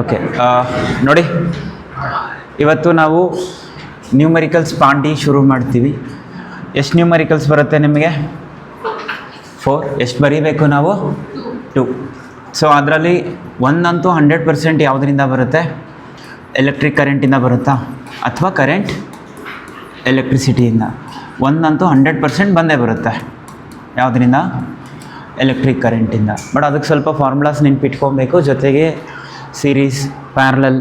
Okay ನೋಡಿ, ಇವತ್ತು ನಾವು ನ್ಯೂಮರಿಕಲ್ಸ್ ಪಾಂಡಿ ಶುರು ಮಾಡ್ತೀವಿ. ಎಷ್ಟು ನ್ಯೂಮರಿಕಲ್ಸ್ ಬರುತ್ತೆ ನಿಮಗೆ? 4. ಎಷ್ಟು ಬರೀಬೇಕು ನಾವು? 2. ಸೊ ಅದರಲ್ಲಿ ಒಂದಂತೂ 100% ಯಾವುದರಿಂದ ಬರುತ್ತೆ? ಎಲೆಕ್ಟ್ರಿಕ್ ಕರೆಂಟಿಂದ ಬರುತ್ತಾ ಅಥವಾ ಕರೆಂಟ್ ಎಲೆಕ್ಟ್ರಿಸಿಟಿಯಿಂದ? ಒಂದಂತೂ 100% ಬಂದೇ ಬರುತ್ತೆ. ಯಾವುದರಿಂದ? ಎಲೆಕ್ಟ್ರಿಕ್ ಕರೆಂಟಿಂದ. ಬಟ್ ಅದಕ್ಕೆ ಸ್ವಲ್ಪ ಫಾರ್ಮುಲಾಸ್ ನೆನ್ಪಿಟ್ಕೊಬೇಕು, ಜೊತೆಗೆ ಸೀರೀಸ್, ಪ್ಯಾರಲಲ್,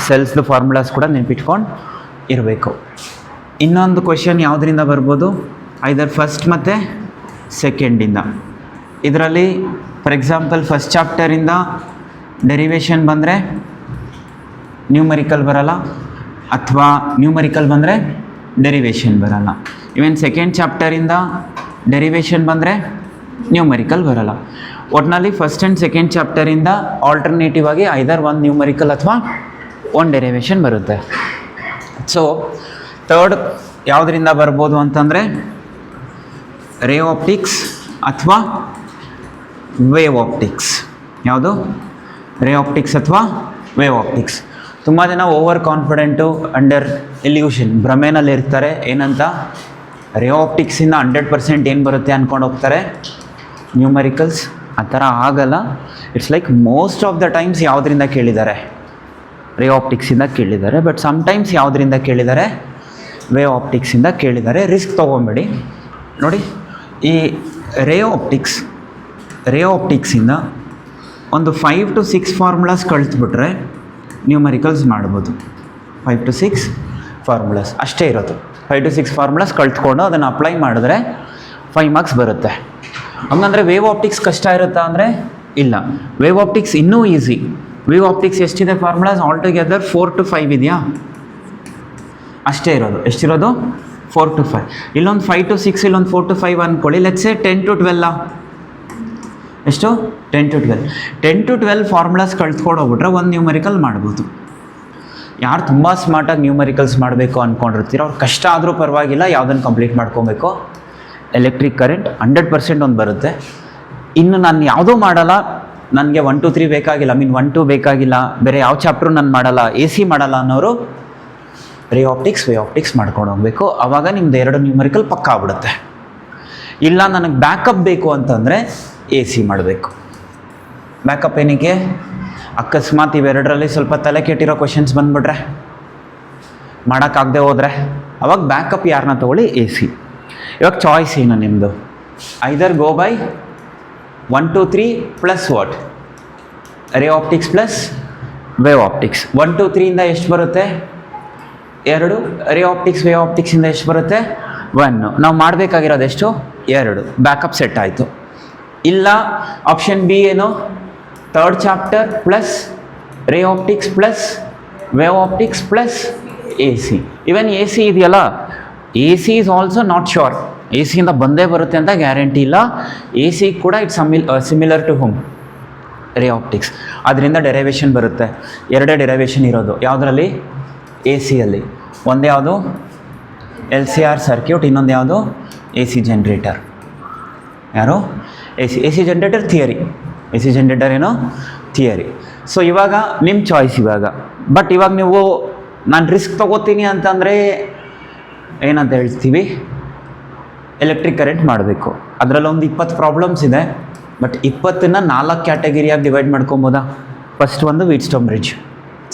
ಸೆಲ್ಸ್ದು ಫಾರ್ಮುಲಾಸ್ ಕೂಡ ನೆನ್ಪಿಟ್ಕೊಂಡು ಇರಬೇಕು. ಇನ್ನೊಂದು ಕ್ವೆಶನ್ ಯಾವುದರಿಂದ ಬರ್ಬೋದು? ಐದರ್ ಫಸ್ಟ್ ಮತ್ತು ಸೆಕೆಂಡಿಂದ. ಇದರಲ್ಲಿ ಫಾರ್ ಎಕ್ಸಾಂಪಲ್ ಫಸ್ಟ್ ಚಾಪ್ಟರಿಂದ ಡೆರಿವೇಷನ್ ಬಂದರೆ ನ್ಯೂಮರಿಕಲ್ ಬರಲ್ಲ, ಅಥವಾ ನ್ಯೂಮರಿಕಲ್ ಬಂದರೆ ಡೆರಿವೇಷನ್ ಬರಲ್ಲ. ಇವನ್ ಸೆಕೆಂಡ್ ಚಾಪ್ಟರಿಂದ ಡೆರಿವೇಷನ್ ಬಂದರೆ ನ್ಯೂಮರಿಕಲ್ ಬರಲ್ಲ. ಒಟ್ಟಿನಲ್ಲಿ ಫಸ್ಟ್ ಆ್ಯಂಡ್ ಸೆಕೆಂಡ್ ಚಾಪ್ಟರಿಂದ ಆಲ್ಟರ್ನೇಟಿವ್ ಆಗಿ ಐದರ್ ಒಂದು ನ್ಯೂಮರಿಕಲ್ ಅಥವಾ ಒಂದು ಡೆರಿವೇಷನ್ ಬರುತ್ತೆ. ಸೊ ಥರ್ಡ್ ಯಾವುದರಿಂದ ಬರ್ಬೋದು ಅಂತಂದರೆ ರೇ ಆಪ್ಟಿಕ್ಸ್ ಅಥವಾ ವೇವ್ ಆಪ್ಟಿಕ್ಸ್. ಯಾವುದು? ರೇ ಆಪ್ಟಿಕ್ಸ್ ಅಥವಾ ವೇವ್ ಆಪ್ಟಿಕ್ಸ್. ತುಂಬ ಜನ ಓವರ್ ಕಾನ್ಫಿಡೆಂಟು, ಅಂಡರ್ ಇಲ್ಯೂಷನ್, ಭ್ರಮೆನಲ್ಲಿ ಇರ್ತಾರೆ. ಏನಂತ? ರೇ ಆಪ್ಟಿಕ್ಸಿಂದ 100% ಏನು ಬರುತ್ತೆ ಅಂದ್ಕೊಂಡು ಹೋಗ್ತಾರೆ, ನ್ಯೂಮರಿಕಲ್ಸ್. ಆ ಥರ ಆಗಲ್ಲ. It's like most of the times ಯಾವುದರಿಂದ ಕೇಳಿದ್ದಾರೆ? ರೇ ಆಪ್ಟಿಕ್ಸಿಂದ ಕೇಳಿದ್ದಾರೆ. ಬಟ್ ಸಮ್ಟೈಮ್ಸ್ ಯಾವುದರಿಂದ ಕೇಳಿದ್ದಾರೆ? ವೇವ್ ಆಪ್ಟಿಕ್ಸಿಂದ ಕೇಳಿದ್ದಾರೆ. ರಿಸ್ಕ್ ತೊಗೊಬೇಡಿ. ನೋಡಿ, ಈ ರೇ ಆಪ್ಟಿಕ್ಸಿಂದ ಒಂದು 5 to 6 ಫಾರ್ಮುಲಾಸ್ ಕಳಿಸ್ಬಿಟ್ರೆ ನ್ಯೂಮರಿಕಲ್ಸ್ ಮಾಡ್ಬೋದು. 5 to 6 ಫಾರ್ಮುಲಾಸ್ ಅಷ್ಟೇ ಇರೋದು. 5 to 6 ಫಾರ್ಮುಲಾಸ್ ಕಳ್ತ್ಕೊಂಡು ಅದನ್ನು ಅಪ್ಲೈ ಮಾಡಿದ್ರೆ 5 ಮಾರ್ಕ್ಸ್ ಬರುತ್ತೆ. ಹಂಗಂದರೆ ವೇವ್ ಆಪ್ಟಿಕ್ಸ್ ಕಷ್ಟ ಇರುತ್ತಾ ಅಂದರೆ ಇಲ್ಲ. ವೇವ್ ಆಪ್ಟಿಕ್ಸ್ ಇನ್ನೂ ಈಸಿ. ವೇವ್ ಆಪ್ಟಿಕ್ಸ್ ಎಷ್ಟಿದೆ ಫಾರ್ಮುಲಾಸ್? ಆಲ್ ಟುಗೆದರ್ 4 to 5 ಇದೆಯಾ? ಅಷ್ಟೇ ಇರೋದು. ಎಷ್ಟಿರೋದು? 4 to 5. ಇಲ್ಲೊಂದು 5 to 6, ಇಲ್ಲೊಂದು 4 to 5 ಅಂದ್ಕೊಳ್ಳಿ. ಲೆಟ್ಸೇ 10 to 12. ಎಷ್ಟು? 10 to 12. 10 to 12 ಫಾರ್ಮುಲಾಸ್ ಕಳ್ತ್ಕೊಂಡು ಹೋಗ್ಬಿಟ್ರೆ ಒಂದು ನ್ಯೂಮರಿಕಲ್ ಮಾಡ್ಬೋದು. ಯಾರು ತುಂಬ ಸ್ಮಾರ್ಟಾಗಿ ನ್ಯೂಮರಿಕಲ್ಸ್ ಮಾಡಬೇಕು ಅಂದ್ಕೊಂಡಿರ್ತೀರೋ ಅವ್ರು ಕಷ್ಟ ಆದರೂ ಪರವಾಗಿಲ್ಲ, ಯಾವುದನ್ನು ಕಂಪ್ಲೀಟ್ ಮಾಡ್ಕೊಬೇಕು. ಎಲೆಕ್ಟ್ರಿಕ್ ಕರೆಂಟ್ 100% ಒಂದು ಬರುತ್ತೆ. ಇನ್ನು ನಾನು ಯಾವುದೂ ಮಾಡಲ್ಲ, ನನಗೆ 1 to 3 ಬೇಕಾಗಿಲ್ಲ, 1 2 ಬೇಕಾಗಿಲ್ಲ, ಬೇರೆ ಯಾವ ಚಾಪ್ಟ್ರು ನಾನು ಮಾಡಲ್ಲ, AC ಮಾಡಲ್ಲ ಅನ್ನೋರು ರೇ ಆಪ್ಟಿಕ್ಸ್, ವೇ ಆಪ್ಟಿಕ್ಸ್ ಮಾಡ್ಕೊಂಡು ಹೋಗಬೇಕು. ಆವಾಗ ನಿಮ್ದು 2 ನ್ಯೂಮರಿಕಲ್ ಪಕ್ಕ ಆಗ್ಬಿಡುತ್ತೆ. ಇಲ್ಲ ನನಗೆ ಬ್ಯಾಕಪ್ ಬೇಕು ಅಂತಂದರೆ AC ಮಾಡಬೇಕು. ಬ್ಯಾಕಪ್ ಏನಕ್ಕೆ? ಅಕಸ್ಮಾತ್ ಇವೆರಡರಲ್ಲಿ ಸ್ವಲ್ಪ ತಲೆ ಕೆಟ್ಟಿರೋ ಕ್ವೆಶನ್ಸ್ ಬಂದುಬಿಟ್ರೆ, ಮಾಡೋಕ್ಕಾಗದೆ ಹೋದರೆ, ಅವಾಗ ಬ್ಯಾಕಪ್ ಯಾರನ್ನ ತೊಗೊಳ್ಳಿ? AC. ಇವಾಗ ಚಾಯ್ಸ್ ಏನು ನಿಮ್ಮದು? Either go by 1 to 3 plus what? Ray optics plus wave optics. 1 to 3 ಇಂದ ಎಷ್ಟು ಬರುತ್ತೆ? 2. ರೇ ಆಪ್ಟಿಕ್ಸ್, ವೇವ್ ಆಪ್ಟಿಕ್ಸಿಂದ ಎಷ್ಟು ಬರುತ್ತೆ? 1. ನಾವು ಮಾಡಬೇಕಾಗಿರೋದು ಎಷ್ಟು? 2. ಬ್ಯಾಕಪ್ ಸೆಟ್ ಆಯಿತು. ಇಲ್ಲ ಆಪ್ಷನ್ ಬಿ ಏನು? Third chapter plus ray optics plus wave optics plus AC. Even AC ಇದೆಯಲ್ಲ, AC is also not sure. ACಯಿಂದ ಬಂದೇ ಬರುತ್ತೆ ಅಂತ ಗ್ಯಾರಂಟಿ ಇಲ್ಲ. AC ಕೂಡ it's similar to home ray optics. ಅದರಿಂದ ಡೆರಿವೇಷನ್ ಬರುತ್ತೆ. 2 ಡೆರಿವೇಷನ್ ಇರೋದು. ಯಾವುದರಲ್ಲಿ? ACಯಲ್ಲಿ. ಒಂದು ಯಾವುದು? LCR ಸರ್ಕ್ಯೂಟ್, ಇನ್ನೊಂದು ಯಾವುದು? AC generator. ಯಾರು? AC generator theory. AC generator ಏನೋ ಥಿಯರಿ. ಸೊ ಇವಾಗ ನಿಮ್ಮ ಚಾಯ್ಸ್ ಇವಾಗ. ಬಟ್ ಇವಾಗ ನೀವು ನಾನು ರಿಸ್ಕ್ ತೊಗೋತೀನಿ ಅಂತಂದರೆ ಏನಂತ ಹೇಳ್ತೀವಿ? ಎಲೆಕ್ಟ್ರಿಕ್ ಕರೆಂಟ್ ಮಾಡಬೇಕು. ಅದರಲ್ಲೊಂದು 20 ಪ್ರಾಬ್ಲಮ್ಸ್ ಇದೆ. ಬಟ್ 20ನ್ನ 4 ಕ್ಯಾಟಗರಿಯಾಗಿ ಡಿವೈಡ್ ಮಾಡ್ಕೊಬೋದಾ? ಫಸ್ಟ್ ಒಂದು ವೀಟ್ಸ್ಟೋನ್ ಬ್ರಿಡ್ಜ್,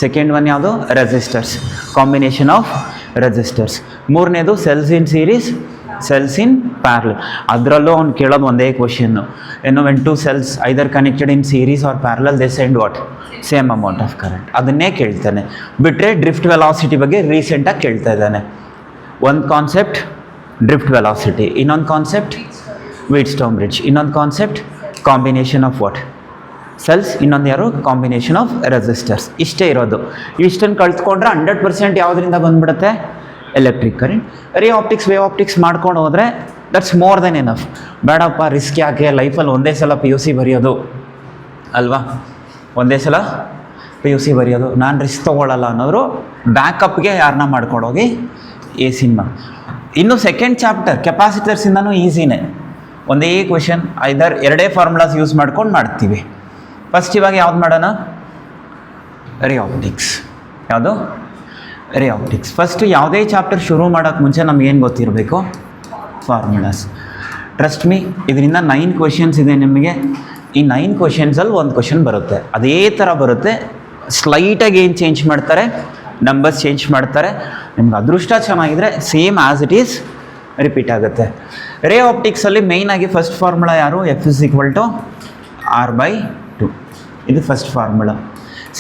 ಸೆಕೆಂಡ್ ಒನ್ ಯಾವುದು? Resistors, combination of resistors. ಮೂರನೇದು cells in series, cells in parallel. ಅದರಲ್ಲೂ ಅವ್ನು ಕೇಳೋದು ಒಂದೇ ಕ್ವಶನ್ನು, ಏನು? When 2 cells either connected in series or parallel they send what? Same amount of current. ಅದನ್ನೇ ಕೇಳ್ತಾನೆ. ಬಿಟ್ಟರೆ ಡ್ರಿಫ್ಟ್ ವೆಲಾಸಿಟಿ ಬಗ್ಗೆ ರೀಸೆಂಟಾಗಿ ಕೇಳ್ತಾ ಇದ್ದಾನೆ. ಒಂದು ಕಾನ್ಸೆಪ್ಟ್ ಡ್ರಿಫ್ಟ್ ವೆಲಾಸಿಟಿ, ಇನ್ನೊಂದು ಕಾನ್ಸೆಪ್ಟ್ ವೀಟ್ಸ್ಟೋನ್ ಬ್ರಿಡ್ಜ್, ಇನ್ನೊಂದು concept combination of what? Cells, ಇನ್ನೊಂದು ಯಾರು? Combination of resistors. ಇಷ್ಟೇ ಇರೋದು. ಇಷ್ಟನ್ನು ಕಳ್ತ್ಕೊಂಡ್ರೆ 100% ಯಾವುದರಿಂದ ಬಂದುಬಿಡುತ್ತೆ? Electric current. ರೇ ಆಪ್ಟಿಕ್ಸ್, ವೇವ್ ಆಪ್ಟಿಕ್ಸ್ ಮಾಡ್ಕೊಂಡು ಹೋದರೆ ದಟ್ಸ್ ಮೋರ್ ದೆನ್ ಎನಫ್. ಬೇಡಪ್ಪ ರಿಸ್ಕ್ ಯಾಕೆ? ಲೈಫಲ್ಲಿ ಒಂದೇ ಸಲ PUC ಬರೆಯೋದು ಅಲ್ವಾ? ಒಂದೇ ಸಲ PUC ಬರೆಯೋದು. ನಾನು ರಿಸ್ಕ್ ತೊಗೊಳ್ಳಲ್ಲ ಅನ್ನೋರು ಬ್ಯಾಕಪ್ಗೆ ಯಾರನ್ನ ಮಾಡ್ಕೊಂಡೋಗಿ AC ಮಾಡಿ. ಇನ್ನು ಸೆಕೆಂಡ್ ಚಾಪ್ಟರ್ ಕೆಪಾಸಿಟರ್ಸಿಂದನೂ ಈಸಿನೇ. ಒಂದೇ ಕ್ವೆಶನ್, ಐದರ್ 2 ಫಾರ್ಮುಲಾಸ್ ಯೂಸ್ ಮಾಡ್ಕೊಂಡು ಮಾಡ್ತೀವಿ. ಫಸ್ಟ್ ಇವಾಗ ಯಾವ್ದು ಮಾಡೋಣ? ರೇ ಆಪ್ಟಿಕ್ಸ್. ಯಾವುದು? ರೇ ಆಪ್ಟಿಕ್ಸ್. ಫಸ್ಟ್ ಯಾವುದೇ ಚಾಪ್ಟರ್ ಶುರು ಮಾಡೋಕ್ಕೆ ಮುಂಚೆ ನಮಗೇನು ಗೊತ್ತಿರಬೇಕು? ಫಾರ್ಮುಲಾಸ್. ಟ್ರಸ್ಟ್ ಮೀ, ಇದರಿಂದ 9 ಕ್ವೆಶನ್ಸ್ ಇದೆ ನಿಮಗೆ. ಈ 9 ಕ್ವೆಶನ್ಸಲ್ಲಿ ಒಂದು ಕ್ವೆಶನ್ ಬರುತ್ತೆ, ಅದೇ ಥರ ಬರುತ್ತೆ. ಸ್ಲೈಟಾಗಿ ಏನು ಚೇಂಜ್ ಮಾಡ್ತಾರೆ, ನಂಬರ್ಸ್ ಚೇಂಜ್ ಮಾಡ್ತಾರೆ. ನಿಮ್ಗೆ ಅದೃಷ್ಟ ಚೆನ್ನಾಗಿದ್ರೆ same as it is repeat ಆಗುತ್ತೆ. ರೇ ಆಪ್ಟಿಕ್ಸಲ್ಲಿ ಮೇಯ್ನಾಗಿ ಫಸ್ಟ್ ಫಾರ್ಮುಲಾ ಯಾರು? F is equal to R/2. ಇದು ಫಸ್ಟ್ ಫಾರ್ಮುಲಾ.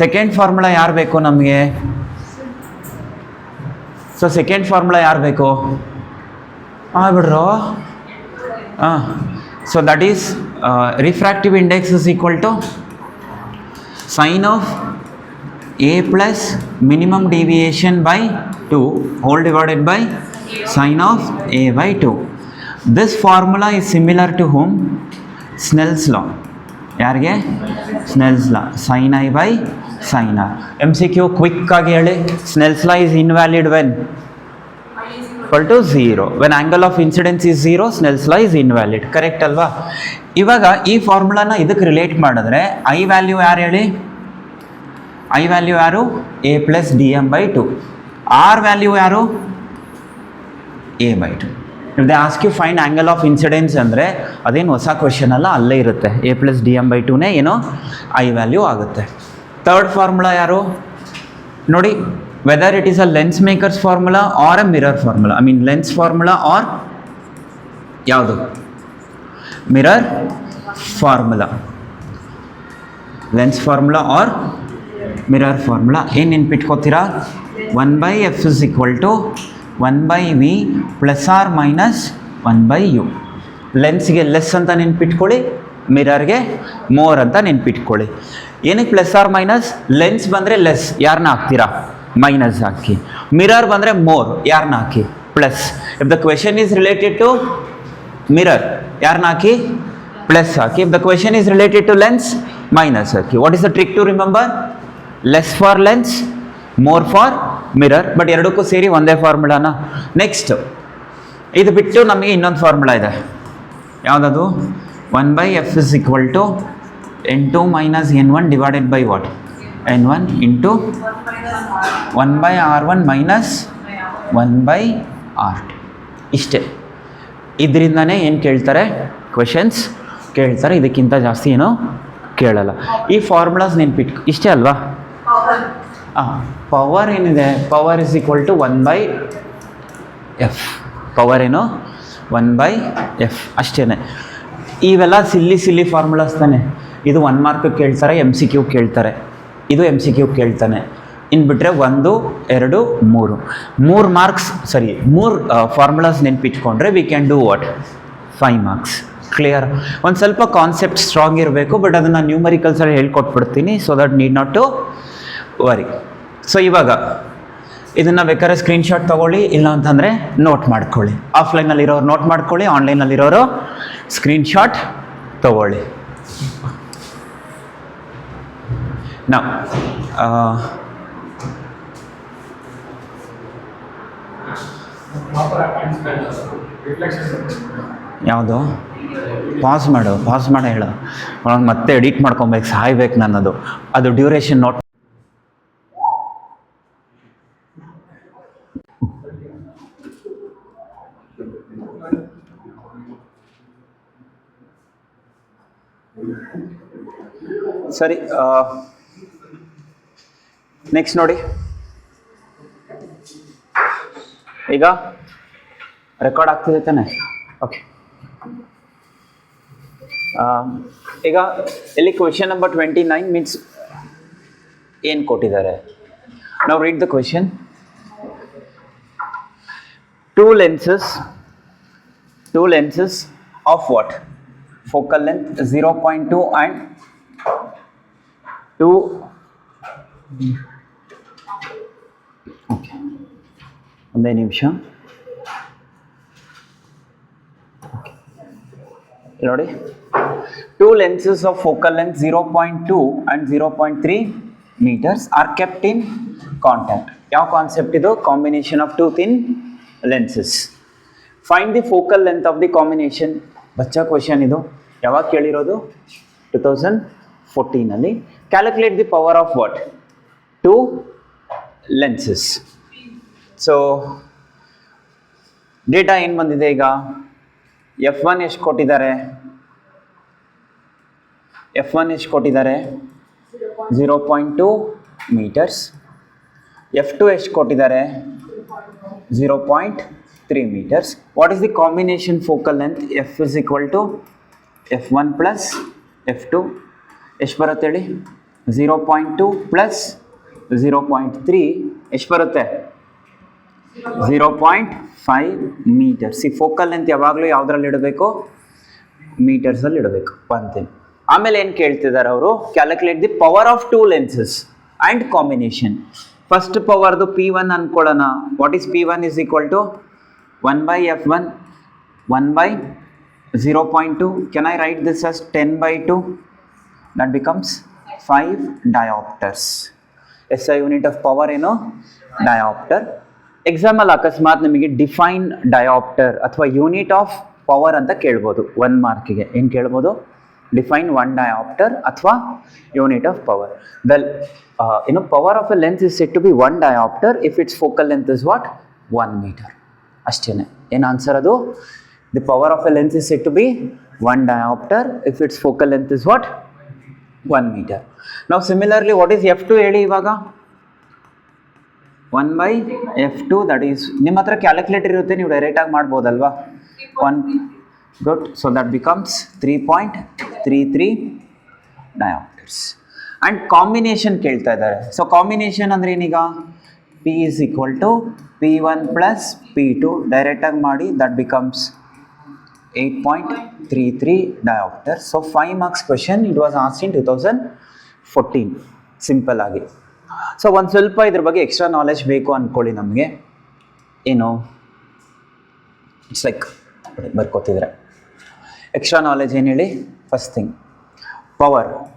ಸೆಕೆಂಡ್ ಫಾರ್ಮುಲಾ ಯಾರು ಬೇಕು ನಮಗೆ? ಸೊ ಸೆಕೆಂಡ್ ಫಾರ್ಮುಲಾ ಯಾರು ಬೇಕು? ಬಿಡ್ರೋ. So that is refractive index is equal to sine of A plus minimum deviation by 2 whole divided by sine of A by 2. This formula is similar to whom? Snell's law. ಯಾರಿಗೆ? Snell's law. Sin I by sin R. MCQ quick ಆಗಿ ಹೇಳಿ. Snell's law is invalid when equal to 0. When angle of incidence is 0, Snell's law is invalid. Correct ಅಲ್ವಾ? ಇವಾಗ ಈ ಫಾರ್ಮುಲಾನ ಇದಕ್ಕೆ relate ಮಾಡಿದ್ರೆ I value ಯಾರು ಹೇಳಿ? ಐ ವ್ಯಾಲ್ಯೂ ಯಾರು? A plus D M by 2. R value ಯಾರು? A by 2. If they ask you find angle of incidence ಅಂದರೆ ಅದೇನು ಹೊಸ ಕ್ವೆಶನ್ ಅಲ್ಲ, ಅಲ್ಲೇ ಇರುತ್ತೆ. A plus D M by 2ನೇ ಏನೋ ಐ ವ್ಯಾಲ್ಯೂ ಆಗುತ್ತೆ. ಥರ್ಡ್ ಫಾರ್ಮುಲಾ ಯಾರು ನೋಡಿ? Whether it is a lens makers formula or a mirror formula. I mean lens formula or ಯಾವುದು? Mirror formula. Lens formula R mirror formula. ಏನು ನೆನ್ಪಿಟ್ಕೋತೀರಾ? 1/f is equal to 1/v plus or minus 1/u. ಲೆನ್ಸ್ಗೆ less ಅಂತ ನೆನ್ಪಿಟ್ಕೊಳ್ಳಿ, ಮಿರರ್ಗೆ more ಅಂತ ನೆನ್ಪಿಟ್ಕೊಳ್ಳಿ. ಏನಕ್ಕೆ ಪ್ಲಸ್ ಆರ್ ಮೈನಸ್? ಲೆನ್ಸ್ ಬಂದರೆ ಲೆಸ್, ಯಾರನ್ನ ಹಾಕ್ತೀರಾ? ಮೈನಸ್ ಹಾಕಿ. ಮಿರರ್ ಬಂದರೆ ಮೋರ್, ಯಾರನ್ನ ಹಾಕಿ? Plus. If the question is related to mirror, ಯಾರನ್ನ ಹಾಕಿ? ಪ್ಲಸ್ ಹಾಕಿ. If the question is related to lens, minus ಹಾಕಿ. What is the trick to remember? Less for lens, more for mirror. But ಎರಡಕ್ಕೂ ಸೇರಿ ಒಂದೇ ಫಾರ್ಮುಲಾನ. Next ಇದು ಬಿಟ್ಟು ನಮಗೆ ಇನ್ನೊಂದು ಫಾರ್ಮುಲಾ ಇದೆ. ಯಾವುದದು? 1/f is equal to n2 minus n1 divided by what? n1 into 1/r1 minus 1/r2. ಇಷ್ಟೇ. ಇದರಿಂದನೇ ಏನು ಕೇಳ್ತಾರೆ? ಕ್ವೆಶನ್ಸ್ ಕೇಳ್ತಾರೆ. ಇದಕ್ಕಿಂತ ಜಾಸ್ತಿ ಏನೋ ಕೇಳಲ್ಲ. ಈ ಫಾರ್ಮುಲಾಸ್ ನೆನ್ಪಿಟ್ಟು ಇಷ್ಟೇ ಅಲ್ವಾ? ಪವರ್ ಏನಿದೆ? Power is equal to 1/f. Power ಏನು? 1/f ಅಷ್ಟೇ. ಇವೆಲ್ಲ ಸಿಲ್ಲಿ ಫಾರ್ಮುಲಾಸ್ ತಾನೆ. ಇದು 1 ಮಾರ್ಕ್ ಕೇಳ್ತಾರೆ, MCQ ಕೇಳ್ತಾರೆ. ಇದು MCQ ಕೇಳ್ತಾನೆ. ಇನ್ನು ಬಿಟ್ಟರೆ 1, 2, 3 ಮಾರ್ಕ್ಸ್. ಸರಿ, 3 ಫಾರ್ಮುಲಾಸ್ ನೆನ್ಪಿಟ್ಕೊಂಡ್ರೆ we can do what? 5 marks. Clear? ಒಂದು ಸ್ವಲ್ಪ ಕಾನ್ಸೆಪ್ಟ್ ಸ್ಟ್ರಾಂಗ್ ಇರಬೇಕು, ಬಟ್ ಅದನ್ನು ನ್ಯೂಮರಿಕಲ್ಸಲ್ಲಿ ಹೇಳ್ಕೊಟ್ಬಿಡ್ತೀನಿ, so that need not to worry. So ಇವಾಗ ಇದನ್ನು ಬೇಕಾದ್ರೆ ಸ್ಕ್ರೀನ್ಶಾಟ್ ತೊಗೊಳ್ಳಿ, ಇಲ್ಲ ಅಂತಂದರೆ ನೋಟ್ ಮಾಡ್ಕೊಳ್ಳಿ. ಆಫ್ಲೈನಲ್ಲಿರೋರು ನೋಟ್ ಮಾಡ್ಕೊಳ್ಳಿ, ಆನ್ಲೈನಲ್ಲಿರೋರು ಸ್ಕ್ರೀನ್ಶಾಟ್ ತೊಗೊಳ್ಳಿ. ನಾವು ಯಾವುದು? ಪಾಸ್ ಮಾಡಿ ಹೇಳು. ಮತ್ತೆ ಎಡಿಟ್ ಮಾಡ್ಕೊಬೇಕು, ಸಾಯ್ಬೇಕು ನನ್ನದು. ಅದು ಡ್ಯೂರೇಷನ್ ನೋಟ್. ಸರಿ, ನೆಕ್ಸ್ಟ್ ನೋಡಿ. ಈಗ ರೆಕಾರ್ಡ್ ಆಗ್ತಿದೆ ತಾನೆ? ಓಕೆ. ಈಗ ಇಲ್ಲಿ ಕ್ವೆಶನ್ ನಂಬರ್ 29 ಮೀನ್ಸ್ ಏನು ಕೊಟ್ಟಿದ್ದಾರೆ? ನಾವು read the question. Two lenses of what? Focal length 0.2 and 2. Okay. ಒಂದೇ ನಿಮಿಷ ನೋಡಿ. 2 lenses of focal length 0.2 and 0.3 meters are kept in contact. ಯಾವ ಕಾನ್ಸೆಪ್ಟ್ ಇದು? Combination of 2 thin lenses. Find the focal length of the combination. ಬಚ್ಚಾ question ಇದು. ಯಾವಾಗ ಕೇಳಿರೋದು? 2014 ಅಲ್ಲಿ. Calculate the power of what? 2 lenses. So data ಏನು ಬಂದಿದೆ ಈಗ? F1 ಎಷ್ಟು ಕೊಟ್ಟಿದ್ದಾರೆ? F1 ಎಷ್ಟು ಕೊಟ್ಟಿದ್ದಾರೆ? 0.2 ಮೀಟರ್ಸ್. F2 ಎಷ್ಟು ಕೊಟ್ಟಿದ್ದಾರೆ? 0.3 meters. What is the combination focal length? F is equal to F1 plus F2. ಎಷ್ಟು ಬರುತ್ತೆ ಹೇಳಿ? 0.2 plus 0.3 ಎಷ್ಟು ಬರುತ್ತೆ? 0.5 meters. ಈ ಫೋಕಲ್ ಲೆಂತ್ ಯಾವಾಗಲೂ ಯಾವುದ್ರಲ್ಲಿ ಇಡಬೇಕು? ಮೀಟರ್ಸಲ್ಲಿ ಇಡಬೇಕು. One thing. ಆಮೇಲೆ ಏನು ಕೇಳ್ತಿದ್ದಾರೆ ಅವರು? Calculate the power of 2 lenses and combination. First ಪವರ್ದು P1 ಅನ್ಕೊಳ್ಳೋಣ. What is P1 is equal to 1 by F1 1 by 0.2. Can I write this as 10 by 2? That becomes 5 diopters. SI unit of power ಏನು? diopter. ಎಕ್ಸಾಮಲ್ಲಿ ಅಕಸ್ಮಾತ್ ನಿಮಗೆ define diopter ಅಥವಾ unit of power ಅಂತ ಕೇಳ್ಬೋದು. 1 ಮಾರ್ಕಿಗೆ ಏನು ಕೇಳ್ಬೋದು? ಡಿಫೈನ್ 1 diopter ಅಥವಾ unit of power. The power of a lens is set to be 1 diopter if its focal length is what? 1 meter. ಅಷ್ಟೇ. ಏನು ಆನ್ಸರ್ ಅದು? The power of a lens is set to be 1 diopter if its focal length is what? 1 meter. Now similarly what is F2 ಹೇಳಿ ಇವಾಗ? 1 by F2, that is ನಿಮ್ಮ ಹತ್ರ calculator ಇರುತ್ತೆ, ನೀವು ಡೈರೆಕ್ಟಾಗಿ ಮಾಡ್ಬೋದಲ್ವಾ? 1 good. So that becomes 3.33 diopters. And combination ಕೇಳ್ತಾ ಇದ್ದಾರೆ. So combination ಅಂದರೆ ಏನೀಗ? P is equal to P1 plus P2 ಡೈರೆಕ್ಟಾಗಿ ಮಾಡಿ, that becomes 8.33 diopters. So 5 marks question. It was asked in 2014. Simple ಆಗಿ. ಸೊ ಒಂದು ಸ್ವಲ್ಪ ಇದ್ರ ಬಗ್ಗೆ ಎಕ್ಸ್ಟ್ರಾ ನಾಲೆಜ್ ಬೇಕು ಅಂದ್ಕೊಳ್ಳಿ ನಮಗೆ. ಏನು? ಇಟ್ಸ್ ಲೈಕ್ ಬರ್ಕೋತಿದ್ರೆ ಎಕ್ಸ್ಟ್ರಾ ನಾಲೆಜ್ ಏನು ಹೇಳಿ? First thing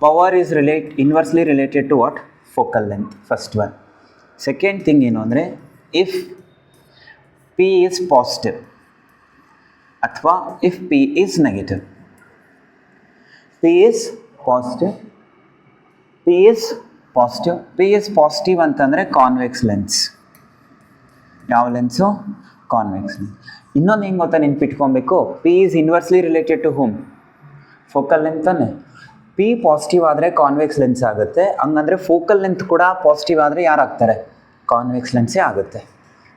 power is inversely related to what? Focal length. First one. Second thing ಏನು ಅಂದರೆ, ಇಫ್ P ಈಸ್ ಪಾಸಿಟಿವ್ ಅಥವಾ if P is negative. P is positive ಅಂತಂದರೆ ಕಾನ್ವೆಕ್ಸ್ ಲೆನ್ಸ್. ಯಾವ lens? Convex lens. ಇನ್ನೊಂದು ಹೆಂಗೆ ಗೊತ್ತಾ ನೆನ್ಪಿಟ್ಕೊಬೇಕು? P is inversely related to whom? Focal length ತಾನೆ. P ಪಾಸಿಟಿವ್ ಆದರೆ ಕಾನ್ವೆಕ್ಸ್ ಲೆನ್ಸ್ ಆಗುತ್ತೆ. ಹಂಗಂದರೆ ಫೋಕಲ್ ಲೆಂತ್ ಕೂಡ ಪಾಸಿಟಿವ್ ಆದರೆ ಯಾರಾಗ್ತಾರೆ? ಕಾನ್ವೆಕ್ಸ್ ಲೆನ್ಸೇ ಆಗುತ್ತೆ.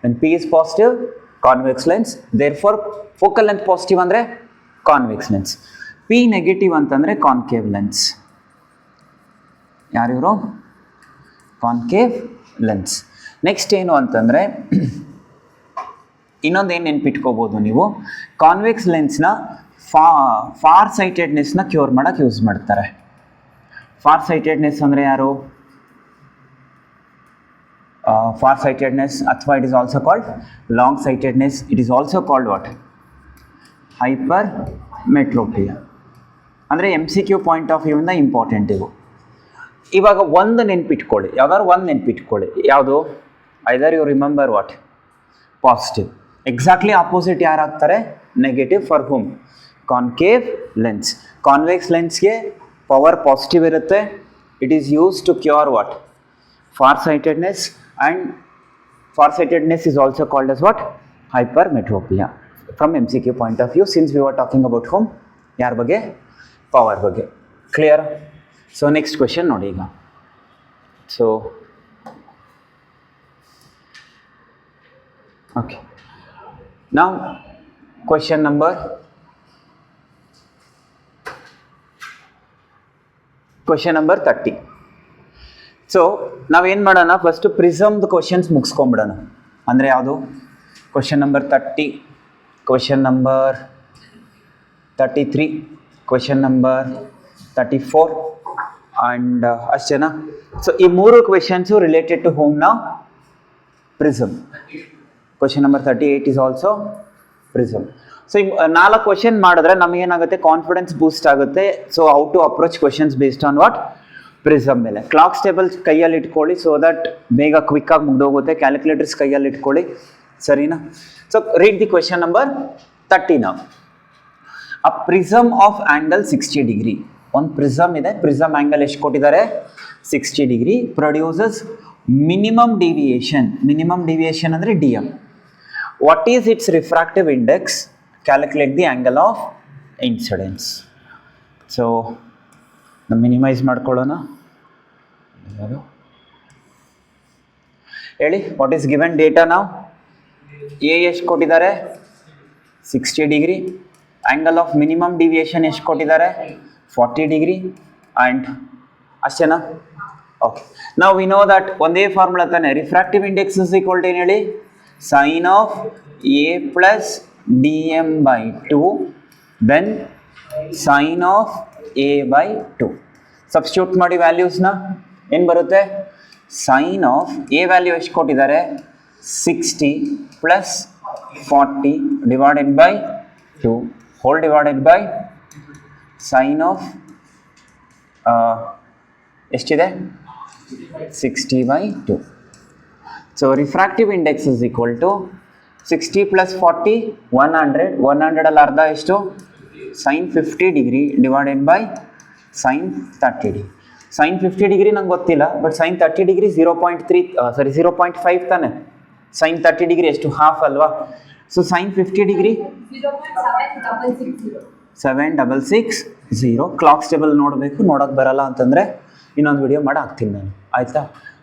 when P is positive, convex lens, therefore focal length positive ಅಂದರೆ ಕಾನ್ವೆಕ್ಸ್ ಲೆನ್ಸ್. P ನೆಗೆಟಿವ್ ಅಂತಂದರೆ ಕಾನ್ಕೇವ್ ಲೆನ್ಸ್. ಯಾರಿವರು? Concave lens. ನೆಕ್ಸ್ಟ್ ಏನು ಅಂತಂದರೆ, ಇನ್ನೊಂದು ಏನು ನೆನ್ಪಿಟ್ಕೋಬೋದು ನೀವು? ಕಾನ್ವೆಕ್ಸ್ ಲೆನ್ಸ್ನ ಫಾರ್ ಸೈಟೆಡ್ನೆಸ್ನ ಕ್ಯೂರ್ ಮಾಡೋಕ್ಕೆ ಯೂಸ್ ಮಾಡ್ತಾರೆ. ಫಾರ್ ಸೈಟೆಡ್ನೆಸ್ ಅಂದರೆ ಯಾರು? ಫಾರ್ ಸೈಟೆಡ್ನೆಸ್ ಅಥವಾ it is also called long sightedness. It is also called what? Hypermetropia. ಅಂದರೆ MCQ ಪಾಯಿಂಟ್ ಆಫ್ ವ್ಯೂಯಿಂದ ಇಂಪಾರ್ಟೆಂಟ್ ಇವು. ಇವಾಗ ಒಂದು ನೆನ್ಪಿಟ್ಕೊಳ್ಳಿ, ಯಾವ್ದಾದ್ರು ಒಂದು ನೆನ್ಪಿಟ್ಕೊಳ್ಳಿ. ಯಾವುದು? Either you remember what? Positive. Exactly opposite ಯಾರಾಗ್ತಾರೆ? Negative. For whom? Concave lens. Convex ಲೆನ್ಸ್ಗೆ ಪವರ್ ಪಾಸಿಟಿವ್ ಇರುತ್ತೆ. It is use to cure what? Far sightedness. And far sightedness is also called as what? Hypermetropia. From MCQ point of view, since we are talking about whom, ಯಾರ ಬಗ್ಗೆ? Power ಬಗ್ಗೆ. Clear? So next question ನೋಡಿ ಈಗ. So okay, ನಾವು question number 30. So ನಾವೇನು ಮಾಡೋಣ, first ಪ್ರಿಸಮ್ದು questions ಮುಗಿಸ್ಕೊಂಬಿಡೋಣ. ಅಂದರೆ ಯಾವುದು? Question number 30, question number 33, question number 34 and ಅಷ್ಟೇನಾ? ಸೊ ಈ ಮೂರು ಕ್ವೆಶನ್ಸು ರಿಲೇಟೆಡ್ ಟು ಹೋಮ್ನ prism. Question number 38 is also prism. So ಈ 4 ಕ್ವೆಶನ್ ಮಾಡಿದ್ರೆ ನಮಗೇನಾಗುತ್ತೆ? ಕಾನ್ಫಿಡೆನ್ಸ್ ಬೂಸ್ಟ್ ಆಗುತ್ತೆ. So how to approach questions based on what? Prism ಮೇಲೆ. ಕ್ಲಾಕ್ಸ್ ಟೇಬಲ್ ಕೈಯಲ್ಲಿ ಇಟ್ಕೊಳ್ಳಿ, ಸೊ ದಟ್ ಬೇಗ ಕ್ವಿಕ್ಕಾಗಿ ಮುಗ್ದೋಗುತ್ತೆ. ಕ್ಯಾಲ್ಕುಲೇಟರ್ಸ್ ಕೈಯಲ್ಲಿ ಇಟ್ಕೊಳ್ಳಿ, ಸರಿನಾ? So read the question number 30 ನಾವು. A prism of angle 60 degree. ಒಂದು ಪ್ರಿಸಮ್ ಇದೆ, ಪ್ರಿಸಮ್ ಆ್ಯಂಗಲ್ ಎಷ್ಟು ಕೊಟ್ಟಿದ್ದಾರೆ? 60 ಡಿಗ್ರಿ. ಪ್ರೊಡ್ಯೂಸಸ್ ಮಿನಿಮಮ್ ಡಿವಿಯೇಷನ್ ಅಂದರೆ D M. What is its refractive index? Calculate the angle of incidence. So minimise ಮಾಡ್ಕೊಳ್ಳೋಣ. ಹೇಳಿ, what is given data ನಾವು? A ಎಷ್ಟು ಕೊಟ್ಟಿದ್ದಾರೆ? 60 degree. Angle of minimum deviation ಎಷ್ಟು ಕೊಟ್ಟಿದ್ದಾರೆ? 40 ಡಿಗ್ರಿ. ಆ್ಯಂಡ್ ಅಷ್ಟೇನಾ? ಓಕೆ, ನಾವು ವಿ ನೋ ದಟ್ ಒಂದೇ ಫಾರ್ಮುಲಾ ತಾನೆ, refractive index is equal to ಏನು ಹೇಳಿ? Sine of A plus D M by 2 then sine of A by 2. Substitute ಮಾಡಿ ವ್ಯಾಲ್ಯೂಸ್ನ, ಏನು ಬರುತ್ತೆ? ಸೈನ್ ಆಫ್ ಎ ವ್ಯಾಲ್ಯೂ ಎಷ್ಟು ಕೊಟ್ಟಿದ್ದಾರೆ? 60 plus 40 divided by 2 whole divided by sine of ಎಷ್ಟಿದೆ? 60 by 2. So refractive index is equal to 60 plus 40 100. 100 ಅಲ್ಲಿ ಅರ್ಧ ಎಷ್ಟು? sin 50 degree divided by sin 30 degree. sin 50 degree ನಂಗೆ ಗೊತ್ತಿಲ್ಲ, ಬಟ್ sin 30 ಡಿಗ್ರಿ 0.5 ತಾನೆ. sin 30 degree ಎಷ್ಟು? ಹಾಫ್ ಅಲ್ವಾ? So sin 50 degree 7660. Clock stable ನೋಡಬೇಕು, ನೋಡೋಕೆ ಬರಲ್ಲ ಅಂತಂದರೆ ಇನ್ನೊಂದು ವಿಡಿಯೋ ಮಾಡಿ ಹಾಕ್ತೀನಿ ನಾನು, ಆಯಿತಾ?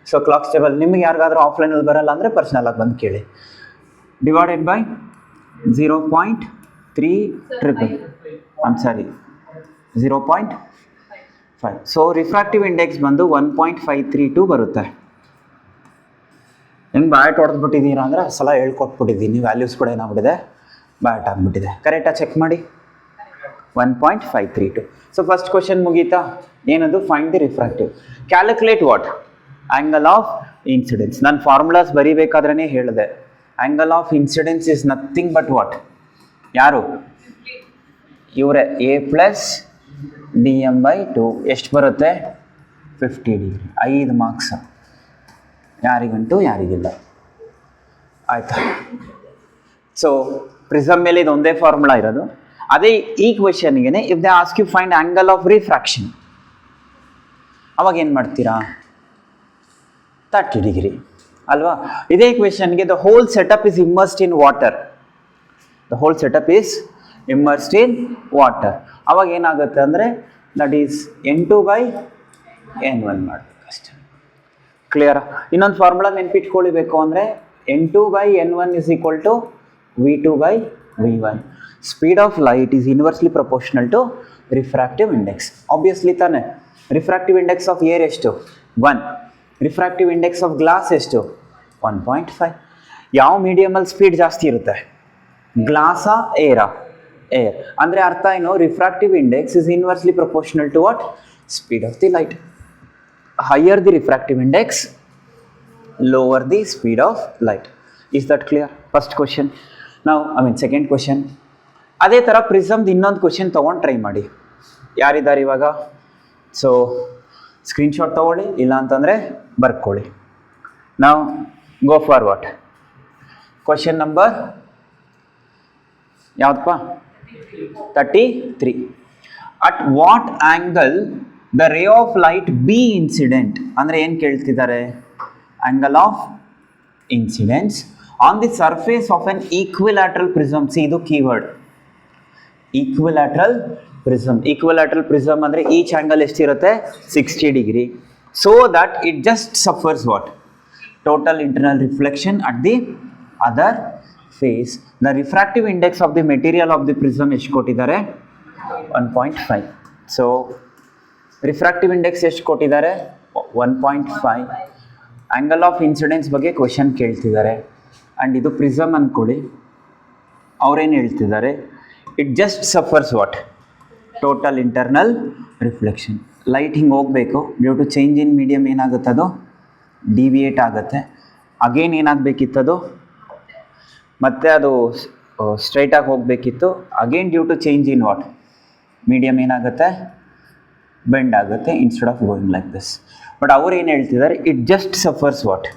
ಸೊ ಕ್ಲಾಕ್ ಸ್ಟೇಬಲ್ ನಿಮಗೆ ಯಾರಿಗಾದ್ರೂ ಆಫ್ಲೈನಲ್ಲಿ ಬರಲ್ಲ ಅಂದರೆ ಪರ್ಸ್ನಲಾಗಿ ಬಂದು ಕೇಳಿ. Divided by 0.5. So refractive index ಬಂದು 1.532 ಬರುತ್ತೆ. ಹೆಂಗೆ ಬ್ಯಾಟ್ ಹೊಡೆದ್ಬಿಟ್ಟಿದ್ದೀರಾ ಅಂದರೆ ಸಲ ಹೇಳ್ಕೊಟ್ಬಿಟ್ಟಿದ್ದೀನಿ, ವ್ಯಾಲ್ಯೂಸ್ ಕೂಡ ಏನಾಗ್ಬಿಟ್ಟಿದೆ? ಬ್ಯಾಟ್ ಆಗಿಬಿಟ್ಟಿದೆ. ಕರೆಕ್ಟಾಗಿ ಚೆಕ್ ಮಾಡಿ. 1.532. ಸೊ ಫಸ್ಟ್ ಕ್ವಶನ್ ಮುಗೀತಾ? ಏನದು? Find the refractive. Calculate what? Angle of incidence. ನಾನು ಫಾರ್ಮುಲಾಸ್ ಬರೀಬೇಕಾದ್ರೇ ಹೇಳಿದೆ. Angle of incidence is nothing but what? ಯಾರು? ಇವರೇ, A plus D M by 2. ಎಷ್ಟು ಬರುತ್ತೆ? 50 ಡಿಗ್ರಿ. 5 ಮಾರ್ಕ್ಸ್. ಯಾರಿಗಂಟು ಯಾರಿಗಿಲ್ಲ, ಆಯಿತಾ? ಸೊ ಪ್ರಿಸಮ್ ಮೇಲೆ ಇದು ಒಂದೇ ಫಾರ್ಮುಲಾ ಇರೋದು. ಅದೇ ಈ ಕ್ವೆಶನ್ಗೆ if they ask you find angle of refraction, ಅವಾಗ ಏನು ಮಾಡ್ತೀರಾ? 30 ಡಿಗ್ರಿ ಅಲ್ವಾ? ಇದೇ ಕ್ವೆಶನ್ಗೆ the whole setup is immersed in water. ಅವಾಗ ಏನಾಗುತ್ತೆ ಅಂದರೆ that is N2 by N1 ಮಾಡಬೇಕು ಅಷ್ಟೇ. ಕ್ಲಿಯರಾ? ಇನ್ನೊಂದು ಫಾರ್ಮುಲಾ ನೆನ್ಪಿಟ್ಕೊಳ್ಬೇಕು ಅಂದರೆ N2 by N1 is equal to V2 by V1. Speed of light is inversely proportional to refractive index. Obviously ತಾನೆ. Refractive index of air ಎಷ್ಟು? 1. ರಿಫ್ರಾಕ್ಟಿವ್ ಇಂಡೆಕ್ಸ್ ಆಫ್ ಗ್ಲಾಸ್ ಎಷ್ಟು? 1.5. ಯಾವ ಮೀಡಿಯಮಲ್ಲಿ speed ಜಾಸ್ತಿ ಇರುತ್ತೆ? ಗ್ಲಾಸಾ ಏರಾ? ಏರ್. ಅಂದರೆ ಅರ್ಥ ಏನು? Refractive index is inversely proportional to what? Speed of the light. Higher the refractive index, lower the speed of light. Is that clear? First question. Now second question. ಅದೇ ಥರ ಪ್ರಿಸಮ್ದು ಇನ್ನೊಂದು ಕ್ವಶನ್ ತೊಗೊಂಡು ಟ್ರೈ ಮಾಡಿ. ಯಾರಿದ್ದಾರೆ ಇವಾಗ? ಸೊ ಸ್ಕ್ರೀನ್ಶಾಟ್ ತೊಗೊಳ್ಳಿ, ಇಲ್ಲ ಅಂತಂದರೆ ಬರ್ಕೊಳ್ಳಿ. ನಾವು go for what? Question number ಯಾವುದಪ್ಪ? 33. At what angle the ray of light be incident? ಅಂದರೆ ಏನು ಕೇಳ್ತಿದ್ದಾರೆ? Angle of incidence on the surface of an equilateral prism. See, ಇದು ಕೀವರ್ಡ್. ಈಕ್ವಿಲ್ಯಾಟ್ರಲ್ ಪ್ರಿಸಮ್ ಅಂದರೆ ಈಚ್ ಆ್ಯಂಗಲ್ ಎಷ್ಟಿರುತ್ತೆ? 60 degree. So that it just suffers what? Total internal reflection at the other face. The refractive index of the material of the prism ಎಷ್ಟು ಕೊಟ್ಟಿದ್ದಾರೆ? 1.5. So refractive index ಎಷ್ಟು ಕೊಟ್ಟಿದ್ದಾರೆ? 1.5. Angle of incidence ಬಗ್ಗೆ question ಕೇಳ್ತಿದ್ದಾರೆ. And ಇದು prism ಅಂದ್ಕೊಳ್ಳಿ. ಅವ್ರೇನು ಹೇಳ್ತಿದ್ದಾರೆ? It just suffers what? Total internal reflection. Light ಹಿಂಗೆ ಹೋಗಬೇಕು, due to change in medium ಏನಾಗುತ್ತೆ? ಅದು ಡಿವಿಯೇಟ್ ಆಗುತ್ತೆ. ಅಗೇನ್ ಏನಾಗಬೇಕಿತ್ತದು? ಮತ್ತೆ ಅದು ಸ್ಟ್ರೈಟಾಗಿ ಹೋಗಬೇಕಿತ್ತು. Again due to change in what? Medium ಏನಾಗುತ್ತೆ? ಬೆಂಡ್ ಆಗುತ್ತೆ instead of going like this. But ಅವ್ರು ಏನು ಹೇಳ್ತಿದ್ದಾರೆ? It just suffers what?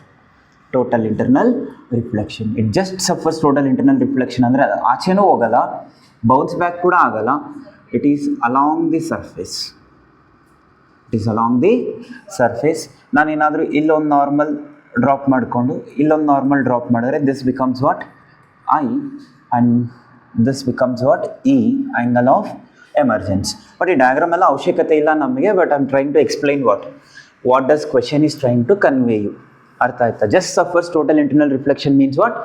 Total internal reflection. It just suffers total internal reflection ಅಂದರೆ ಆಚೆನೂ ಹೋಗಲ್ಲ, ಬೌನ್ಸ್ ಬ್ಯಾಕ್ ಕೂಡ ಆಗಲ್ಲ. It is along the surface. ನಾನೇನಾದರೂ ಇಲ್ಲೊಂದು ನಾರ್ಮಲ್ ಡ್ರಾಪ್ ಮಾಡಿಕೊಂಡು ಇಲ್ಲೊಂದು ನಾರ್ಮಲ್ ಡ್ರಾಪ್ ಮಾಡಿದ್ರೆ this becomes what I and this becomes what E angle of emergence. But ಈ ಡಯಾಗ್ರಾಮ್ ಎಲ್ಲ ಅವಶ್ಯಕತೆ ಇಲ್ಲ ನಮಗೆ, but I am trying to explain what does question is trying to convey you. ಅರ್ಥ ಆಯ್ತಾ? Just suffers total internal reflection means what,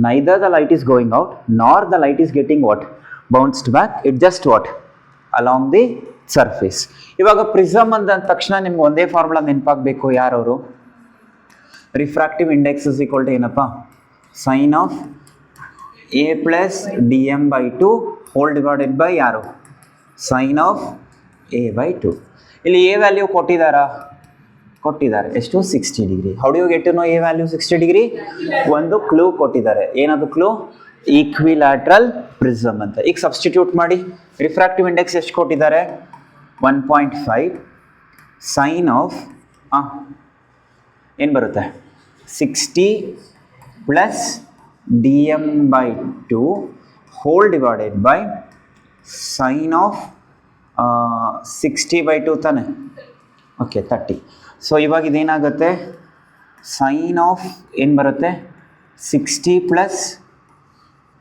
neither the light is going out nor the light is getting what bounced back, it just what along the surface. ಇವಾಗ prism ಅಂದ ತಕ್ಷಣ ನಿಮ್ಗೆ ಒಂದೇ formula ನೆನಪಾಗಬೇಕು. ಯಾರವರು? Refractive index is equal to ಏನಪ್ಪ, sine of A plus D M by two whole divided by ಯಾರು, sine of A by two. ಇಲ್ಲಿ ಎ ವ್ಯಾಲ್ಯೂ ಕೊಟ್ಟಿದ್ದಾರೆ, ಎಷ್ಟು? 60 degree. How do you get to know A value 60 degree? ಒಂದು clue ಕೊಟ್ಟಿದ್ದಾರೆ. ಏನದು clue? Equilateral prism ಅಂತ. ಈಗ substitute ಮಾಡಿ. ರಿಫ್ರಾಕ್ಟಿವ್ ಇಂಡೆಕ್ಸ್ ಎಷ್ಟು ಕೊಟ್ಟಿದ್ದಾರೆ? 1.5 ಸೈನ್ ಆಫ್ ಏನು ಬರುತ್ತೆ, 60 plus D M by two whole divided by sine of 60 by two ತಾನೆ, ಓಕೆ 30. ಸೊ ಇವಾಗ ಇದೇನಾಗುತ್ತೆ, ಸೈನ್ ಆಫ್ ಏನು ಬರುತ್ತೆ, 60 plus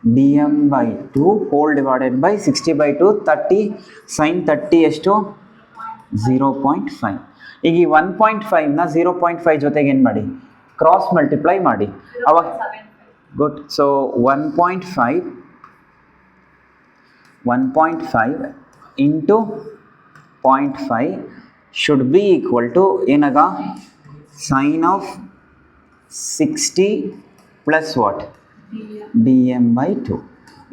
D M by two whole divided by 60 by two 30. Sine 30 ಎಷ್ಟು? 0.5. ಈಗ ಈ 1.5ನ 0.5 ಜೊತೆಗೆ ಏನು ಮಾಡಿ, ಕ್ರಾಸ್ ಮಲ್ಟಿಪ್ಲೈ ಮಾಡಿ. ಅವಾಗ good. So 1.5 into 0.5 should be equal to ಏನಾಗ, sine of 60 plus what D M by two.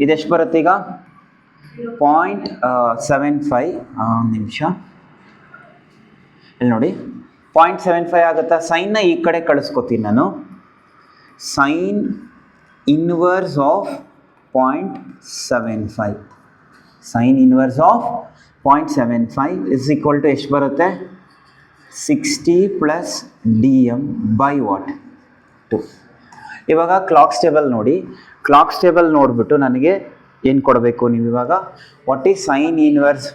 ಇದೆಷ್ಟು ಬರುತ್ತೆ ಈಗ? 0.75. ಒಂದು ನಿಮಿಷ ಇಲ್ಲಿ ನೋಡಿ, 0.75 ಆಗುತ್ತಾ? ಸೈನ್ನ ಈ ಕಡೆ ಕಳಿಸ್ಕೊತೀನಿ ನಾನು. Sine inverse of 0.75, sine inverse of 0.75 is equal to ಎಷ್ಟು ಬರುತ್ತೆ, 60 plus D M by what 2. ಇವಾಗ ಕ್ಲಾಕ್ಸ್ ಟೇಬಲ್ ನೋಡಿ. ಕ್ಲಾಕ್ಸ್ ಟೇಬಲ್ ನೋಡಿಬಿಟ್ಟು ನನಗೆ ಏನು ಕೊಡಬೇಕು ನೀವು ಇವಾಗ, ವಾಟ್ ಈಸ್ ಸೈನ್ ಇನ್ವರ್ಸ್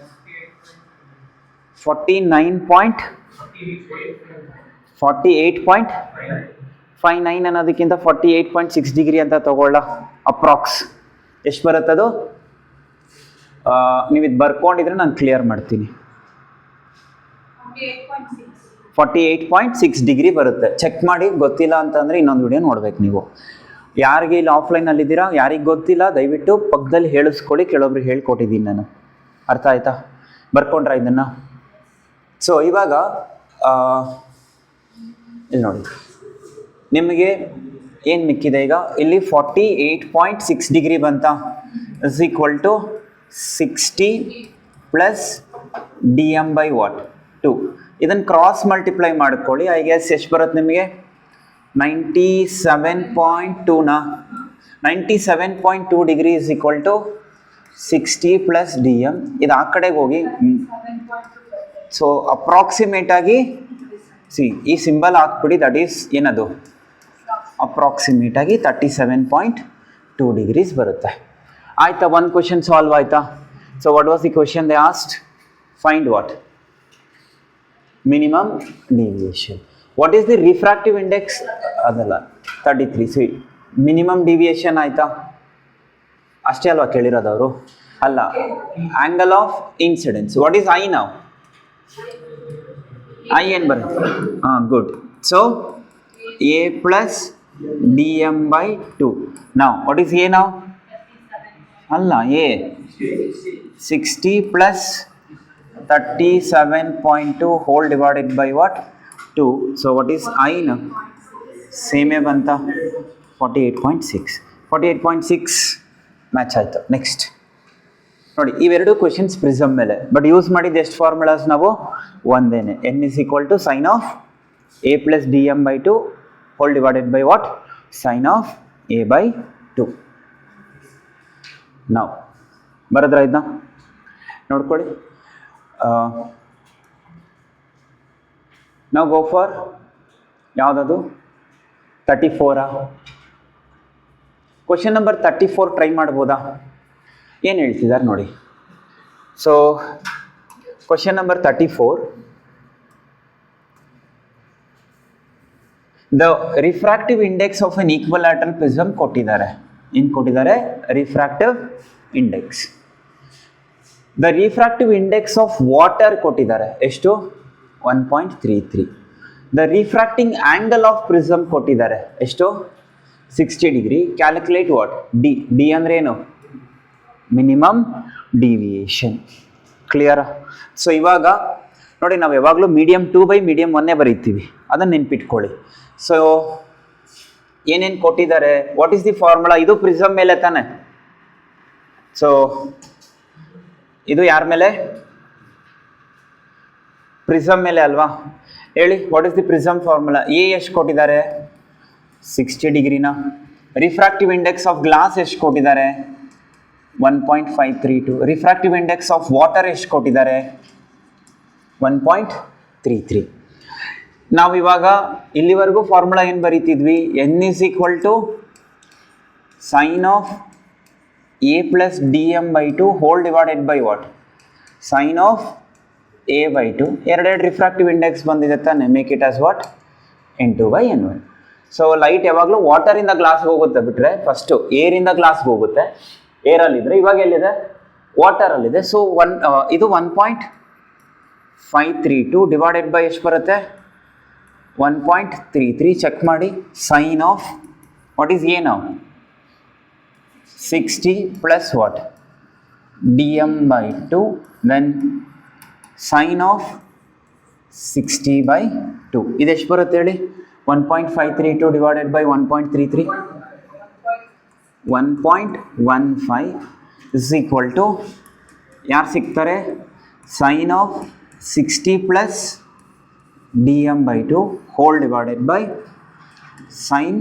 48.59 ಅನ್ನೋದಕ್ಕಿಂತ 48.6 ಡಿಗ್ರಿ ಅಂತ ತಗೊಳ್ಳ. ಅಪ್ರಾಕ್ಸ್ ಎಷ್ಟು ಬರುತ್ತದು? ನೀವು ಇದು ಬರ್ಕೊಂಡಿದ್ರೆ ನಾನು ಕ್ಲಿಯರ್ ಮಾಡ್ತೀನಿ. 48.6 ಡಿಗ್ರಿ ಬರುತ್ತೆ. ಚೆಕ್ ಮಾಡಿ. ಗೊತ್ತಿಲ್ಲ ಅಂತಂದರೆ ಇನ್ನೊಂದು ವಿಡಿಯೋ ನೋಡ್ಬೇಕು ನೀವು. ಯಾರಿಗೆ ಇಲ್ಲಿ ಆಫ್ಲೈನಲ್ಲಿದ್ದೀರಾ, ಯಾರಿಗೆ ಗೊತ್ತಿಲ್ಲ ದಯವಿಟ್ಟು ಪಕ್ಕದಲ್ಲಿ ಹೇಳಿಸ್ಕೊಳ್ಳಿ. ಕೆಲವೊಬ್ರಿಗೆ ಹೇಳ್ಕೊಟ್ಟಿದ್ದೀನಿ ನಾನು. ಅರ್ಥ ಆಯ್ತಾ? ಬರ್ಕೊಂಡ್ರ ಇದನ್ನು? ಸೊ ಇವಾಗ ಇಲ್ಲಿ ನೋಡಿ, ನಿಮಗೆ ಏನು ಮಿಕ್ಕಿದೆ ಈಗ? ಇಲ್ಲಿ 48.6 ಡಿಗ್ರಿ ಬಂತ, is equal to 60 plus D M by what 2. ಇದನ್ನು ಕ್ರಾಸ್ ಮಲ್ಟಿಪ್ಲೈ ಮಾಡ್ಕೊಳ್ಳಿ. ಐ ಗೆಸ್ ಎಷ್ಟು ಬರುತ್ತೆ ನಿಮಗೆ? 97.2ನಾ? 97.2 degree is equal to 60 plus D M. ಇದು ಆ ಕಡೆಗೆ ಹೋಗಿ, ಸೊ ಅಪ್ರಾಕ್ಸಿಮೇಟಾಗಿ ಈ ಸಿಂಬಲ್ ಹಾಕ್ಬಿಡಿ. ದಟ್ ಈಸ್ ಏನದು, ಅಪ್ರಾಕ್ಸಿಮೇಟಾಗಿ 37.2 ಡಿಗ್ರೀಸ್ ಬರುತ್ತೆ. ಆಯಿತಾ? ಒಂದು ಕ್ವೆಶನ್ ಸಾಲ್ವ್ ಆಯಿತಾ? So what was the question they asked? Find what minimum deviation. What is the refractive index? ಅದಲ್ಲ 33. ಸಿ ಮಿನಿಮಮ್ ಡಿವಿಯೇಷನ್ ಆಯಿತಾ? ಅಷ್ಟೇ ಅಲ್ವಾ ಕೇಳಿರೋದವರು? ಅಲ್ಲ, angle of incidence. What is I ನಾವು? ಐ ಏನು ಬರುತ್ತೆ? Good. So A plus D M by 2. ನಾವು ವಾಟ್ ಈಸ್ ಎ ನಾವು? ಅಲ್ಲ, A 60 plus 37.2 whole divided by what 2. So what is I ನ? ಸೇಮೇ ಬಂತ, 48.6 ಮ್ಯಾಚ್ ಆಯಿತು. ನೆಕ್ಸ್ಟ್ ನೋಡಿ, ಇವೆರಡು ಕ್ವೆಶನ್ಸ್ ಪ್ರಿಸಮ್ ಮೇಲೆ. ಬಟ್ ಯೂಸ್ ಮಾಡಿದ್ದು ಎಷ್ಟು ಫಾರ್ಮುಲಾಸ್ ನಾವು? ಒಂದೇನೆ. N is equal to sine of A plus D M by 2 whole divided by what, sine of A by 2. ನಾವು ಬರೋದ್ರ ಇದನ್ನ ನೋಡ್ಕೊಳ್ಳಿ. ನಾವು ಗೋ ಫಾರ್ ಯಾವುದದು? 34. ಕ್ವೆಶನ್ ನಂಬರ್ 34 ಟ್ರೈ ಮಾಡ್ಬೋದಾ? ಏನು ಹೇಳ್ತಿದ್ದಾರೆ ನೋಡಿ. So question number 34, the refractive index of N ಈಕ್ವಲ್ಯಾಟ್ರಲ್ prism ಕೊಟ್ಟಿದ್ದಾರೆ. ಏನು ಕೊಟ್ಟಿದ್ದಾರೆ? Refractive index. The refractive index of water ಕೊಟ್ಟಿದ್ದಾರೆ. ಎಷ್ಟು? 1.33. The refracting angle of prism ಕೊಟ್ಟಿದ್ದಾರೆ. ಎಷ್ಟು? 60 degree. Calculate what? D. D ಅಂದ್ರೆ ಏನು? Minimum deviation. ಕ್ಲಿಯರ್? ಸೊ ಇವಾಗ ನೋಡಿ, ನಾವು ಯಾವಾಗಲೂ ಮೀಡಿಯಮ್ 2 ಮೀಡಿಯಮ್ 1 ಬರೀತೀವಿ, ಅದನ್ನು ನೆನ್ಪಿಟ್ಕೊಳ್ಳಿ. ಸೊ ಏನೇನು ಕೊಟ್ಟಿದ್ದಾರೆ? What is the formula? ಇದು ಪ್ರಿಸಮ್ ಮೇಲೆ ತಾನೆ. ಸೊ ಇದು ಯಾರ ಮೇಲೆ? ಪ್ರಿಸಮ್ ಮೇಲೆ ಅಲ್ವಾ? ಹೇಳಿ, what is the prism formula? A ಎಷ್ಟು ಕೊಟ್ಟಿದ್ದಾರೆ? 60 ಡಿಗ್ರಿನ. ರಿಫ್ರಾಕ್ಟಿವ್ ಇಂಡೆಕ್ಸ್ ಆಫ್ ಗ್ಲಾಸ್ ಎಷ್ಟು ಕೊಟ್ಟಿದ್ದಾರೆ? 1.532. ರಿಫ್ರಾಕ್ಟಿವ್ ಇಂಡೆಕ್ಸ್ ಆಫ್ ವಾಟರ್ ಎಷ್ಟು ಕೊಟ್ಟಿದ್ದಾರೆ? 1.33. ನಾವು ಇವಾಗ ಇಲ್ಲಿವರೆಗೂ ಫಾರ್ಮುಲಾ ಏನು ಬರೀತಿದ್ವಿ? N is equal to sine of A plus D M by two whole divided by what? Sine of A by two. ಎರಡೆರಡು ರಿಫ್ರಾಕ್ಟಿವ್ ಇಂಡೆಕ್ಸ್ ಬಂದಿದೆ ತಾನೆ. Make it as what? N2/N1. So light ಯಾವಾಗಲೂ ವಾಟರಿಂದ ಗ್ಲಾಸ್ಗೆ ಹೋಗುತ್ತೆ ಬಿಟ್ಟರೆ first ಏರಿಂದ ಗ್ಲಾಸ್ಗೆ ಹೋಗುತ್ತೆ. ಏರಲ್ಲಿದ್ದರೆ ಇವಾಗ ಎಲ್ಲಿದೆ? ವಾಟರಲ್ಲಿದೆ. ಸೊ ಇದು 1.532 ಡಿವೈಡೆಡ್ ಬೈ ಎಷ್ಟು ಬರುತ್ತೆ? 1.33. ಚೆಕ್ ಮಾಡಿ. Sine of what is A ನಾವು? 60 plus what? D M by two. Then sine of 60/2. ಇದೆಷ್ಟು ಬರುತ್ತೆ ಹೇಳಿ? 1.532 divided by 1.33. 1.15 is equal to ಯಾರು ಸಿಗ್ತಾರೆ? Sine of 60 plus D M by two whole divided by sine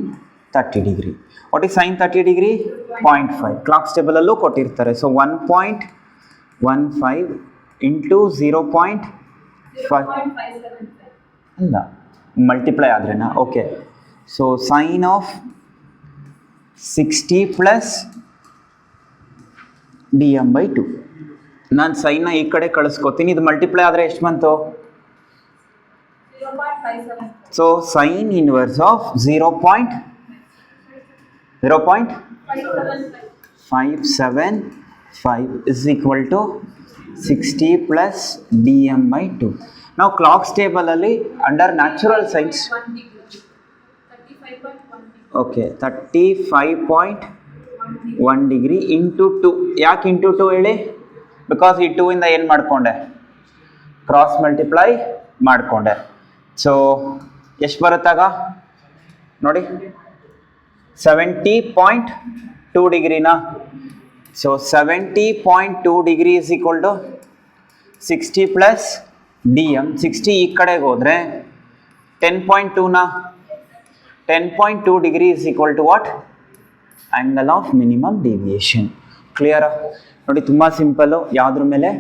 30 degree. What is sine 30 degree? 0.5. Clock ಟೇಬಲಲ್ಲೂ ಕೊಟ್ಟಿರ್ತಾರೆ. So 1.15 into 0.5 ಅಲ್ಲ, multiply ಆದ್ರೇನಾ? Okay. So sine of 60 plus D M by to. ನಾನು ಸೈನ್ನ ಈ ಕಡೆ ಕಳಿಸ್ಕೊತೀನಿ. ಇದು ಮಲ್ಟಿಪ್ಲೈ ಆದರೆ ಎಷ್ಟು ಬಂತು? So sine inverse of 0.575 is equal to 60 plus dm by 2. Now clocks table ಅಲ್ಲಿ under natural science, okay, 35.1 degree into 2. ಯಾಕೆ into 2 ಹೇಳಿ? ಬಿಕಾಸ್ ಈ 2 ಇಂದ ಏನು ಮಾಡಿಕೊಂಡೆ? ಕ್ರಾಸ್ ಮಲ್ಟಿಪ್ಲೈ ಮಾಡಿಕೊಂಡೆ. ಸೊ ಎಷ್ಟು ಬರುತ್ತಾಗ ನೋಡಿ? 70.2 ಡಿಗ್ರಿನಾ? So 70.2 degree is equal to 60 plus D M. 60 ಈ ಕಡೆಗೆ ಹೋದರೆ 10.2ನಾ? 10.2 degree is equal to what? Angle of minimum deviation. ಕ್ಲಿಯರಾ? ನೋಡಿ, ತುಂಬ ಸಿಂಪಲ್ಲು. ಯಾವುದ್ರ ಮೇಲೆ?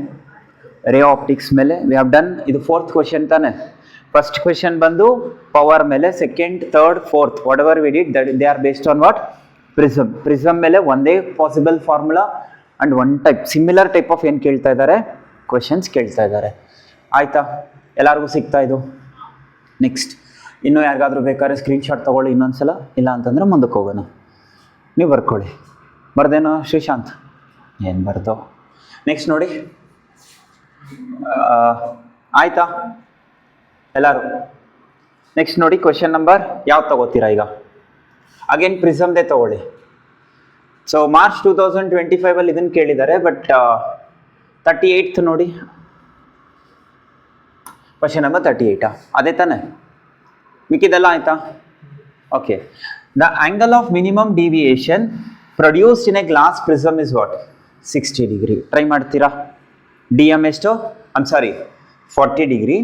ರೇ ಆಪ್ಟಿಕ್ಸ್ ಮೇಲೆ ವಿ ಹ್ಯಾವ್ ಡನ್. ಇದು 4th ಕ್ವೆಶನ್ ತಾನೆ. ಫಸ್ಟ್ ಕ್ವೆಶನ್ ಬಂದು ಪವರ್ ಮೇಲೆ, second, third, fourth what ever we did that they are based on what? Prism. Prism ಮೇಲೆ ಒಂದೇ possible formula and one type similar type of ಏನು ಕೇಳ್ತಾ ಇದ್ದಾರೆ? Questions ಕೇಳ್ತಾ ಇದ್ದಾರೆ. ಆಯಿತಾ? ಎಲ್ಲರಿಗೂ ಸಿಗ್ತಾ ಇದು? ನೆಕ್ಸ್ಟ್ ಇನ್ನೂ ಯಾರಿಗಾದ್ರೂ ಬೇಕಾದ್ರೆ ಸ್ಕ್ರೀನ್ಶಾಟ್ ತೊಗೊಳ್ಳಿ ಇನ್ನೊಂದ್ಸಲ, ಇಲ್ಲ ಅಂತಂದರೆ ಮುಂದಕ್ಕೆ ಹೋಗೋಣ. ನೀವು ಬರ್ಕೊಳ್ಳಿ. ಬರ್ದೇನೋ ಶ್ರೀಶಾಂತ್? ಏನು ಬರ್ದೋ? ನೆಕ್ಸ್ಟ್ ನೋಡಿ. ಆಯಿತಾ ಎಲ್ಲರೂ? ನೆಕ್ಸ್ಟ್ ನೋಡಿ, ಕ್ವೆಶನ್ ನಂಬರ್ ಯಾವ್ದು ತಗೋತೀರಾ ಈಗ? ಅಗೇನ್ ಪ್ರಿಸಮ್ದೇ ತಗೊಳ್ಳಿ. ಸೊ ಮಾರ್ಚ್ 2025 ಇದನ್ನು ಕೇಳಿದ್ದಾರೆ. ಬಟ್ 38th ನೋಡಿ, ಕ್ವೆಶನ್ ನಂಬರ್ 38. ಅದೇ ತಾನೆ? ಮಿಕ್ಕಿದೆಲ್ಲ ಆಯಿತಾ? Okay. The angle of minimum deviation produced in a glass prism is what? 60 degree. Try ಮಾಡ್ತೀರಾ? ಡಿ ಎಮ್ ಎಷ್ಟು? 40 degree.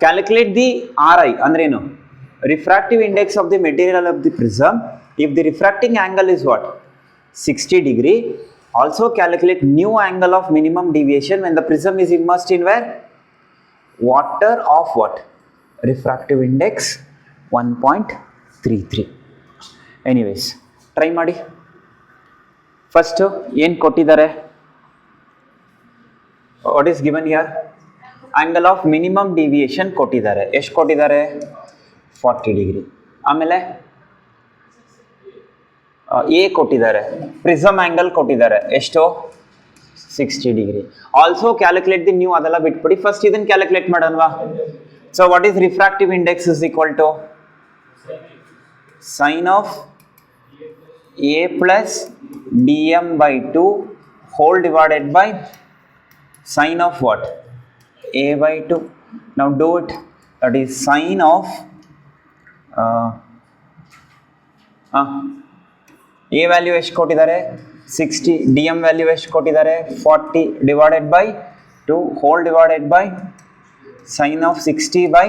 Calculate the R I ಅಂದ್ರೇನು? Refractive index of the material of the prism. If the refracting angle is what? 60 degree. Also calculate new angle of minimum deviation when the prism is immersed in where? Water of what? Refractive index 1.33. Anyways, try ಮಾಡಿ. First ಏನು ಕೊಟ್ಟಿದ್ದಾರೆ? What is given here? Angle of minimum deviation ಕೊಟ್ಟಿದ್ದಾರೆ. ಎಷ್ಟು ಕೊಟ್ಟಿದ್ದಾರೆ? 40 degree. ಆಮೇಲೆ A ಕೊಟ್ಟಿದ್ದಾರೆ, prism angle ಕೊಟ್ಟಿದ್ದಾರೆ ಎಷ್ಟು 60 degree. Also calculate the new, ಅದೆಲ್ಲ ಬಿಟ್ಬಿಡಿ, ಫಸ್ಟ್ ಇದನ್ನ ಕ್ಯಾಲ್ಕುಲೇಟ್ ಮಾಡೋಣವಾ. So what is refractive index is equal to sine of a plus dm by 2 whole divided by sine of what? A by 2. Now do it. That is sine of A value ಎಷ್ಟು ಕೊಟ್ಟಿದ್ದಾರೆ 60, dm value ಎಷ್ಟು ಕೊಟ್ಟಿದ್ದಾರೆ 40 divided by 2 whole divided by sine of 60 by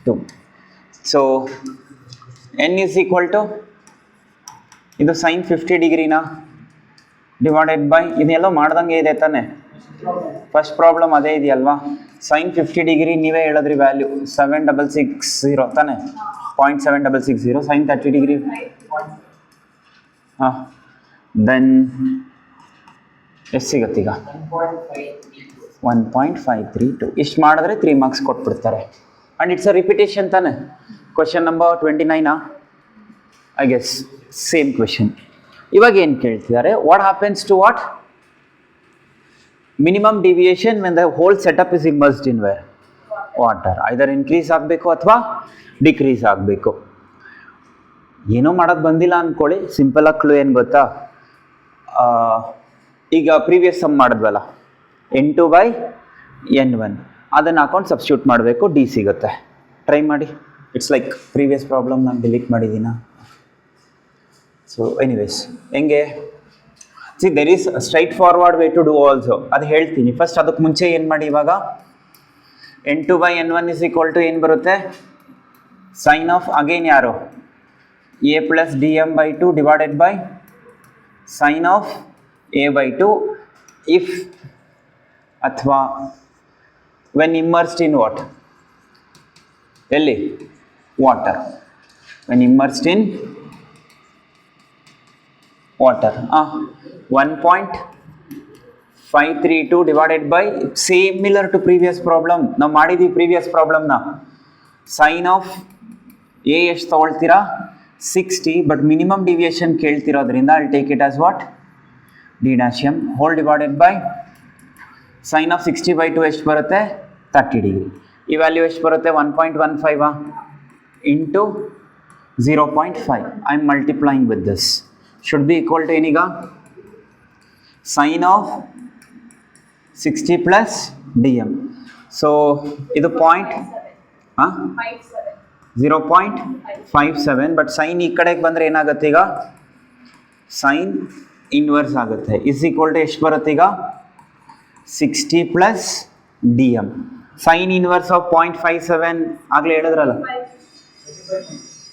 2. So n is equal to ಇದು sign 50 ಡಿಗ್ರಿನಾ divided by ಇದೆಲ್ಲೋ ಮಾಡ್ದಂಗೆ ಇದೆ ತಾನೆ, first problem ಅದೇ ಇದೆಯಲ್ವಾ. ಸೈನ್ 50 ಡಿಗ್ರಿ ನೀವೇ ಹೇಳಿದ್ರಿ ವ್ಯಾಲ್ಯೂ 7660 ತಾನೆ, 0.7660. ಸೈನ್ 30 ಡಿಗ್ರಿ ಹಾಂ, ದೆನ್ ಎಷ್ಟು ಸಿಗತ್ತೀಗ 1.532. ಇಷ್ಟು ಮಾಡಿದ್ರೆ 3 ಮಾರ್ಕ್ಸ್ ಕೊಟ್ಬಿಡ್ತಾರೆ. ಆ್ಯಂಡ್ ಇಟ್ಸ್ ಅ ರಿಪಿಟೇಷನ್ ತಾನೆ. Question number 29 I guess same question. ಇವಾಗ ಏನು ಕೇಳ್ತಿದ್ದಾರೆ, what happens to what minimum deviation when the whole setup is immersed in wear water. Either increase ಆಗಬೇಕು ಅಥವಾ ಡಿಕ್ರೀಸ್ ಆಗಬೇಕು. ಏನೋ ಮಾಡೋದು ಬಂದಿಲ್ಲ ಅಂದ್ಕೊಳ್ಳಿ, ಸಿಂಪಲ್ ಆಗಿ ಕ್ಲೂ ಏನು ಗೊತ್ತಾ, ಈಗ ಪ್ರೀವಿಯಸ್ ಸಮ್ ಮಾಡಿದ್ವಲ್ಲ N2/N1 ಅದನ್ನು ಹಾಕೊಂಡು ಸಬ್ಸ್ಟಿಟ್ಯೂಟ್ ಮಾಡಬೇಕು, ಡಿ ಸಿಗುತ್ತೆ. ಟ್ರೈ ಮಾಡಿ. ಇಟ್ಸ್ ಲೈಕ್ ಪ್ರೀವಿಯಸ್ ಪ್ರಾಬ್ಲಮ್ ನಾನು ಡಿಲೀಟ್ ಮಾಡಿದ್ದೀನ. ಸೊ ಎನಿವೇಸ್ ಹೆಂಗೆ see there is straightforward way to do also, ಅದು ಹೇಳ್ತೀನಿ. ಫಸ್ಟ್ ಅದಕ್ಕೆ ಮುಂಚೆ ಏನು ಮಾಡಿ, ಇವಾಗ N2/N1 ಇಸ್ ಈಕ್ವಲ್ ಟು ಏನು ಬರುತ್ತೆ, ಸೈನ್ ಆಫ್ ಅಗೇನ್ ಯಾರು A plus dm by 2 divided by sine of A by 2 if ಅಥವಾ when immersed in what, ಎಲ್ಲಿ water, when immersed in water 1.532 divided by similar to previous problem. ನಾವು ಮಾಡಿದ್ವಿ previous ಪ್ರಾಬ್ಲಮ್ನ. Sine of A ಎಷ್ಟು ತಗೊಳ್ತೀರಾ 60, but minimum deviation ಕೇಳ್ತಿರೋದ್ರಿಂದ I take it as what D dash M whole divided by sine of 60/2 ಎಷ್ಟು ಬರುತ್ತೆ 30 degree. ಈ value ಎಷ್ಟು ಬರುತ್ತೆ 1.15 into 0.5. I am multiplying with this, should be equal to ಏನೀಗ sine of 60 plus D M. So ಇದು point 0.57, but sine ಈ ಕಡೆಗೆ ಬಂದರೆ ಏನಾಗುತ್ತೆ, ಈಗ ಸೈನ್ ಇನ್ವರ್ಸ್ ಆಗುತ್ತೆ. ಇಸ್ ಈಕ್ವಲ್ ಟು ಎಷ್ಟು ಬರುತ್ತೆ ಈಗ 60 plus D M. Sine inverse of 0.57 ಆಗಲೇ ಹೇಳಿದ್ರಲ್ಲ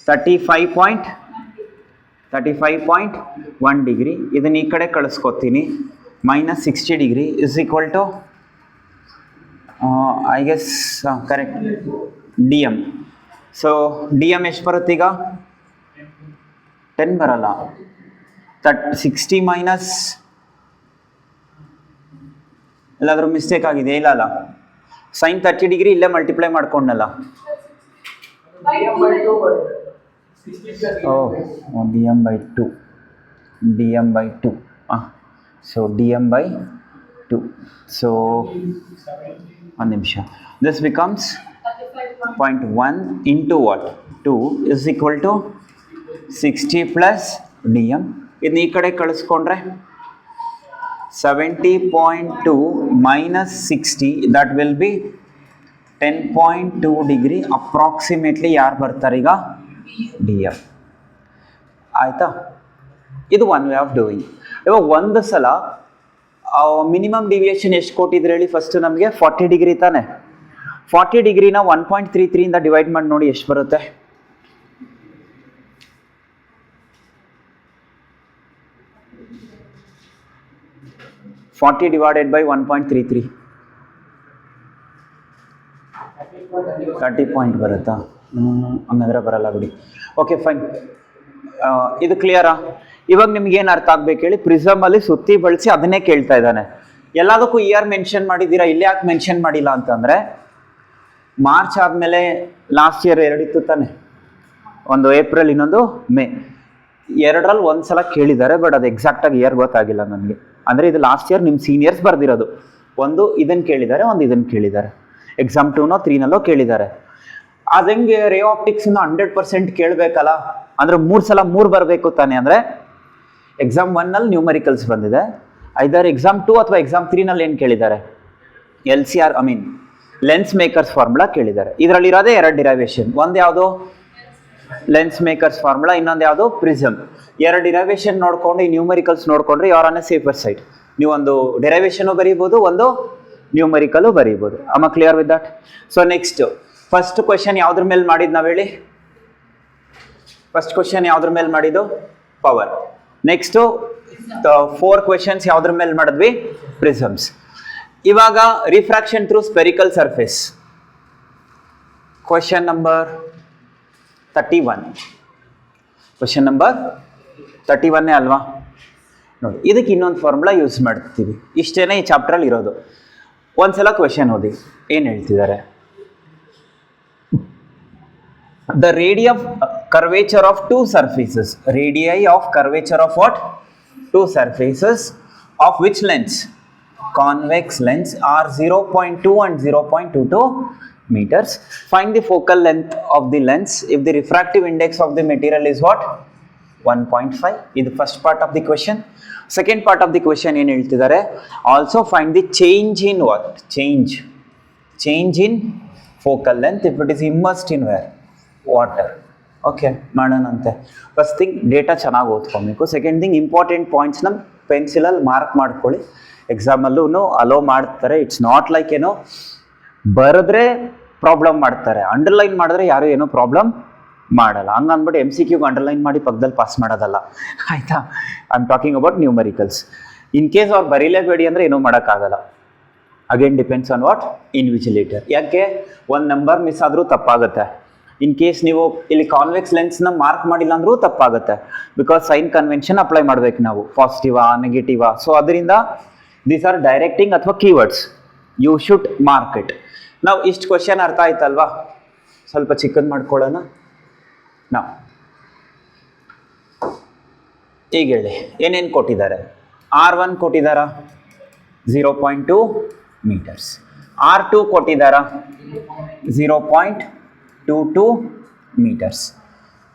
35.1 ಡಿಗ್ರಿ. ಇದನ್ನು ಈ ಕಡೆ ಕಳಿಸ್ಕೊತೀನಿ, minus 60 degree is equal to I guess correct D M. So D M ಎಷ್ಟು ಬರುತ್ತೆ ಈಗ 10 ಬರಲ್ಲ, 60 ಮೈನಸ್ ಎಲ್ಲಾದರೂ ಮಿಸ್ಟೇಕ್ ಆಗಿದೆ, ಇಲ್ಲ ಸೈನ್ 30 ಡಿಗ್ರಿ ಇಲ್ಲೇ ಮಲ್ಟಿಪ್ಲೈ ಮಾಡ್ಕೊಂಡಲ್ಲ. D M by 2 so D M by 2. So ಒಂದು ನಿಮಿಷ, this becomes 0.1 into what 2 is equal to 60 plus dm. ಇದನ್ನ ಈ ಕಡೆ ಕಳಿಸ್ಕೊಂಡ್ರೆ 70.2 minus 60 that will be 10.2 degree approximately. ಯಾರು ಬರ್ತಾರೆ ಈಗ ಡಿ ಎಮ್, ಆಯಿತಾ. ಇದು ಒನ್ ವೇ ಆಫ್ ಡೂಯಿಂಗ್. ಇವಾಗ ಒಂದು ಸಲ ಮಿನಿಮಮ್ ಡಿವಿಯೇಷನ್ ಎಷ್ಟು ಕೊಟ್ಟಿದ್ರೆ ಹೇಳಿ, ಫಸ್ಟ್ ನಮಗೆ 40 ಡಿಗ್ರಿ ತಾನೆ. 40 ಡಿಗ್ರಿನ 1.33 ಇಂದ ಡಿವೈಡ್ ಮಾಡಿ ನೋಡಿ ಎಷ್ಟು ಬರುತ್ತೆ. ಫಾರ್ಟಿ ಡಿವೈಡೆಡ್ ಬೈ 1.33 30 ಪಾಯಿಂಟ್ ಬರುತ್ತಾ? ಹಂಗಂದ್ರೆ ಬರಲ್ಲ ಬಿಡಿ. ಓಕೆ ಫೈನ್, ಇದು ಕ್ಲಿಯರಾ? ಇವಾಗ ನಿಮ್ಗೆ ಏನು ಅರ್ಥ ಆಗ್ಬೇಕು ಹೇಳಿ, ಪ್ರಿಸಮಲ್ಲಿ ಸುತ್ತಿ ಬಳಸಿ ಅದನ್ನೇ ಕೇಳ್ತಾ ಇದ್ದಾನೆ. ಎಲ್ಲದಕ್ಕೂ ಇಯರ್ ಮೆನ್ಷನ್ ಮಾಡಿದ್ದೀರಾ, ಇಲ್ಲಿ ಯಾಕೆ ಮೆನ್ಷನ್ ಮಾಡಿಲ್ಲ ಅಂತಂದರೆ ಮಾರ್ಚ್ ಆದಮೇಲೆ ಲಾಸ್ಟ್ ಇಯರ್ 2 ಇತ್ತು ತಾನೆ, ಒಂದು ಏಪ್ರಿಲ್, ಇನ್ನೊಂದು ಮೇ. ಎರಡರಲ್ಲಿ ಒಂದು ಸಲ ಕೇಳಿದ್ದಾರೆ, ಬಟ್ ಅದು ಎಕ್ಸಾಕ್ಟಾಗಿ ಇಯರ್ ಗೊತ್ತಾಗಿಲ್ಲ ನನಗೆ. ಅಂದರೆ ಇದು ಲಾಸ್ಟ್ ಇಯರ್ ನಿಮ್ಮ ಸೀನಿಯರ್ಸ್ ಬರೆದಿರೋದು. ಒಂದು ಇದನ್ನು ಕೇಳಿದ್ದಾರೆ, ಒಂದು ಇದನ್ನು ಕೇಳಿದ್ದಾರೆ. ಎಕ್ಸಾಮ್ 2ನೋ 3ನಲ್ಲೋ ಕೇಳಿದ್ದಾರೆ. ಅದು ಹೆಂಗೆ ರೇ ಆಪ್ಟಿಕ್ಸ್ನ 100% ಕೇಳಬೇಕಲ್ಲ, ಅಂದರೆ 3 ಸಲ 3 ಬರಬೇಕು ತಾನೆ. ಅಂದರೆ ಎಕ್ಸಾಮ್ 1ನಲ್ಲಿ ನ್ಯೂಮರಿಕಲ್ಸ್ ಬಂದಿದೆ, ಐದರ್ ಎಕ್ಸಾಮ್ 2 ಅಥವಾ ಎಕ್ಸಾಮ್ 3ನಲ್ಲಿ ಏನು ಕೇಳಿದ್ದಾರೆ, LCR ಲೆನ್ಸ್ ಮೇಕರ್ಸ್ ಫಾರ್ಮುಲಾ ಕೇಳಿದ್ದಾರೆ. ಇದರಲ್ಲಿರೋದೇ 2 ಡಿರೈವೇಶನ್. ಒಂದು ಯಾವುದು ಲೆನ್ಸ್ ಮೇಕರ್ಸ್ ಫಾರ್ಮುಲಾ, ಇನ್ನೊಂದು ಯಾವುದು ಪ್ರಿಸಮ್. 2 ಡಿರೈವೇಶನ್ ನೋಡ್ಕೊಂಡು ಈ ನ್ಯೂಮರಿಕಲ್ಸ್ ನೋಡ್ಕೊಂಡ್ರೆ you are on a safer side. ನೀವು ಒಂದು ಡಿರೈವೇಶನು ಬರೀಬೋದು, ಒಂದು ನ್ಯೂಮರಿಕಲು ಬರೀಬೋದು. Am clear with that? So next first question ಯಾವ್ದ್ರ ಮೇಲೆ ಮಾಡಿದ್ದು ನಾವು ಹೇಳಿ? ಫಸ್ಟ್ ಕ್ವೆಶನ್ ಯಾವ್ದ್ರ ಮೇಲೆ ಮಾಡಿದ್ದು? ಪವರ್. ನೆಕ್ಸ್ಟು 4 ಕ್ವೆಶನ್ಸ್ ಯಾವ್ದ್ರ ಮೇಲೆ ಮಾಡಿದ್ವಿ? ಪ್ರಿಸಮ್ಸ್. ಇವಾಗ refraction through spherical surface, question number 31. Question number 31 ಅಲ್ವಾ? ನೋಡಿ, ಇದಕ್ಕೆ ಇನ್ನೊಂದು ಫಾರ್ಮುಲಾ ಯೂಸ್ ಮಾಡ್ತೀವಿ. ಇಷ್ಟೇನೆ ಈ ಚಾಪ್ಟ್ರಲ್ಲಿ ಇರೋದು. ಒಂದ್ಸಲ ಕ್ವೆಶನ್ ಓದಿ, ಏನು ಹೇಳ್ತಿದ್ದಾರೆ? The radii of curvature of 2 surfaces. Radii of curvature of what? 2 surfaces of which lengths? Convex lengths are 0.2 and 0.22 meters. Find the focal length of the lens if the refractive index of the material is what? 1.5. Is the first part of the question. Second part of the question ಏನು ಹೇಳ್ತಿದ್ದಾರೆ? Also find the change in what? Change in focal length if it is immersed in where? Water. Okay, ಮಾಡೋಣಂತೆ. First thing data ಚೆನ್ನಾಗಿ ಓದ್ಕೊಬೇಕು. Second thing important ಪಾಯಿಂಟ್ಸ್ನ ಪೆನ್ಸಿಲಲ್ಲಿ mark ಮಾಡ್ಕೊಳ್ಳಿ. ಎಕ್ಸಾಮಲ್ಲೂ allow ಮಾಡ್ತಾರೆ. ಇಟ್ಸ್ ನಾಟ್ ಲೈಕ್ ಏನೋ ಬರೆದ್ರೆ ಪ್ರಾಬ್ಲಮ್ ಮಾಡ್ತಾರೆ, ಅಂಡರ್ಲೈನ್ ಮಾಡಿದ್ರೆ ಯಾರು ಏನೋ ಪ್ರಾಬ್ಲಮ್ ಮಾಡಲ್ಲ. ಹಂಗೆ ಅಂದ್ಬಿಟ್ಟು MCQ ಅಂಡರ್ಲೈನ್ ಮಾಡಿ ಪಕ್ಕದಲ್ಲಿ ಪಾಸ್ ಮಾಡೋದಲ್ಲ, ಆಯಿತಾ? I am talking about numericals. In case ಅವ್ರು ಬರೀಲೇಬೇಡಿ ಅಂದರೆ ಏನೂ ಮಾಡೋಕ್ಕಾಗಲ್ಲ. Again depends on what? Invigilator. ಯಾಕೆ ಒಂದು ನಂಬರ್ ಮಿಸ್ ಆದರೂ ತಪ್ಪಾಗುತ್ತೆ. ಇನ್ ಕೇಸ್ ನೀವು ಇಲ್ಲಿ ಕಾನ್ವೆಕ್ಸ್ ಲೆನ್ಸ್ನ ಮಾರ್ಕ್ ಮಾಡಿಲ್ಲ ಅಂದ್ರೂ ತಪ್ಪಾಗುತ್ತೆ. ಬಿಕಾಸ್ ಸೈನ್ ಕನ್ವೆನ್ಷನ್ ಅಪ್ಲೈ ಮಾಡಬೇಕು ನಾವು, ಪಾಸಿಟಿವಾ ನೆಗೆಟಿವಾ. ಸೊ ಅದರಿಂದ ದೀಸ್ ಆರ್ ಡೈರೆಕ್ಟಿಂಗ್ ಅಥವಾ keywords. You should mark it. ನಾವು ಇಷ್ಟು ಕ್ವಶನ್ ಅರ್ಥ ಆಯ್ತಲ್ವಾ? ಸ್ವಲ್ಪ ಚಿಕ್ಕದು ಮಾಡ್ಕೊಳ್ಳೋಣ ನಾವು. ಈಗ ಹೇಳಿ ಏನೇನು ಕೊಟ್ಟಿದ್ದಾರೆ? R1 ಕೊಟ್ಟಿದ್ದಾರಾ? 0.2 meters. R2 ಕೊಟ್ಟಿದ್ದಾರಾ? 0.22 meters.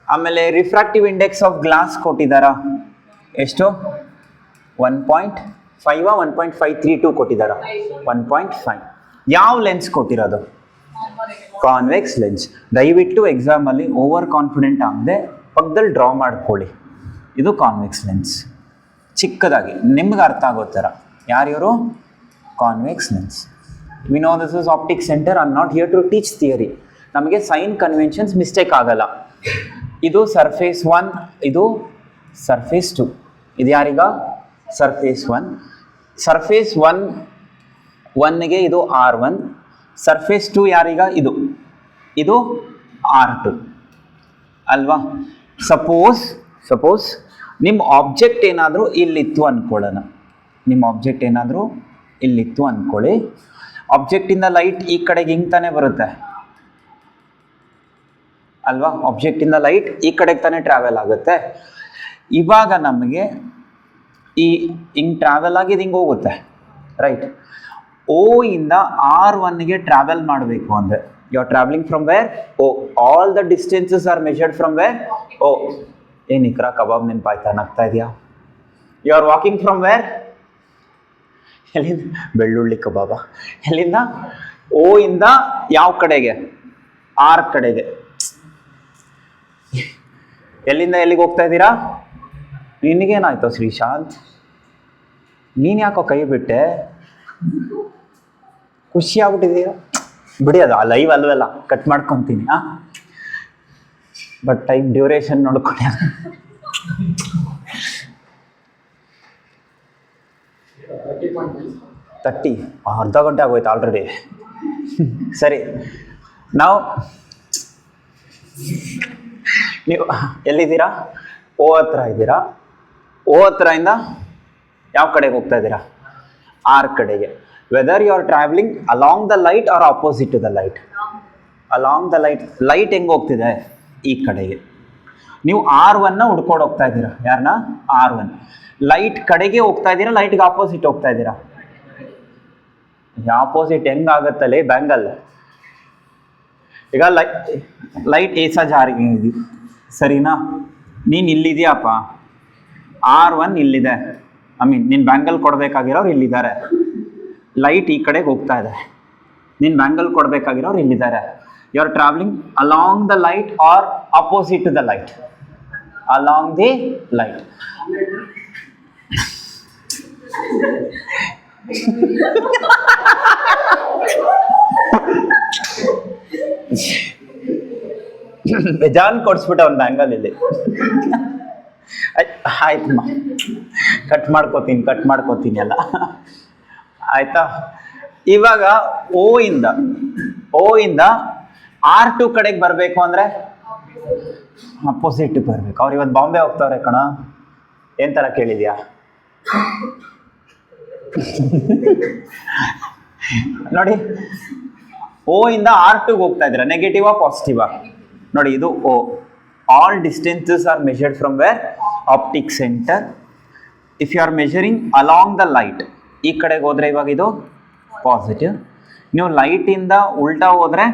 ಆಮೇಲೆ ರಿಫ್ರಾಕ್ಟಿವ್ ಇಂಡೆಕ್ಸ್ ಆಫ್ ಗ್ಲಾಸ್ ಕೊಟ್ಟಿದ್ದಾರಾ? ಎಷ್ಟು? 1.5 1.532 ಕೊಟ್ಟಿದ್ದಾರಾ? 1.5. ಯಾವ ಲೆನ್ಸ್ ಕೊಟ್ಟಿರೋದು? Convex lens. ದಯವಿಟ್ಟು ಎಕ್ಸಾಮಲ್ಲಿ ಓವರ್ ಕಾನ್ಫಿಡೆಂಟ್ ಆಗದೆ ಪಕ್ಕದಲ್ಲಿ ಡ್ರಾ ಮಾಡ್ಕೊಳ್ಳಿ. ಇದು ಕಾನ್ವೆಕ್ಸ್ ಲೆನ್ಸ್, ಚಿಕ್ಕದಾಗಿ ನಿಮ್ಗೆ ಅರ್ಥ ಆಗೋ ಥರ. ಯಾರ್ಯಾರು? Convex lens. We know this is optic centre. I am not here to teach theory. ನಮಗೆ ಸೈನ್ ಕನ್ವೆನ್ಷನ್ಸ್ ಮಿಸ್ಟೇಕ್ ಆಗಲ್ಲ. ಇದು ಸರ್ಫೇಸ್ 1, ಇದು ಸರ್ಫೇಸ್ 2. ಇದು ಯಾರೀಗ? ಸರ್ಫೇಸ್ 1. ಸರ್ಫೇಸ್ 1ಗೆ ಇದು R1. ಸರ್ಫೇಸ್ 2 ಯಾರೀಗ? ಇದು R2 ಅಲ್ವಾ? ಸಪೋಸ್ ನಿಮ್ಮ ಆಬ್ಜೆಕ್ಟ್ ಏನಾದರೂ ಇಲ್ಲಿತ್ತು ಅಂದ್ಕೊಳ್ಳೋಣ. ನಿಮ್ಮ ಆಬ್ಜೆಕ್ಟ್ ಏನಾದರೂ ಇಲ್ಲಿತ್ತು ಅಂದ್ಕೊಳ್ಳಿ. ಆಬ್ಜೆಕ್ಟಿಂದ ಲೈಟ್ ಈ ಕಡೆಗೆ ಹಿಂಗೆ ತಾನೇ ಬರುತ್ತೆ ಅಲ್ವಾ? ಆಬ್ಜೆಕ್ಟಿಂದ ಲೈಟ್ ಈ ಕಡೆಗೆ ತಾನೇ ಟ್ರಾವೆಲ್ ಆಗುತ್ತೆ. ಇವಾಗ ನಮಗೆ ಹಿಂಗೆ ಟ್ರಾವೆಲ್ ಆಗಿದ್ದು ಹಿಂಗೆ ಹೋಗುತ್ತೆ, ರೈಟ್? O ಇಂದ R1ಗೆ ಟ್ರಾವೆಲ್ ಮಾಡಬೇಕು ಅಂದರೆ you are travelling from where? O. All the distances are measured from where? O. ಏನು ಇಕ್ರ ಕಬಾಬ್ ನೆನಪಾಯ್ತಾ? ನಗ್ತಾ ಇದೆಯಾ? You are walking from where? ಎಲ್ಲಿಂದ? ಬೆಳ್ಳುಳ್ಳಿ ಕಬಾಬ. ಎಲ್ಲಿಂದ? O ಇಂದ ಯಾವ ಕಡೆಗೆ? R ಕಡೆಗೆ. ಎಲ್ಲಿಂದ ಎಲ್ಲಿಗೆ ಹೋಗ್ತಾ ಇದ್ದೀರಾ? ನಿನಗೇನಾಯ್ತು ಶ್ರೀಶಾಂತ್? ನೀನು ಯಾಕೋ ಕೈ ಬಿಟ್ಟೆ? ಖುಷಿ ಆಗ್ಬಿಟ್ಟಿದ್ದೀರಾ? ಬಿಡಿ, ಅದು ಆ ಲೈವ್ ಅಲ್ವಲ್ಲ, ಕಟ್ ಮಾಡ್ಕೊತೀನಿ. ಬಟ್ ಟೈಮ್ ಡ್ಯೂರೇಷನ್ ನೋಡ್ಕೊಂಡು 30 ಅರ್ಧ ಗಂಟೆ ಆಗೋಯ್ತು ಆಲ್ರೆಡಿ. ಸರಿ, ನಾವು ನೀವು ಎಲ್ಲಿದ್ದೀರಾ? O ಹತ್ರ ಇದ್ದೀರಾ. O ಹತ್ರದಿಂದ ಯಾವ ಕಡೆಗೆ ಹೋಗ್ತಾ ಇದ್ದೀರಾ? R ಕಡೆಗೆ. Whether you are travelling along the light or opposite to the light? Along the light. Light ಹೆಂಗೆ ಹೋಗ್ತಿದೆ? ಈ ಕಡೆಗೆ. ನೀವು R1ನ ಹುಡ್ಕೊಂಡು ಹೋಗ್ತಾ ಇದ್ದೀರಾ. ಯಾರನ್ನ? R1. ಲೈಟ್ ಕಡೆಗೆ ಹೋಗ್ತಾ ಇದ್ದೀರಾ, ಲೈಟ್ಗೆ ಆಪೋಸಿಟ್ ಹೋಗ್ತಾ ಇದ್ದೀರಾ? ಆಪೋಸಿಟ್ ಹೆಂಗಾಗತ್ತಲ್ಲೇ ಬ್ಯಾಂಗಲ್? ಈಗ ಲೈಟ್ ಏಸ ಜಾರಿಗೆ ಸರಿನಾ? ನೀನು ಇಲ್ಲಿದೆಯಪ್ಪ, R1 ಇಲ್ಲಿದೆ, ನೀನು ಬ್ಯಾಂಗಲ್ ಕೊಡಬೇಕಾಗಿರೋರು ಇಲ್ಲಿದ್ದಾರೆ. ಲೈಟ್ ಈ ಕಡೆಗೆ ಹೋಗ್ತಾ ಇದೆ, ನೀನು ಬ್ಯಾಂಗಲ್ ಕೊಡಬೇಕಾಗಿರೋರು ಇಲ್ಲಿದ್ದಾರೆ. You are travelling along the light or opposite to the light? Along the light. ಬೇಜಾನ್ ಕೊಡ್ಸ್ಬಿಟ್ಟ ಒಂದು ಬ್ಯಾಂಗಲ್ ಇಲ್ಲಿ. ಆಯ್ತಮ್ಮ, ಕಟ್ ಮಾಡ್ಕೋತೀನಿ ಎಲ್ಲ ಆಯ್ತಾ. ಇವಾಗ ಓ ಇಂದ R2 ಕಡೆಗೆ ಬರಬೇಕು ಅಂದ್ರೆ ಅಪೋಸಿಟ್ ಬರ್ಬೇಕು. ಅವ್ರು ಇವತ್ತು ಬಾಂಬೆ ಹೋಗ್ತಾವ್ರೆ ಕಣ. ಏನ್ ತರ ಕೇಳಿದ್ಯಾ? ನೋಡಿ, ಓ ಇಂದ R2 ಹೋಗ್ತಾ ಇದ್ದೀರಾ, ನೆಗೆಟಿವಾ ಪಾಸಿಟಿವಾ? ನೋಡಿ, ಇದು O. All distances are measured from where? Optic centre. If you are measuring along the light, ಈ ಕಡೆಗೆ ಹೋದ್ರೆ ಇವಾಗ ಇದು ಪಾಸಿಟಿವ್. ನೀವು ಲೈಟ್ ಇಂದ ಉಲ್ಟಾ ಹೋದ್ರೆ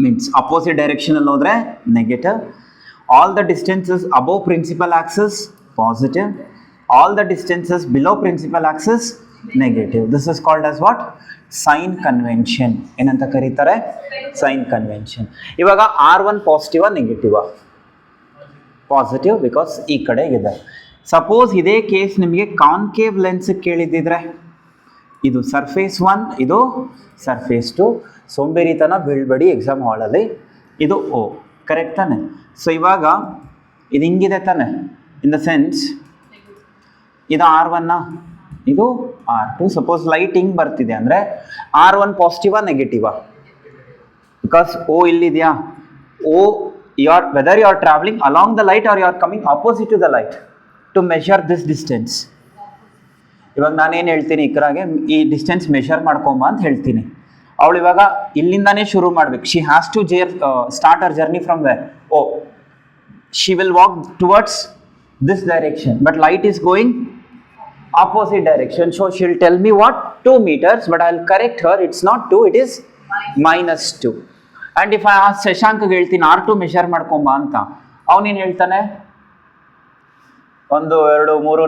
ಮೀನ್ಸ್ ಅಪೋಸಿಟ್ ಡೈರೆಕ್ಷನ್ ಅಲ್ಲಿ ಹೋದ್ರೆ negative. All the distances above principal axis positive. All the distances below principal axis negative. This is called as what? Sign convention. ಏನಂತ ಕರೀತಾರೆ? Sign convention. ಇವಾಗ R1 ಪಾಸಿಟಿವಾ ನೆಗೆಟಿವಾ? ಪಾಸಿಟಿವ್, ಬಿಕಾಸ್ ಈ ಕಡೆಗಿದೆ. ಸಪೋಸ್ ಇದೇ ಕೇಸ್ ನಿಮಗೆ ಕಾನ್ಕೇವ್ ಲೆನ್ಸ್ ಕೇಳಿದ್ದಿದ್ರೆ, ಇದು ಸರ್ಫೇಸ್ 1, ಇದು ಸರ್ಫೇಸ್ 2. ಸೋಂಬೇರಿತನ ಬೀಳ್ಬೇಡಿ ಎಕ್ಸಾಮ್ ಹಾಲಲ್ಲಿ. ಇದು ಓ, ಕರೆಕ್ಟ್ ತಾನೆ? ಸೊ ಇವಾಗ ಇದು ಹಿಂಗಿದೆ ತಾನೆ, ಇನ್ ದ ಸೆನ್ಸ್ ಇದು R1, ಇದು R2. ಸಪೋಸ್ ಲೈಟ್ ಹಿಂಗೆ ಬರ್ತಿದೆ ಅಂದರೆ R1 ಪಾಸಿಟಿವಾ ನೆಗೆಟಿವಾ? ಬಿಕಾಸ್ ಓ ಇಲ್ಲಿದೆಯಾ? O, whether you are travelling along the light or you are coming opposite to the light to measure this distance. ಇವಾಗ ನಾನೇನು ಹೇಳ್ತೀನಿ, ಇಕ್ರಾಗೆ ಈ ಡಿಸ್ಟೆನ್ಸ್ ಮೆಷರ್ ಮಾಡ್ಕೊಂಬ ಅಂತ ಹೇಳ್ತೀನಿ. ಅವಳು ಇವಾಗ ಇಲ್ಲಿಂದಾನೇ ಶುರು ಮಾಡ್ಬೇಕು. She has to start our journey from where? O. She will walk towards this direction, but light is going opposite direction, so she'll tell me what? 2 meters, but I'll correct her, it's not 2, it is -2. And if I ask Shashank ಹೇಳ್ತೀನಿ R2 measure ಮಾಡ್ಕೊಂಬ ಅಂತ, ಅವನೇನು ಹೇಳ್ತಾನೆ? 1 2 3 4.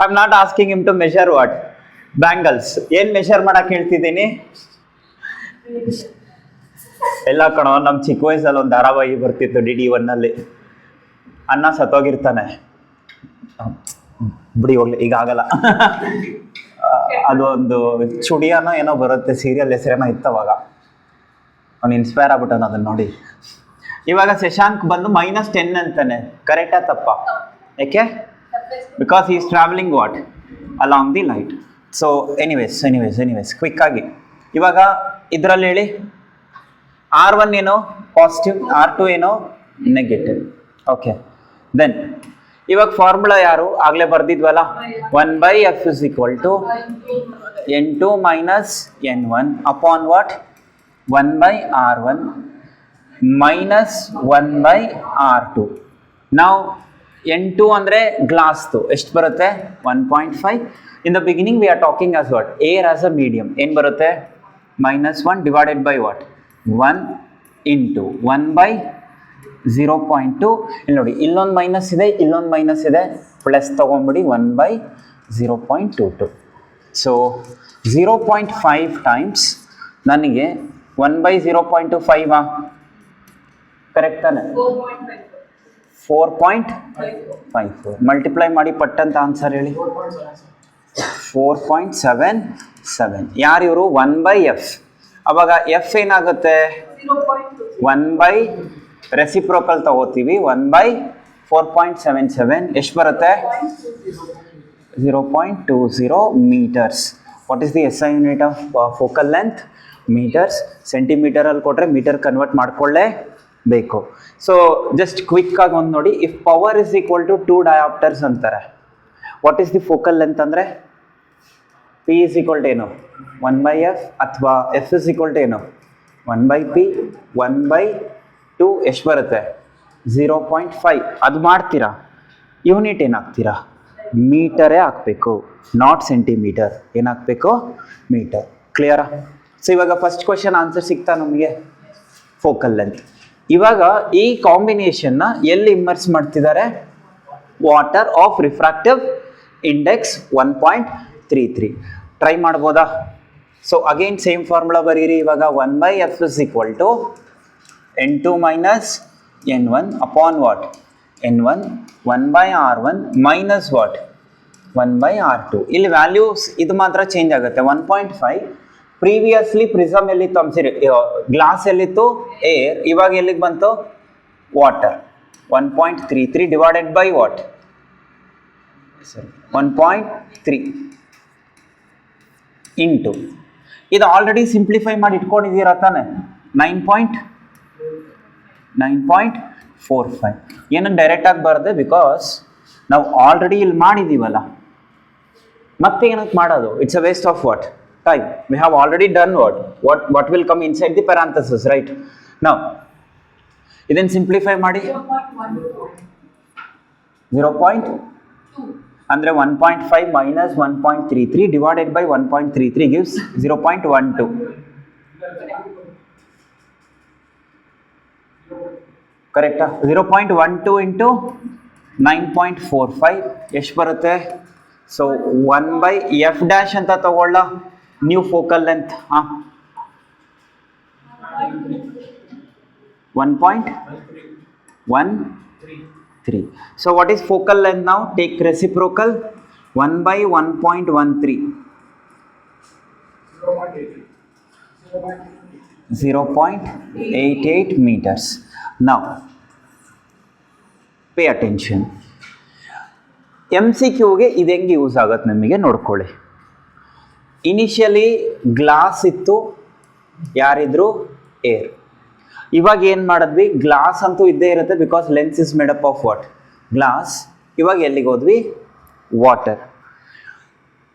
I'm not asking him to measure what? Bangles. ಏನ್ measure ಮಾಡಕ್ ಹೇಳ್ತಿದ್ದೀನಿ? ಎಲ್ಲ ಕಣೋ, ನಮ್ಮ ಚಿಕ್ಕ ವಯಸ್ಸಲ್ಲಿ ಒಂದು ಧಾರಾವಾಹಿ ಬರ್ತಿತ್ತು DD1 ನಲ್ಲಿ. ಅಣ್ಣ ಸತ್ತೋಗಿರ್ತಾನೆ, ಬಿಡಿ ಹೋಗ್ಲಿ, ಈಗ ಆಗಲ್ಲ. ಅದು ಒಂದು ಚುಡಿಯಾನೋ ಏನೋ ಬರುತ್ತೆ, ಸೀರಿಯಲ್ ಹೆಸರೇನೋ ಇತ್ತವಾಗ. ಅವ್ನು ಇನ್ಸ್ಪೈರ್ ಆಗ್ಬಿಟ್ಟನು ಅದನ್ನ ನೋಡಿ. ಇವಾಗ ಶಶಾಂಕ್ ಬಂದು -10 ಅಂತಾನೆ, ಕರೆಕ್ಟಾ ತಪ್ಪ? ಯಾಕೆ? Because he is traveling what? Along the light. So anyways quick ಆಗಿ ಇವಾಗ ಇದರಲ್ಲಿ ಹೇಳಿ, R1 ಏನೋ ಪಾಸಿಟಿವ್, R2 ಏನೋ ನೆಗೆಟಿವ್. ಓಕೆ, ದೆನ್ ಇವಾಗ ಫಾರ್ಮುಲಾ ಯಾರು ಆಗಲೇ ಬರ್ದಿದ್ವಲ್ಲ, 1/f is equal to n2 minus n1 upon what? 1/r1 minus 1/r2. ನಾವು n2 ಅಂದರೆ ಗ್ಲಾಸ್ದು ಎಷ್ಟು ಬರುತ್ತೆ? 1.5. In the beginning we are talking as what? Air as a medium. ಏನು ಬರುತ್ತೆ? -1 ಡಿವೈಡೆಡ್ ಬೈ ವಾಟ್? 1 ಇಂಟು 1/0.2. ಇಲ್ಲಿ ನೋಡಿ, ಇಲ್ಲೊಂದು ಮೈನಸ್ ಇದೆ, ಇಲ್ಲೊಂದು ಮೈನಸ್ ಇದೆ, ಪ್ಲಸ್ ತೊಗೊಂಬಿಡಿ 1/0.22. ಸೊ 0.5 ಟೈಮ್ಸ್ ನನಗೆ 1/0.25 ಕರೆಕ್ಟ್ ತಾನೆ? 4.54 ಮಲ್ಟಿಪ್ಲೈ ಮಾಡಿ ಪಟ್ಟಂತ ಆನ್ಸರ್ ಹೇಳಿ. 4.77. ಯಾರು ಇವರು? 1/f. ಅವಾಗ ಎಫ್ ಏನಾಗುತ್ತೆ? 1/ ರೆಸಿಪ್ರೋಕಲ್ ತಗೋತೀವಿ, 1/4.77 ಎಷ್ಟು ಬರುತ್ತೆ? 0.20 meters. What is the SI unit of focal length? Metres. ಸೆಂಟಿಮೀಟರಲ್ಲಿ ಕೊಟ್ಟರೆ ಮೀಟರ್ ಕನ್ವರ್ಟ್ ಮಾಡ್ಕೊಳ್ಳೇಬೇಕು. ಸೊ ಜಸ್ಟ್ ಕ್ವಿಕ್ ಆಗಿ ಒಂದು ನೋಡಿ, if power is equal to 2 dioptres ಅಂತಾರೆ, what is the focal length ಅಂದರೆ? P is equal to ಏನು? 1/f ಅಥವಾ F is equal to ಏನು? 1/p 1/2 ಟು ಎಷ್ಟು ಬರುತ್ತೆ 0.5. ಅದು ಮಾಡ್ತೀರಾ, ಯೂನಿಟ್ ಏನಾಗ್ತೀರಾ, ಮೀಟರೇ ಹಾಕಬೇಕು, ನಾಟ್ ಸೆಂಟಿಮೀಟರ್. ಏನಾಗಬೇಕು, ಮೀಟರ್. ಕ್ಲಿಯರಾ? ಸೊ ಇವಾಗ ಫಸ್ಟ್ ಕ್ವಶನ್ ಆನ್ಸರ್ ಸಿಗ್ತಾ ನಮಗೆ, ಫೋಕಲ್ ಲೆಂತ್. ಇವಾಗ ಈ ಕಾಂಬಿನೇಷನ್ನ ಎಲ್ಲಿ ಇಮ್ಮರ್ಸ್ ಮಾಡ್ತಿದ್ದಾರೆ, water of refractive index 1.33. Try ಮಾಡ್ಬೋದಾ? ಸೊ ಅಗೇನ್ ಸೇಮ್ ಫಾರ್ಮುಲಾ ಬರೀರಿ. ಇವಾಗ 1/f is equal to n2 minus n1 upon what, n1 1/r1 minus what, 1/r2. ಇಲ್ಲಿ ವ್ಯಾಲ್ಯೂಸ್ ಇದು ಮಾತ್ರ ಚೇಂಜ್ ಆಗುತ್ತೆ. 1.5 ಪ್ರೀವಿಯಸ್ಲಿ ಪ್ರಿಸಮ್ ಎಲ್ಲಿತ್ತು, ಸಾರಿ ಗ್ಲಾಸ್ ಎಲ್ಲಿತ್ತು, ಏರ್. ಇವಾಗ ಎಲ್ಲಿಗೆ ಬಂತು, water. 1.33 divided by what, 1.3 into ಇದು ಆಲ್ರೆಡಿ ಸಿಂಪ್ಲಿಫೈ ಮಾಡಿ ಇಟ್ಕೊಂಡಿದ್ದೀರಾ ತಾನೆ, 9.45. ಏನನ್ನು ಡೈರೆಕ್ಟಾಗಿ ಬರದೆ, ಬಿಕಾಸ್ ನಾವು ಆಲ್ರೆಡಿ ಇಲ್ಲಿ ಮಾಡಿದ್ದೀವಲ್ಲ, ಮತ್ತೆ ಏನಕ್ಕೆ ಮಾಡೋದು, it's a waste of what, time. We have already done what will come inside the parenthesis, right? ನಾವು ಇದನ್ನು ಸಿಂಪ್ಲಿಫೈ ಮಾಡಿ 0.2 ಅಂದರೆ 1.5 minus 1.33 divided by 1.33 gives 0.12. ಕರೆಕ್ಟಾ? 0.12 ಇಂಟು 9.45 ಎಷ್ಟು ಬರುತ್ತೆ? ಸೊ 1/f' ಅಂತ ತಗೊಳ್ಳ, ನ್ಯೂ ಫೋಕಲ್ ಲೆಂತ್. ಹಾಂ, 1.13. So what is focal length now? Take reciprocal, 1/1.13. 0.88 meters. Now pay attention. MCQಗೆ ಇದು ಹೆಂಗೆ ಯೂಸ್ ಆಗುತ್ತೆ ನಮಗೆ ನೋಡ್ಕೊಳ್ಳಿ. ಇನಿಷಿಯಲಿ ಗ್ಲಾಸ್ ಇತ್ತು, ಯಾರಿದ್ರು, ಏರ್. ಇವಾಗ ಏನು ಮಾಡಿದ್ವಿ, ಗ್ಲಾಸ್ ಅಂತೂ ಇದ್ದೇ ಇರುತ್ತೆ, because lens is made up of what, glass. ಇವಾಗ ಎಲ್ಲಿಗೆ ಹೋದ್ವಿ, ವಾಟರ್.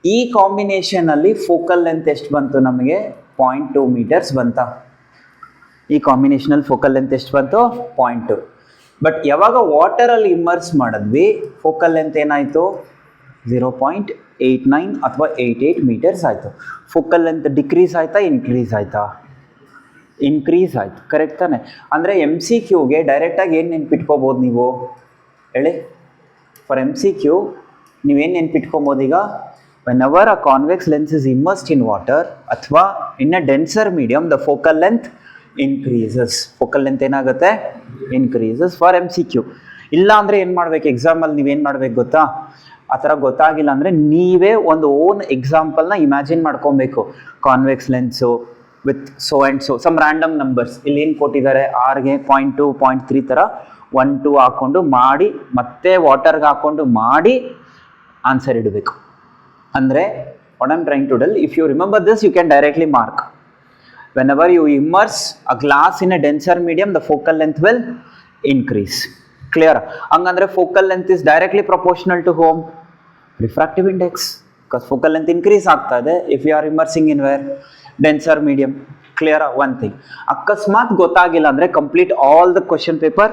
ಈ ಕಾಂಬಿನೇಷನಲ್ಲಿ ಫೋಕಲ್ ಲೆಂತ್ ಎಷ್ಟು ಬಂತು ನಮಗೆ, 0.2 meters ಬಂತ. ಈ ಕಾಂಬಿನೇಷನಲ್ಲಿ ಫೋಕಲ್ ಲೆಂತ್ ಎಷ್ಟು ಬಂತು, 0.2. ಬಟ್ ಯಾವಾಗ ವಾಟರಲ್ಲಿ ಇಮ್ಮರ್ಸ್ ಮಾಡಿದ್ವಿ, ಫೋಕಲ್ ಲೆಂತ್ ಏನಾಯಿತು, 0.89 ಅಥವಾ 88 meters ಆಯಿತು. ಫೋಕಲ್ ಲೆಂತ್ ಡಿಕ್ರೀಸ್ ಆಯಿತಾ, ಇನ್ಕ್ರೀಸ್ ಆಯಿತಾ, ಇನ್ಕ್ರೀಸ್ ಆಯಿತು. ಕರೆಕ್ಟ್ ತಾನೆ? ಅಂದರೆ MCQಗೆ ಡೈರೆಕ್ಟಾಗಿ ಏನು ನೆನ್ಪಿಟ್ಕೋಬೋದು ನೀವು ಹೇಳಿ? ಫಾರ್ MCQ ನೀವೇನು ನೆನ್ಪಿಟ್ಕೊಬೋದು ಈಗ, whenever a convex lens is immersed in water ಅಥವಾ in a denser medium, the focal length increases. Focal length ಏನಾಗುತ್ತೆ, ಇನ್ಕ್ರೀಸಸ್ ಫಾರ್ MCQ. ಇಲ್ಲ ಅಂದರೆ ಏನು ಮಾಡಬೇಕು, ಎಕ್ಸಾಮಲ್ಲಿ ನೀವೇನು ಮಾಡಬೇಕು ಗೊತ್ತಾ, ಆ ಥರ ಗೊತ್ತಾಗಿಲ್ಲ ಅಂದರೆ ನೀವೇ ಒಂದು ಓನ್ ಎಕ್ಸಾಂಪಲ್ನ ಇಮ್ಯಾಜಿನ್ ಮಾಡ್ಕೊಬೇಕು. Convex lens with so and so some random numbers ಇಲ್ಲಿ ಏನು ಕೊಟ್ಟಿದ್ದಾರೆ, ಆರ್ಗೆ 0.2 0.3 ಥರ 1 2 ಹಾಕ್ಕೊಂಡು ಮಾಡಿ, ಮತ್ತೆ ವಾಟರ್ಗೆ ಹಾಕ್ಕೊಂಡು ಮಾಡಿ ಆನ್ಸರ್ ಇಡಬೇಕು. ಅಂದರೆ what I'm trying to tell, if you remember this you can directly mark. Whenever you immerse a glass in a denser medium, the focal length will increase. Clear? ಹಂಗಂದ್ರೆ focal length is directly proportional to whom refractive index, because focal length increase ಆಗ್ತಾ ಇದೆ if you are immersing in where, denser medium. Clear? One thing, ಅಕಸ್ಮಾತ್ ಗೊತ್ತಾಗಿಲ್ಲ ಅಂದರೆ complete all the question paper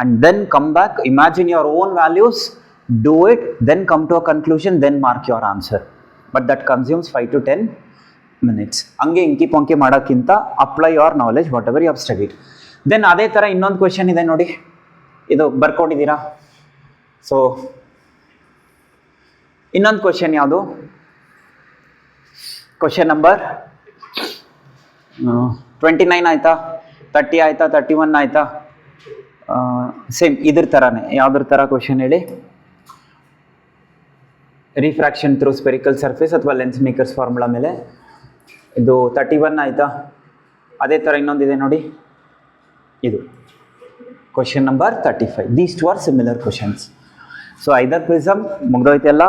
and then come back, imagine your own values, do it, then come to a conclusion, then mark your answer. But that consumes 5 to 10 minutes. ಹಂಗೆ ಇಂಕಿ ಪೊಂಕಿ ಮಾಡೋಕ್ಕಿಂತ apply your knowledge whatever you have studied. Then ಅದೇ ಥರ ಇನ್ನೊಂದು question ಇದೆ ನೋಡಿ, ಇದು ಬರ್ಕೊಂಡಿದ್ದೀರಾ? ಸೊ ಇನ್ನೊಂದು ಕ್ವೆಶನ್ ಯಾವುದು, ಕ್ವೆಶನ್ ನಂಬರ್ 29 ಆಯಿತಾ, 30 ಆಯಿತಾ, 31 ಆಯಿತಾ? ಸೇಮ್ ಇದ್ರ ಥರನೇ. ಯಾವುದ್ರ ಥರ ಕ್ವೆಶನ್ ಹೇಳಿ? ರಿಫ್ರಾಕ್ಷನ್ ಥ್ರೂ ಸ್ಪೆರಿಕಲ್ ಸರ್ಫೇಸ್ ಅಥವಾ ಲೆನ್ಸ್ ಮೇಕರ್ಸ್ ಫಾರ್ಮುಲಾ ಮೇಲೆ. ಇದು 31 ಆಯಿತಾ? ಅದೇ ಥರ ಇನ್ನೊಂದಿದೆ ನೋಡಿ, ಇದು question number 35. These two are similar questions. So either prism ಮುಗ್ದೋಯ್ತೆಲ್ಲ.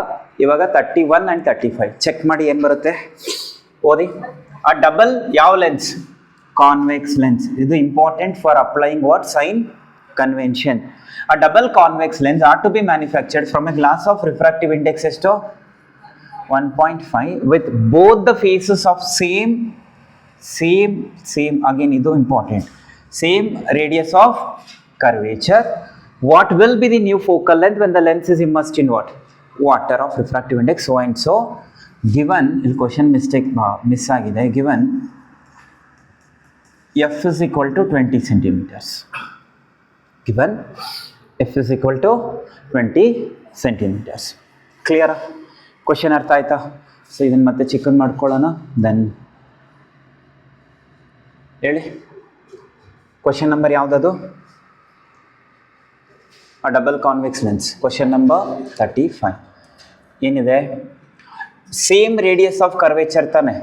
ಇವಾಗ 31 ಆ್ಯಂಡ್ 35 ಚೆಕ್ ಮಾಡಿ ಏನು ಬರುತ್ತೆ ಓದಿ. ಆ ಡಬಲ್ ಯಾವ ಲೆನ್ಸ್, ಕಾನ್ವೆಕ್ಸ್ ಲೆನ್ಸ್. ಇದು important for applying what, sign convention. A double convex lens are to be manufactured from a glass of refractive index esto 1.5 with both the faces of same again idu important, same radius of curvature. What will be the new focal length when the lens is immersed in what? Water of refractive index so and so. Given, ಇಲ್ಲಿ question mistake miss ಆಗಿದೆ, given f is equal to 20 centimeters. Given f is equal to 20 centimeters. Clear? Question ಅರ್ಥ ಆಯ್ತಾ? So ಇದನ್ನು ಮತ್ತೆ chicken ಮಾಡ್ಕೊಳ್ಳೋಣ. Then ಹೇಳಿ question number ಯಾವುದದು? ಆ double convex lens. Question number 35 ಏನಿದೆ? ಸೇಮ್ ರೇಡಿಯಸ್ ಆಫ್ ಕರ್ವೇಚರ್ ತಾನೆ.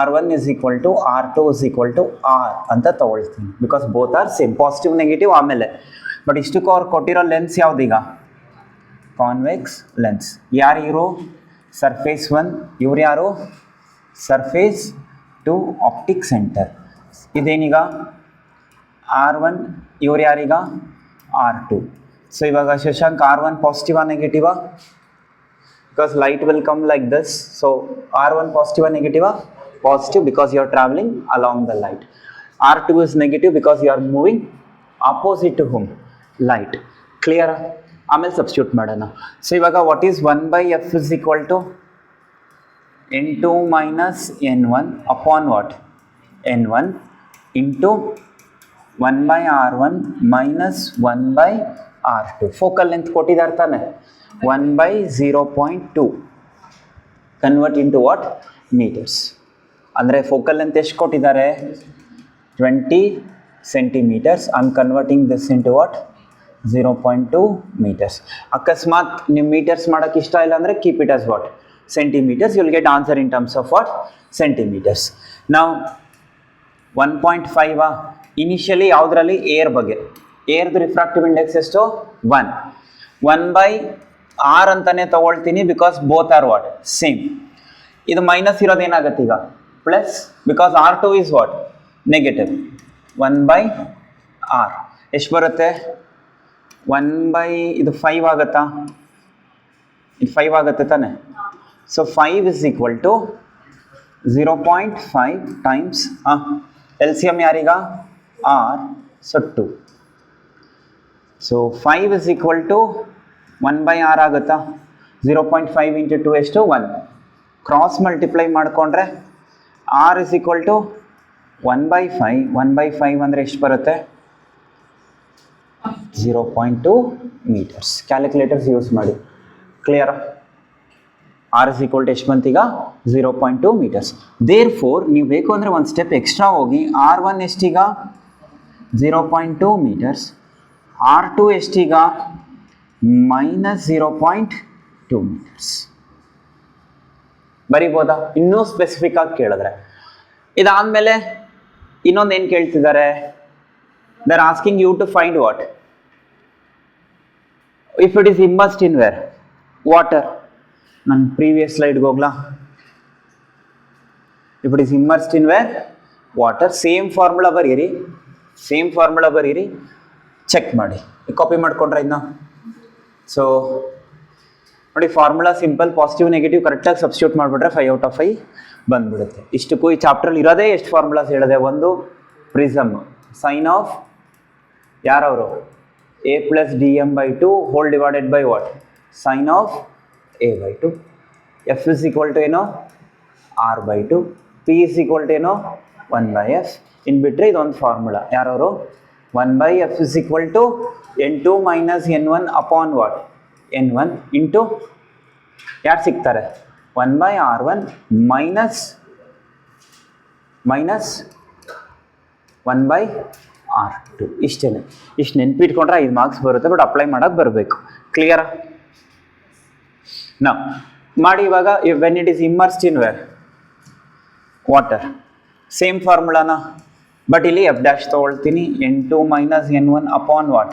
R1 is equal to R2 is equal to R ಅಂತ ತಗೊಳ್ತೀನಿ, because both are same, positive negative ಆಮೇಲೆ. ಬಟ್ ಇಷ್ಟಕ್ಕೂ ಅವ್ರು ಕೊಟ್ಟಿರೋ ಲೆನ್ಸ್ ಯಾವುದೀಗ? Convex lens. ಯಾರು ಇವರು? ಸರ್ಫೇಸ್ 1. ಇವ್ರು ಯಾರು? Surface 2 optic centre. ಇದೇನೀಗ R1, ಇವ್ರು ಯಾರೀಗ? R2. ಸೊ ಇವಾಗ ಶಶಾಂಕ್ R1 ಪಾಸಿಟಿವಾ ನೆಗೆಟಿವಾ? Because light will come like this. So R1 positive or negative? Positive, because you are traveling along the light. R2 is negative because you are moving opposite to whom? Light. Clear? ಆಮೇಲೆ substitute ಮಾಡೋಣ. So ಇವಾಗ what is 1 by f is equal to n2 minus n1 upon what? n1 into 1 by r1 minus 1 by r2. Focal length ಕೊಟ್ಟಿದ್ದಾರೆ ತಾನೆ. 1 by 0.2 convert into what? Metres. ಅಂದರೆ focal length ಎಷ್ಟು ಕೊಟ್ಟಿದ್ದಾರೆ? 20 centimeters. I am converting this into what? 0.2 meters. ಅಕಸ್ಮಾತ್ ನೀವು metres ಮಾಡೋಕ್ಕೆ ಇಷ್ಟ ಇಲ್ಲ ಅಂದರೆ keep it as what? Centimetres. You will get answer in terms of what? Centimetres. ನಾವು 1.5 ಇನಿಷಿಯಲಿ ಯಾವುದರಲ್ಲಿ? ಏರ್ ಬಗ್ಗೆ. ಏರ್ದು ರಿಫ್ರಾಕ್ಟಿವ್ ಇಂಡೆಕ್ಸ್ ಎಷ್ಟು? 1. 1 by r ಅಂತಾನೆ ತಗೊಳ್ತೀನಿ, because both are what? Same. ಇದು ಮೈನಸ್ ಇರೋದು ಏನಾಗುತ್ತೆ ಈಗ? Plus, because R2 is what? Negative. 1 by r ಎಷ್ಟು ಬರುತ್ತೆ? 1 by ಇದು 5 ಆಗುತ್ತಾ? ಇದು 5 ಆಗುತ್ತೆ ತಾನೆ. So 5 is equal to 0.5 times L C M ಯಾರೀಗ? r. So 2. So 5 is equal to 1 by r ಆಗುತ್ತಾ? 0.5 into 2 ಎಷ್ಟು? 1. ಕ್ರಾಸ್ ಮಲ್ಟಿಪ್ಲೈ ಮಾಡಿಕೊಂಡ್ರೆ r is equal to 1 by 5. 1 by 5 ಅಂದರೆ ಎಷ್ಟು ಬರುತ್ತೆ? 0.2 meters. ಕ್ಯಾಲ್ಕುಲೇಟರ್ಸ್ ಯೂಸ್ ಮಾಡಿ. Clear? r is equal to ಎಷ್ಟು ಬಂತೀಗ? 0.2 meters. There four ನೀವು ಬೇಕು ಅಂದರೆ ಒಂದು ಸ್ಟೆಪ್ ಎಕ್ಸ್ಟ್ರಾ ಹೋಗಿ r1 ಎಷ್ಟೀಗ? 0.2 meters. R2 ಎಷ್ಟೀಗ? minus 0.2 meters. ಬರಿಬೋದಾ? ಇನ್ನೂ ಸ್ಪೆಸಿಫಿಕ್ ಆಗಿ ಕೇಳಿದ್ರೆ. ಇದಾದಮೇಲೆ ಇನ್ನೊಂದು ಏನು ಕೇಳ್ತಿದ್ದಾರೆ? They are asking you to find what? If it is immersed in where? Water. ನನ್ನ ಪ್ರೀವಿಯಸ್ ಸ್ಲೈಡ್ಗೆ ಹೋಗ್ಲಾ? ಇಫ್ it is immersed in where? Water. Same formula ಬರೀರಿ, ಸೇಮ್ ಫಾರ್ಮುಲಾ ಬರೀರಿ, ಚೆಕ್ ಮಾಡಿ. ಕಾಪಿ ಮಾಡ್ಕೊಂಡ್ರೆ ಇನ್ನು. ಸೊ ನೋಡಿ, ಫಾರ್ಮುಲಾ ಸಿಂಪಲ್. ಪಾಸಿಟಿವ್ ನೆಗೆಟಿವ್ ಕರೆಕ್ಟಾಗಿ ಸಬ್ಸ್ಟಿಟ್ಯೂಟ್ ಮಾಡಿಬಿಟ್ರೆ 5 out of 5 ಬಂದ್ಬಿಡುತ್ತೆ. ಇಷ್ಟಕ್ಕೂ ಈ ಚಾಪ್ಟ್ರಲ್ಲಿ ಇರೋದೇ ಎಷ್ಟು ಫಾರ್ಮುಲಾಸ್ ಹೇಳಿದೆ? ಒಂದು ಪ್ರಿಸಮ್, ಸೈನ್ ಆಫ್ ಯಾರವರು? a plus dm/2 whole divided by what? Sine of a/2. f is equal to ಏನೋ? r/2. p is equal to ಏನೋ? 1/f. ಇನ್ ಬಿಟ್ಟರೆ ಇದೊಂದು ಫಾರ್ಮುಲಾ. ಯಾರವರು? 1 by f is equal to n2 minus n1 upon what? n1 into ಯಾರು ಸಿಗ್ತಾರೆ? 1 by r1 minus 1 by r2. ಇಷ್ಟೇ. ಇಷ್ಟು ನೆನ್ಪಿಟ್ಕೊಂಡ್ರೆ 5 ಮಾರ್ಕ್ಸ್ ಬರುತ್ತೆ, ಬಟ್ ಅಪ್ಲೈ ಮಾಡೋಕ್ಕೆ ಬರಬೇಕು. ಕ್ಲಿಯರಾ? ನಾವು ಮಾಡಿ ಇವಾಗ. When it is immersed in where? Water. Same ಫಾರ್ಮುಲಾನ, ಬಟ್ ಇಲ್ಲಿ ಎಫ್ ಡ್ಯಾಶ್ ತೊಗೊಳ್ತೀನಿ. n2 minus n1 upon what?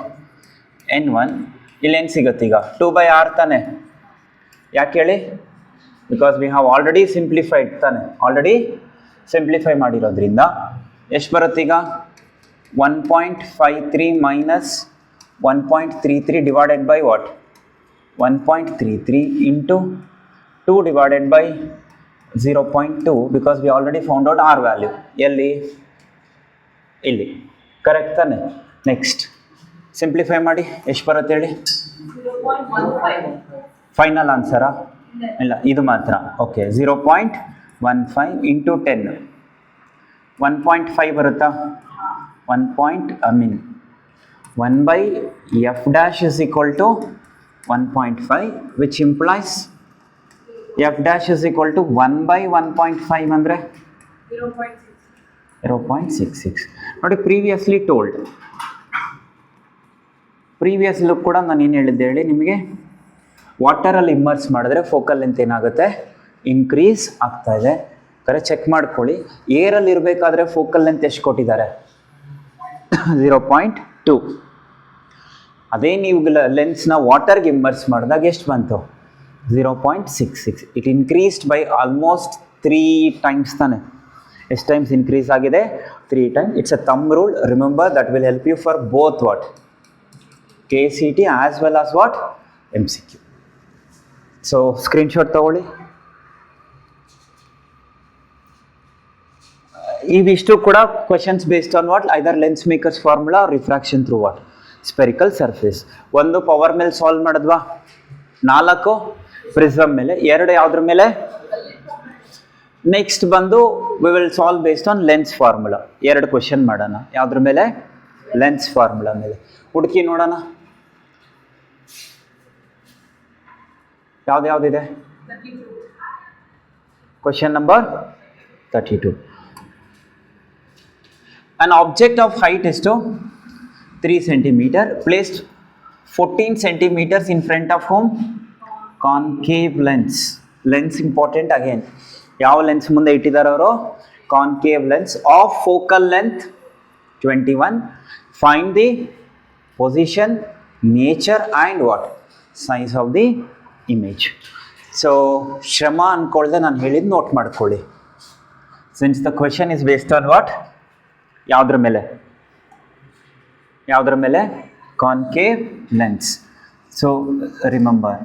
n1. ಇಲ್ಲೇನು ಸಿಗುತ್ತೆ ಈಗ? 2 by r ತಾನೆ. ಯಾಕೆ ಹೇಳಿ? Because we have already simplified ತಾನೆ. ಆಲ್ರೆಡಿ ಸಿಂಪ್ಲಿಫೈ ಮಾಡಿರೋದ್ರಿಂದ ಎಷ್ಟು ಬರುತ್ತೆ ಈಗ? 1.53 minus 1.33 divided by what? 1.33 into 2 divided by 0.2, because we already found out r value. ಎಲ್ಲಿ? ಇಲ್ಲಿ. ಕರೆಕ್ಟ್ ತಾನೆ. ನೆಕ್ಸ್ಟ್ ಸಿಂಪ್ಲಿಫೈ ಮಾಡಿ ಎಷ್ಟು ಬರುತ್ತೆ ಹೇಳಿ. ಫೈನಲ್ ಆನ್ಸರಾ? ಇಲ್ಲ, ಇದು ಮಾತ್ರ. ಓಕೆ, 0.15 ಇಂಟು 10 1.5 ಬರುತ್ತಾ? 1 by f dash is equal to 1.5, which implies f dash is equal to 1 by 1.5 ಅಂದರೆ 0.66. ನೋಡಿ, ಪ್ರೀವಿಯಸ್ಲಿ ಟೋಲ್ಡ್, ಪ್ರೀವಿಯಸ್ ಲುಕ್ ಕೂಡ ನಾನು ಏನು ಹೇಳಿದ್ದೆ ಹೇಳಿ ನಿಮಗೆ, ವಾಟರಲ್ಲಿ ಇಮ್ಮರ್ಸ್ ಮಾಡಿದ್ರೆ ಫೋಕಲ್ ಲೆಂತ್ ಏನಾಗುತ್ತೆ, ಇನ್ಕ್ರೀಸ್ ಆಗ್ತಾ ಇದೆ. ಕರೆಕ್ಟ್, ಚೆಕ್ ಮಾಡ್ಕೊಳ್ಳಿ. ಏರಲ್ಲಿ ಇರಬೇಕಾದ್ರೆ ಫೋಕಲ್ ಲೆಂತ್ ಎಷ್ಟು ಕೊಟ್ಟಿದ್ದಾರೆ? 0.2. ಅದೇ ನೀವು ಲೆನ್ಸ್ನ ವಾಟರ್ಗೆ ಇಮ್ಮರ್ಸ್ ಮಾಡಿದಾಗ ಎಷ್ಟು ಬಂತು? 0.66. It increased by almost 3 times ತಾನೆ. ಎಷ್ಟು ಟೈಮ್ಸ್ ಇನ್ಕ್ರೀಸ್ ಆಗಿದೆ? 3 times. It's a thumb rule. Remember, that will help you for both what KCT as well as what MCQ. So screenshot ತಗೊಳ್ಳಿ. ಇವಿಷ್ಟು ಕೂಡ questions based on what, either lens makers formula, refraction through what spherical surface. 1 power ಮೇಲೆ solve ಮಾಡಿದ್ವಾ, 4 prism ಮೇಲೆ, 2 ಯಾವುದ್ರ ಮೇಲೆ? Next ಬಂದು we will solve based on lens formula. 2 question ಮಾಡೋಣ. ಯಾವುದ್ರ ಮೇಲೆ? ಲೆನ್ಸ್ ಫಾರ್ಮುಲಾ ಮೇಲೆ. ಹುಡುಕಿ ನೋಡೋಣ ಯಾವ್ದಿದೆ. Question number 32. An object of height is to 3 centimeter placed 14 centimeters in front of whom? Concave lens. Lens important again. ಯಾವ lens ಮುಂದೆ ಇಟ್ಟಿದ್ದಾರೆ ಅವರು? Concave lens of focal length 21. Find the position, nature and what size of the image. So ಶ್ರಮ ಅಂದ್ಕೊಳ್ದೆ ನಾನು ಹೇಳಿದ್ದು note ಮಾಡ್ಕೊಳ್ಳಿ. Since the question is based on what, ಯಾವುದ್ರ ಮೇಲೆ? Concave lens. ಸೊ ರಿಮೆಂಬರ್,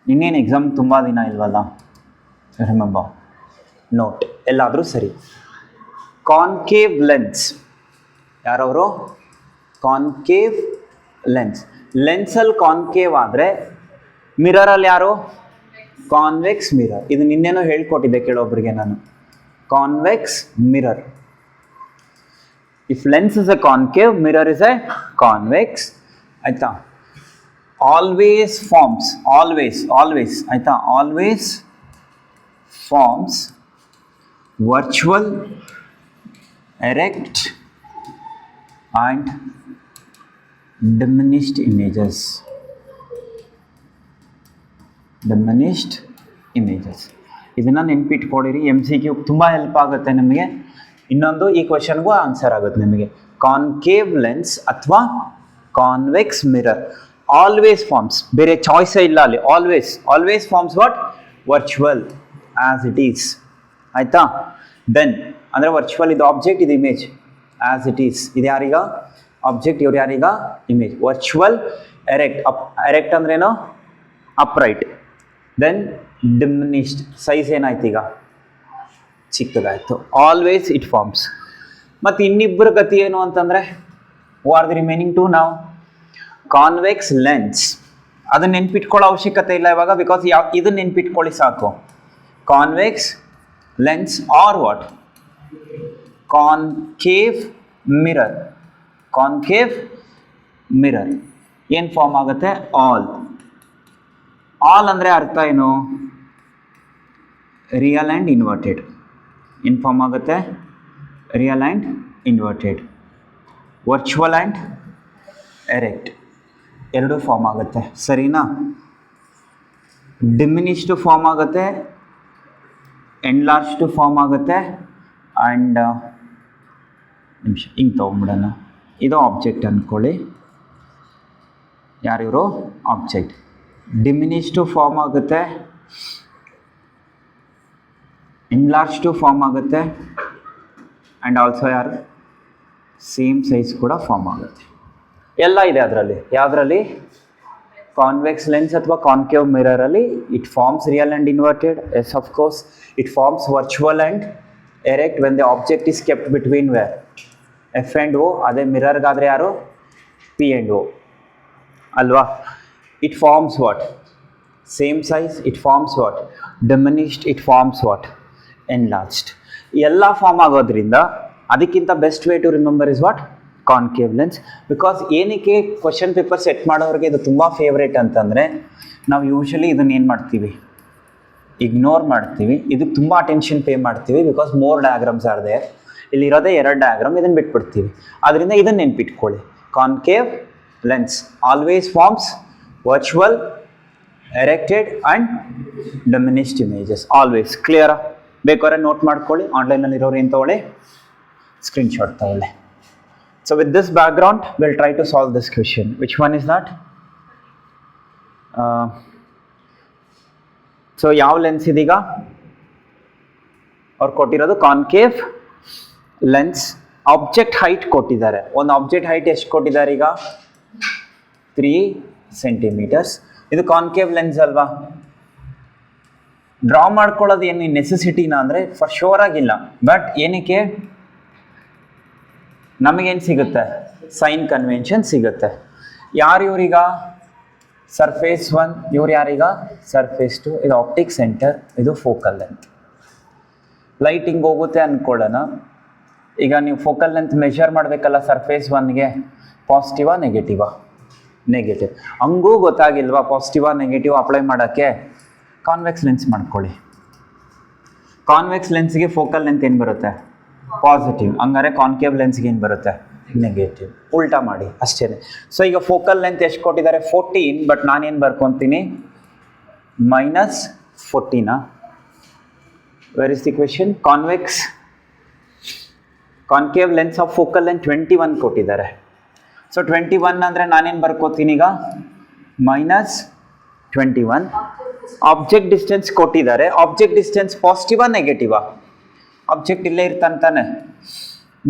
ಇನ್ನೇನು ಎಕ್ಸಾಮ್ ತುಂಬ ದಿನ ಇಲ್ವಲ್ಲ, ರಿಮೆಂಬರ್, ನೋಟ್ ಎಲ್ಲಾದರೂ ಸರಿ. ಕಾನ್ಕೇವ್ ಲೆನ್ಸ್ ಯಾರವರು? Concave lens. ಲೆನ್ಸಲ್ಲಿ ಕಾನ್ಕೇವ್ ಆದರೆ ಮಿರರಲ್ಲಿ ಯಾರು? Convex mirror. ಇದು ನಿನ್ನೇನೋ ಹೇಳ್ಕೊಟ್ಟಿದ್ದೆ ಕೆಲವೊಬ್ಬರಿಗೆ ನಾನು. Convex mirror. If lens is a concave, mirror is a convex. ಆಯ್ತಾ? ಆಲ್ವೇಸ್ ಫಾರ್ಮ್ಸ್, ಆಲ್ವೇಸ್ ಆಯ್ತಾ, always forms virtual, erect and diminished images. ಇದನ್ನು ನೆನ್ಪಿಟ್ಕೊಡಿರಿ. MCQ ತುಂಬ ಹೆಲ್ಪ್ ಆಗುತ್ತೆ ನಿಮಗೆ. ಇನ್ನೊಂದು, ಈ ಕ್ವೆಶನ್ಗೂ ಆನ್ಸರ್ ಆಗುತ್ತೆ ನಿಮಗೆ. ಕಾನ್ಕೇವ್ ಲೆನ್ಸ್ ಅಥವಾ ಕಾನ್ವೆಕ್ಸ್ ಮಿರರ್ ಆಲ್ವೇಸ್ ಫಾರ್ಮ್ಸ್, ಬೇರೆ ಚಾಯ್ಸೇ ಇಲ್ಲ ಅಲ್ಲಿ. Always forms what? Virtual as it is. ಆಯಿತಾ? ದೆನ್ ಅಂದರೆ ವರ್ಚುವಲ್ ಇದು ಆಬ್ಜೆಕ್ಟ್, ಇದು ಇಮೇಜ್. ಆಸ್ ಇಟ್ ಈಸ್ ಇದು ಯಾರೀಗ? ಆಬ್ಜೆಕ್ಟ್. ಇವ್ರು ಯಾರೀಗ? ಇಮೇಜ್. Virtual, erect. ಎರೆಕ್ಟ್ ಅಂದ್ರೇನು? ಅಪ್ರೈಟ್. ದೆನ್ ಡಿಮಿನಿಷ್ಡ್, ಸೈಜ್ ಏನಾಯ್ತು ಈಗ? ಚಿಕ್ಕದಾಯಿತು. Always it forms. ಮತ್ತು ಇನ್ನಿಬ್ಬರ ಗತಿ ಏನು ಅಂತಂದರೆ, who are the remaining two ನಾವು? Convex lens. ಅದನ್ನ ನೆನ್ಪಿಟ್ಕೊಳ್ಳೋ ಅವಶ್ಯಕತೆ ಇಲ್ಲ ಇವಾಗ, ಬಿಕಾಸ್ ಇದನ್ನ ನೆನ್ಪಿಟ್ಕೊಳ್ಳಿ ಸಾಕು. Convex lens are what? Concave mirror. ಏನು ಫಾರ್ಮ್ ಆಗುತ್ತೆ? ಆಲ್ ಅಂದರೆ ಅರ್ಥ ಏನು? Real and inverted. ಏನು ಫಾರ್ಮ್ ಆಗುತ್ತೆ? Real and inverted. Virtual and erect ಎರಡೂ ಫಾರ್ಮ್ ಆಗುತ್ತೆ. ಸರಿನಾ? ಡಿಮಿನಿಷ್ಡು ಫಾರ್ಮ್ ಆಗುತ್ತೆ, ಎನ್ಲಾರ್ಜ್ಡು ಫಾರ್ಮ್ ಆಗುತ್ತೆ, ಆ್ಯಂಡ್ ನಿಮಿಷ ಹಿಂಗೆ ತೊಗೊಂಬಿಡೋಣ. ಇದು ಆಬ್ಜೆಕ್ಟ್ ಅಂದ್ಕೊಳ್ಳಿ. ಯಾರಿವರು? ಆಬ್ಜೆಕ್ಟ್. ಡಿಮಿನಿಷ್ಡು ಫಾರ್ಮ್ ಆಗುತ್ತೆ, ಎನ್ಲಾರ್ಜ್ಡು ಫಾರ್ಮ್ ಆಗುತ್ತೆ, ಆ್ಯಂಡ್ ಆಲ್ಸೋ ಯಾರು? ಸೇಮ್ ಸೈಜ್ ಕೂಡ ಫಾರ್ಮ್ ಆಗುತ್ತೆ. ಎಲ್ಲ ಇದೆ ಅದರಲ್ಲಿ. ಯಾವುದರಲ್ಲಿ? ಕಾನ್ವೆಕ್ಸ್ ಲೆನ್ಸ್ ಅಥವಾ ಕಾನ್ಕೇವ್ ಮಿರರಲ್ಲಿ it forms real and inverted. Yes, of course. It forms virtual and erect when the object is kept between where? F and O, ಅದೇ ಮಿರರ್ಗಾದರೆ ಯಾರು ಪಿ ಆ್ಯಂಡ್ ಓ ಅಲ್ವಾ. It forms what same size, it forms what diminished, it forms what enlarged. ಎಲ್ಲ form ಆಗೋದ್ರಿಂದ ಅದಕ್ಕಿಂತ best way to remember is what concave lens. Because ಏನಕ್ಕೆ question paper set ಮಾಡೋರಿಗೆ ಇದು ತುಂಬ ಫೇವ್ರೇಟ್ ಅಂತಂದರೆ ನಾವು ಯೂಶ್ವಲಿ ಇದನ್ನು ಏನು ಮಾಡ್ತೀವಿ, ಇಗ್ನೋರ್ ಮಾಡ್ತೀವಿ, ಇದಕ್ಕೆ ತುಂಬ ಅಟೆನ್ಷನ್ ಪೇ ಮಾಡ್ತೀವಿ. Because more diagrams are there, ಇಲ್ಲಿರೋದೇ 2 ಡಯಾಗ್ರಾಮ್, ಇದನ್ನು ಬಿಟ್ಬಿಡ್ತೀವಿ. ಆದ್ದರಿಂದ ಇದನ್ನು ನೆನ್ಪಿಟ್ಕೊಳ್ಳಿ, concave lens always forms virtual, erected and diminished images always. ಕ್ಲಿಯರಾ? ಬೇಕಾದ್ರೆ ನೋಟ್ ಮಾಡ್ಕೊಳ್ಳಿ, ಆನ್ಲೈನಲ್ಲಿರೋರು ಏನು ತಗೊಳ್ಳಿ, ಸ್ಕ್ರೀನ್ಶಾಟ್ ತಗೊಳ್ಳಿ. So with this background, we'll try to solve this question. Which one is that? So ಯಾವ ಲೆನ್ಸ್ ಇದೀಗ ಅವ್ರು ಕೊಟ್ಟಿರೋದು ಕಾನ್ಕೇವ್ ಲೆನ್ಸ್. ಆಬ್ಜೆಕ್ಟ್ ಹೈಟ್ ಕೊಟ್ಟಿದ್ದಾರೆ. ಒಂದು ಆಬ್ಜೆಕ್ಟ್ ಹೈಟ್ ಎಷ್ಟು ಕೊಟ್ಟಿದ್ದಾರೆ ಈಗ 3 ಸೆಂಟಿಮೀಟರ್ಸ್. ಇದು ಕಾನ್ಕೇವ್ ಲೆನ್ಸ್ ಅಲ್ವಾ. ಡ್ರಾ ಮಾಡ್ಕೊಳ್ಳೋದು ಏನು ನೆಸೆಸಿಟಿನ ಅಂದರೆ ಫಾರ್ ಶೋರ್ ಆಗಿಲ್ಲ, ಬಟ್ ಏನಕ್ಕೆ ನಮಗೇನು ಸಿಗುತ್ತೆ, ಸೈನ್ ಕನ್ವೆನ್ಷನ್ ಸಿಗುತ್ತೆ. ಯಾರು ಇವ್ರೀಗ ಸರ್ಫೇಸ್ 1, ಇವ್ರು ಯಾರೀಗ ಸರ್ಫೇಸ್ 2. ಇದು ಆಪ್ಟಿಕ್ ಸೆಂಟರ್, ಇದು ಫೋಕಲ್ ಲೆಂತ್. ಲೈಟ್ ಹಿಂಗೆ ಹೋಗುತ್ತೆ ಅಂದ್ಕೊಳ್ಳೋಣ. ಈಗ ನೀವು ಫೋಕಲ್ ಲೆಂತ್ ಮೆಷರ್ ಮಾಡಬೇಕಲ್ಲ ಸರ್ಫೇಸ್ 1ಗೆ, ಪಾಸಿಟಿವಾ ನೆಗೆಟಿವಾ? ನೆಗೆಟಿವ್. ಹಂಗೂ ಗೊತ್ತಾಗಿಲ್ವಾ ಪಾಸಿಟಿವಾ ನೆಗೆಟಿವ್ ಅಪ್ಲೈ ಮಾಡೋಕ್ಕೆ? ಕಾನ್ವೆಕ್ಸ್ ಲೆನ್ಸ್ ಮಾಡ್ಕೊಳ್ಳಿ. ಕಾನ್ವೆಕ್ಸ್ ಲೆನ್ಸ್ಗೆ ಫೋಕಲ್ ಲೆಂತ್ ಏನು ಬರುತ್ತೆ? ಪಾಸಿಟಿವ್. ಹಂಗಾರೆ ಕಾನ್ಕೇವ್ ಲೆನ್ಸ್ಗೆ ಏನು ಬರುತ್ತೆ? ನೆಗೆಟಿವ್. ಉಲ್ಟಾ ಮಾಡಿ ಅಷ್ಟೇ. ಸೊ ಈಗ ಫೋಕಲ್ ಲೆಂತ್ ಎಷ್ಟು ಕೊಟ್ಟಿದ್ದಾರೆ 14, ಬಟ್ ನಾನೇನು ಬರ್ಕೊತೀನಿ -14. Where is the question? Concave lens of focal length 21 ಕೊಟ್ಟಿದ್ದಾರೆ. ಸೊ 21 ಅಂದರೆ ನಾನೇನು ಬರ್ಕೋತೀನಿ ಈಗ -21. ಆಬ್ಜೆಕ್ಟ್ ಡಿಸ್ಟೆನ್ಸ್ ಕೊಟ್ಟಿದ್ದಾರೆ. ಆಬ್ಜೆಕ್ಟ್ ಡಿಸ್ಟೆನ್ಸ್ ಪಾಸಿಟಿವಾ ನೆಗೆಟಿವಾ? ಆಬ್ಜೆಕ್ಟ್ ಇಲ್ಲೇ ಇರ್ತಾನೆ.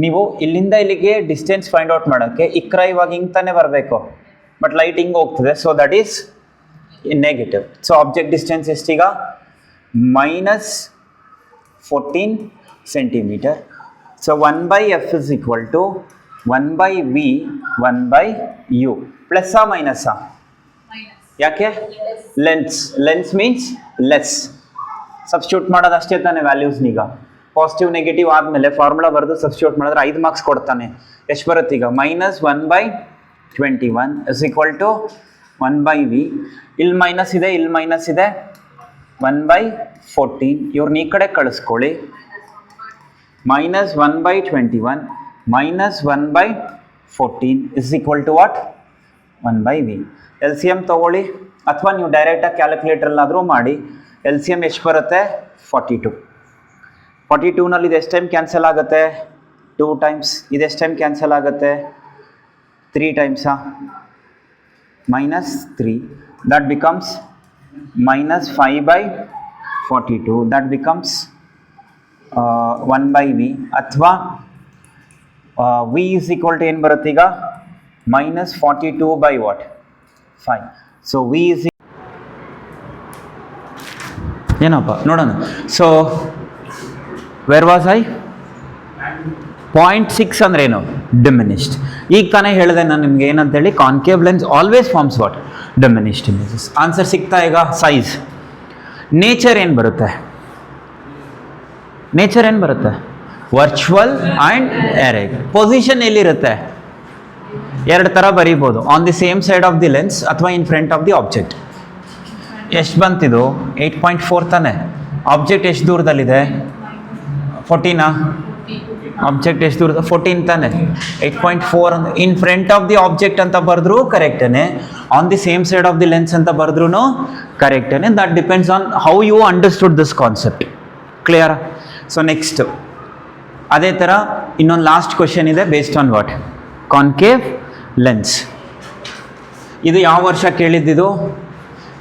ನೀವು ಇಲ್ಲಿಂದ ಇಲ್ಲಿಗೆ ಡಿಸ್ಟೆನ್ಸ್ ಫೈಂಡ್ ಔಟ್ ಮಾಡೋಕ್ಕೆ ಇಕ್ರ ಇವಾಗ ಹಿಂಗೆ ತಾನೇ ಬರಬೇಕು, ಬಟ್ ಲೈಟ್ ಹಿಂಗೆ ಹೋಗ್ತದೆ. So that is negative. So object distance ಎಷ್ಟೀಗ -14 centimetre. So 1/f is equal to 1/v 1/u. ಪ್ಲಸ್ಸಾ ಮೈನಸ್ಸಾ? ಯಾಕೆ? Lens means less. ಸಬ್ಸ್ಟಿಟ್ಯೂಟ್ ಮಾಡೋದು ಅಷ್ಟೇ ತಾನೆ ವ್ಯಾಲ್ಯೂಸ್ನೀಗ. ಪಾಸಿಟಿವ್ ನೆಗೆಟಿವ್ ಆದಮೇಲೆ ಫಾರ್ಮುಲಾ ಬರೆದು ಸಬ್ಸ್ಟಿಟ್ಯೂಟ್ ಮಾಡಿದ್ರೆ 5 ಮಾರ್ಕ್ಸ್ ಕೊಡ್ತಾನೆ. ಎಷ್ಟು ಬರುತ್ತೆ ಈಗ? -1/21 ಇಸ್ ಈಕ್ವಲ್ ಟು 1/v. ಇಲ್ಲಿ ಮೈನಸ್ ಇದೆ, ಇಲ್ಲಿ ಮೈನಸ್ ಇದೆ, 1/14. ಇವ್ರನ್ನ ಈ ಕಡೆ ಕಳಿಸ್ಕೊಳ್ಳಿ. -1/21 -1/14 is equal to what? 1/v. L C M ತೊಗೊಳ್ಳಿ, ಅಥವಾ ನೀವು ಡೈರೆಕ್ಟಾಗಿ ಕ್ಯಾಲ್ಕುಲೇಟ್ರಲ್ಲಾದರೂ ಮಾಡಿ. ಎಲ್ ಸಿ ಎಮ್ ಎಷ್ಟು ಬರುತ್ತೆ? 42. 42ನಲ್ಲಿ ಇದು ಎಷ್ಟು ಟೈಮ್ ಕ್ಯಾನ್ಸಲ್ ಆಗುತ್ತೆ? 2 ಟೈಮ್ಸ್. ಇದೆಷ್ಟು ಟೈಮ್ ಕ್ಯಾನ್ಸಲ್ ಆಗುತ್ತೆ? 3 ಟೈಮ್ಸಾ? -3. That becomes -5/42. That becomes 1/v. ಅಥವಾ v ಇಸ್ ಈಕ್ವಲ್ ಟು ಏನು ಬರುತ್ತೆ ಈಗ? -42/what? 5. ಸೊ v ಇಸ್ ಏನಪ್ಪ ನೋಡೋಣ. So where was I? 0.6 ಅಂದ್ರೇನು? ಡಿಮಿನಿಷ್ಡ್. ಈಗ ತಾನೇ ಹೇಳಿದೆ ನಾನು ನಿಮ್ಗೆ ಏನಂತೇಳಿ, concave lens always forms what? Diminished images. Answer ಸಿಗ್ತಾ ಈಗ? ಸೈಜ್. ನೇಚರ್ ಏನು ಬರುತ್ತೆ? ನೇಚರ್ ಏನು ಬರುತ್ತೆ? Virtual and erect. ಪೊಸಿಷನ್ ಎಲ್ಲಿರುತ್ತೆ? 2 ಥರ ಬರೀಬೋದು, on the same side of the lens ಅಥವಾ in front of the object. ಎಷ್ಟು ಬಂತಿದು? 8.4 ತಾನೆ. ಆಬ್ಜೆಕ್ಟ್ ಎಷ್ಟು ದೂರದಲ್ಲಿದೆ? 14. ಆಬ್ಜೆಕ್ಟ್ ಎಷ್ಟು ದೂರದ? 14 ತಾನೆ. 8.4 in front of the object ಅಂತ ಬರೆದ್ರು ಕರೆಕ್ಟೇನೆ, on the same side of the lens ಅಂತ ಬರೆದ್ರು ಕರೆಕ್ಟೇನೆ. That depends on how you understood this concept. Clear? So next ಅದೇ ಥರ ಇನ್ನೊಂದು ಲಾಸ್ಟ್ ಕ್ವೆಶನ್ ಇದೆ, based on what? Concave lens. ಇದು ಯಾವ ವರ್ಷ ಕೇಳಿದ್ದಿದು?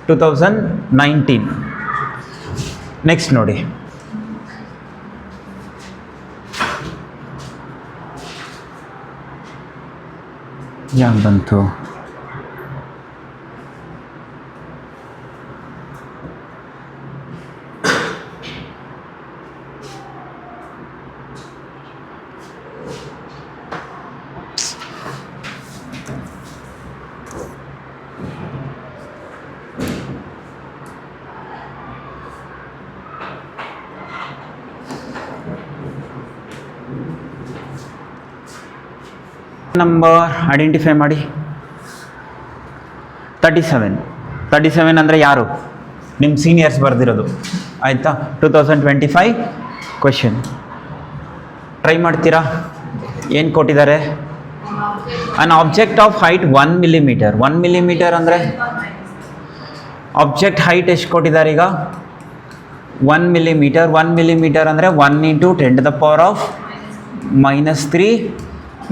2019. ನೆಕ್ಸ್ಟ್ ನೋಡಿ, ಯಾಕೆ ಬಂತು? ನಂಬರ್ ಐಡೆಂಟಿಫೈ ಮಾಡಿ. 37 ಅಂದರೆ ಯಾರು? ನಿಮ್ಮ ಸೀನಿಯರ್ಸ್ ಬರೆದಿರೋದು ಆಯಿತಾ. 2025 ಕ್ವೆಶನ್ ಟ್ರೈ ಮಾಡ್ತೀರಾ? ಏನು ಕೊಟ್ಟಿದ್ದಾರೆ? ಅನ್ object of height 1 millimetre. 1 millimetre ಅಂದರೆ ಆಬ್ಜೆಕ್ಟ್ ಹೈಟ್ ಎಷ್ಟು ಕೊಟ್ಟಿದ್ದಾರೆ ಈಗ? 1 ಮಿಲಿಮೀಟರ್. 1 ಮಿಲಿಮೀಟರ್ ಅಂದರೆ 1 × 10⁻³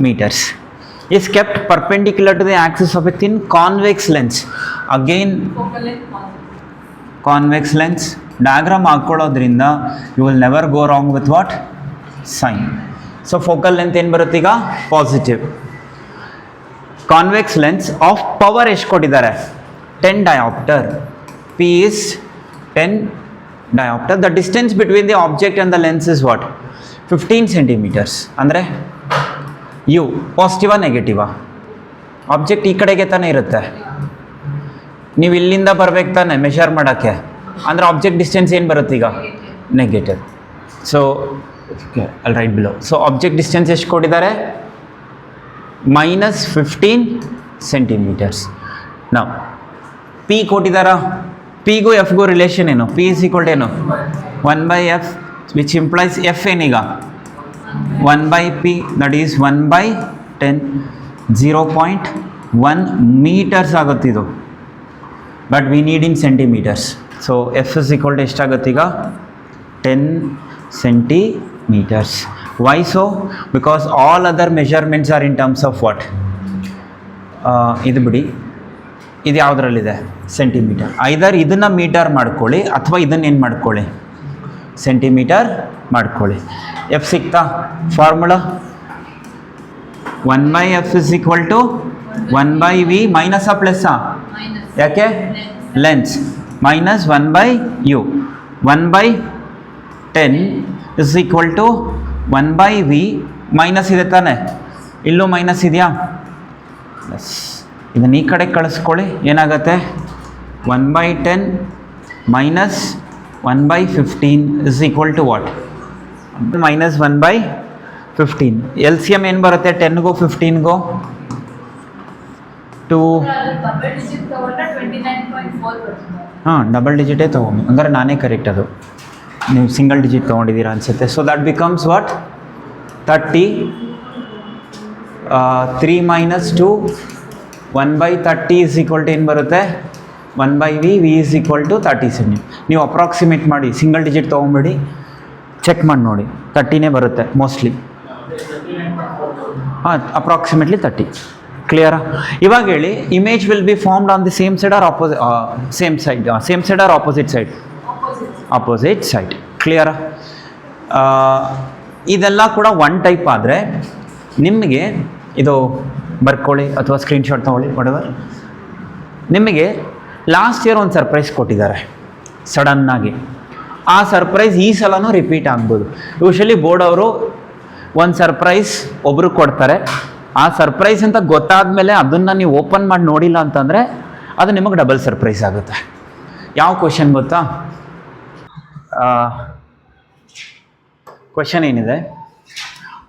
meters is kept perpendicular to the axis of a thin convex lens. Again convex lens diagram ಹಾಕೊಳ್ಳೋದ್ರಿಂದ you will never go wrong with what? Sign. So focal length ಏನು ಬರುತ್ತೆ ಈಗ? Positive. Convex lens of power ಎಷ್ಟು ಕೊಟ್ಟಿದ್ದಾರೆ? 10 diopter. P is 10 diopter. The distance between the object and the lens is what? 15 centimeters. ಅಂದರೆ you ಪಾಸಿಟಿವಾ ನೆಗೆಟಿವಾ? Object ಈ ಕಡೆಗೆ ತಾನೇ ಇರುತ್ತೆ, ನೀವು ಇಲ್ಲಿಂದ ಬರ್ಬೇಕು ತಾನೆ ಮೆಷರ್ ಮಾಡೋಕ್ಕೆ, ಅಂದರೆ ಆಬ್ಜೆಕ್ಟ್ ಡಿಸ್ಟೆನ್ಸ್ ಏನು ಬರುತ್ತೆ ಈಗ? ನೆಗೆಟಿವ್. ಸೊ ಅಲ್ಲಿ right below. So object distance ಎಷ್ಟು ಕೊಟ್ಟಿದ್ದಾರೆ? -15 ಸೆಂಟಿಮೀಟರ್ಸ್. ನಾವು ಪಿ ಕೊಟ್ಟಿದ್ದಾರಾ? ಪಿಗೂ ಎಫ್ಗೂ ರಿಲೇಷನ್ ಏನು? ಪಿ ಇಸ್ ಈಕ್ವಲ್ ಟು ಏನು? 1/f ವಿಚ್ ಇಂಪ್ಲೈಸ್ ಎಫ್ ಏನೀಗ? 1/p, that is 1/10. 0.1 meters ಆಗುತ್ತಿದು, but we need in centimetres. So F is equal to ಎಷ್ಟಾಗುತ್ತೆ ಈಗ? 10 centimeters. Why so? Because all other measurements are in terms of what? ಇದು ಬಿಡಿ, ಇದು ಯಾವುದರಲ್ಲಿದೆ? Centimetre. ಐದರ್ ಇದನ್ನು metre ಮಾಡ್ಕೊಳ್ಳಿ ಅಥವಾ ಇದನ್ನು ಏನು ಮಾಡ್ಕೊಳ್ಳಿ? ಸೆಂಟಿಮೀಟರ್ ಮಾಡ್ಕೊಳ್ಳಿ. ಎಫ್ ಸಿಕ್ತಾ? Formula 1/f is equal to 1/v ಮೈನಸ್ಸಾ ಪ್ಲಸ್ಸಾ? ಯಾಕೆ? Lens minus 1/u. 1/10 is equal to 1/v minus ಇದೆ ತಾನೆ? ಇಲ್ಲೂ ಮೈನಸ್ ಇದೆಯಾ? ಎಸ್. ಇದನ್ನು ಈ ಕಡೆ ಕಳಿಸ್ಕೊಳ್ಳಿ, ಏನಾಗುತ್ತೆ? 1/10 minus 1/15 is equal to what? Minus 1/15. L C M ಏನು ಬರುತ್ತೆ? 10ಗೂ 15ಗೂ? 2. ಹಾಂ, ಡಬಲ್ ಡಿಜಿಟೇ ತೊಗೊಂಡು, ಹಂಗಾರೆ ನಾನೇ ಕರೆಕ್ಟ್. ಅದು ನೀವು ಸಿಂಗಲ್ ಡಿಜಿಟ್ ತೊಗೊಂಡಿದ್ದೀರಾ ಅನಿಸುತ್ತೆ. So that becomes what? 30. 3 - 2 1/30 is equal to ಏನು ಬರುತ್ತೆ? 1/v. v is equal to 30 cm. ನೀವು ಅಪ್ರಾಕ್ಸಿಮೇಟ್ ಮಾಡಿ, ಸಿಂಗಲ್ ಡಿಜಿಟ್ ತೊಗೊಂಬಿಡಿ, ಚೆಕ್ ಮಾಡಿ ನೋಡಿ, 30ನೇ ಬರುತ್ತೆ ಮೋಸ್ಟ್ಲಿ. ಹಾಂ, ಅಪ್ರಾಕ್ಸಿಮೇಟ್ಲಿ 30. ಕ್ಲಿಯರಾ? ಇವಾಗ ಹೇಳಿ, image will be formed on the same side or same side or opposite side? Opposite side. ಕ್ಲಿಯರಾ? ಇದೆಲ್ಲ ಕೂಡ ಒನ್ ಟೈಪ್ ಆದರೆ ನಿಮಗೆ ಇದು ಬರ್ಕೊಳ್ಳಿ ಅಥವಾ ಸ್ಕ್ರೀನ್ಶಾಟ್ ತೊಗೊಳ್ಳಿ, ವಾಟೆವರ್. ನಿಮಗೆ ಲಾಸ್ಟ್ ಇಯರ್ ಒಂದು ಸರ್ಪ್ರೈಸ್ ಕೊಟ್ಟಿದ್ದಾರೆ ಸಡನ್ನಾಗಿ. ಆ ಸರ್ಪ್ರೈಸ್ ಈ ಸಲನೂ ರಿಪೀಟ್ ಆಗ್ಬೋದು. ಯೂಶಲಿ ಬೋರ್ಡ್ ಅವರು ಒಂದು ಸರ್ಪ್ರೈಸ್ ಒಬ್ರಿಗೆ ಕೊಡ್ತಾರೆ, ಆ ಸರ್ಪ್ರೈಸ್ ಅಂತ ಗೊತ್ತಾದ ಮೇಲೆ ಅದನ್ನು ನೀವು ಓಪನ್ ಮಾಡಿ ನೋಡಿಲ್ಲ ಅಂತಂದರೆ ಅದು ನಿಮಗೆ ಡಬಲ್ ಸರ್ಪ್ರೈಸ್ ಆಗುತ್ತೆ. ಯಾವ ಕ್ವೆಶನ್ ಗೊತ್ತಾ? ಕ್ವೆಶನ್ ಏನಿದೆ?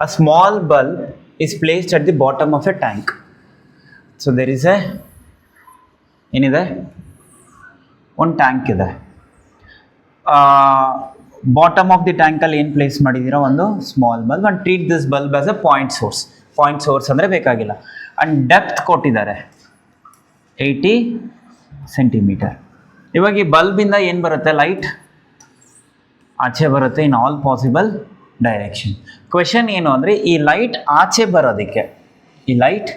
A small bulb is placed at the bottom of a tank. So there is a ಏನಿದೆ? ಒಂದು ಟ್ಯಾಂಕ್ ಇದೆ. ಬಾಟಮ್ ಆಫ್ ದಿ ಟ್ಯಾಂಕಲ್ಲಿ ಏನು ಪ್ಲೇಸ್ ಮಾಡಿದ್ದೀರಾ? ಒಂದು small bulb. And treat this bulb as a point source. Point source ಅಂದರೆ ಬೇಕಾಗಿಲ್ಲ. And depth ಕೊಟ್ಟಿದ್ದಾರೆ 80 centimetre. ಇವಾಗ ಈ ಬಲ್ಬಿಂದ ಏನು ಬರುತ್ತೆ? ಲೈಟ್ ಆಚೆ ಬರುತ್ತೆ in all possible direction. Question ಏನು ಅಂದರೆ, ಈ ಲೈಟ್ ಆಚೆ ಬರೋದಕ್ಕೆ, ಈ ಲೈಟ್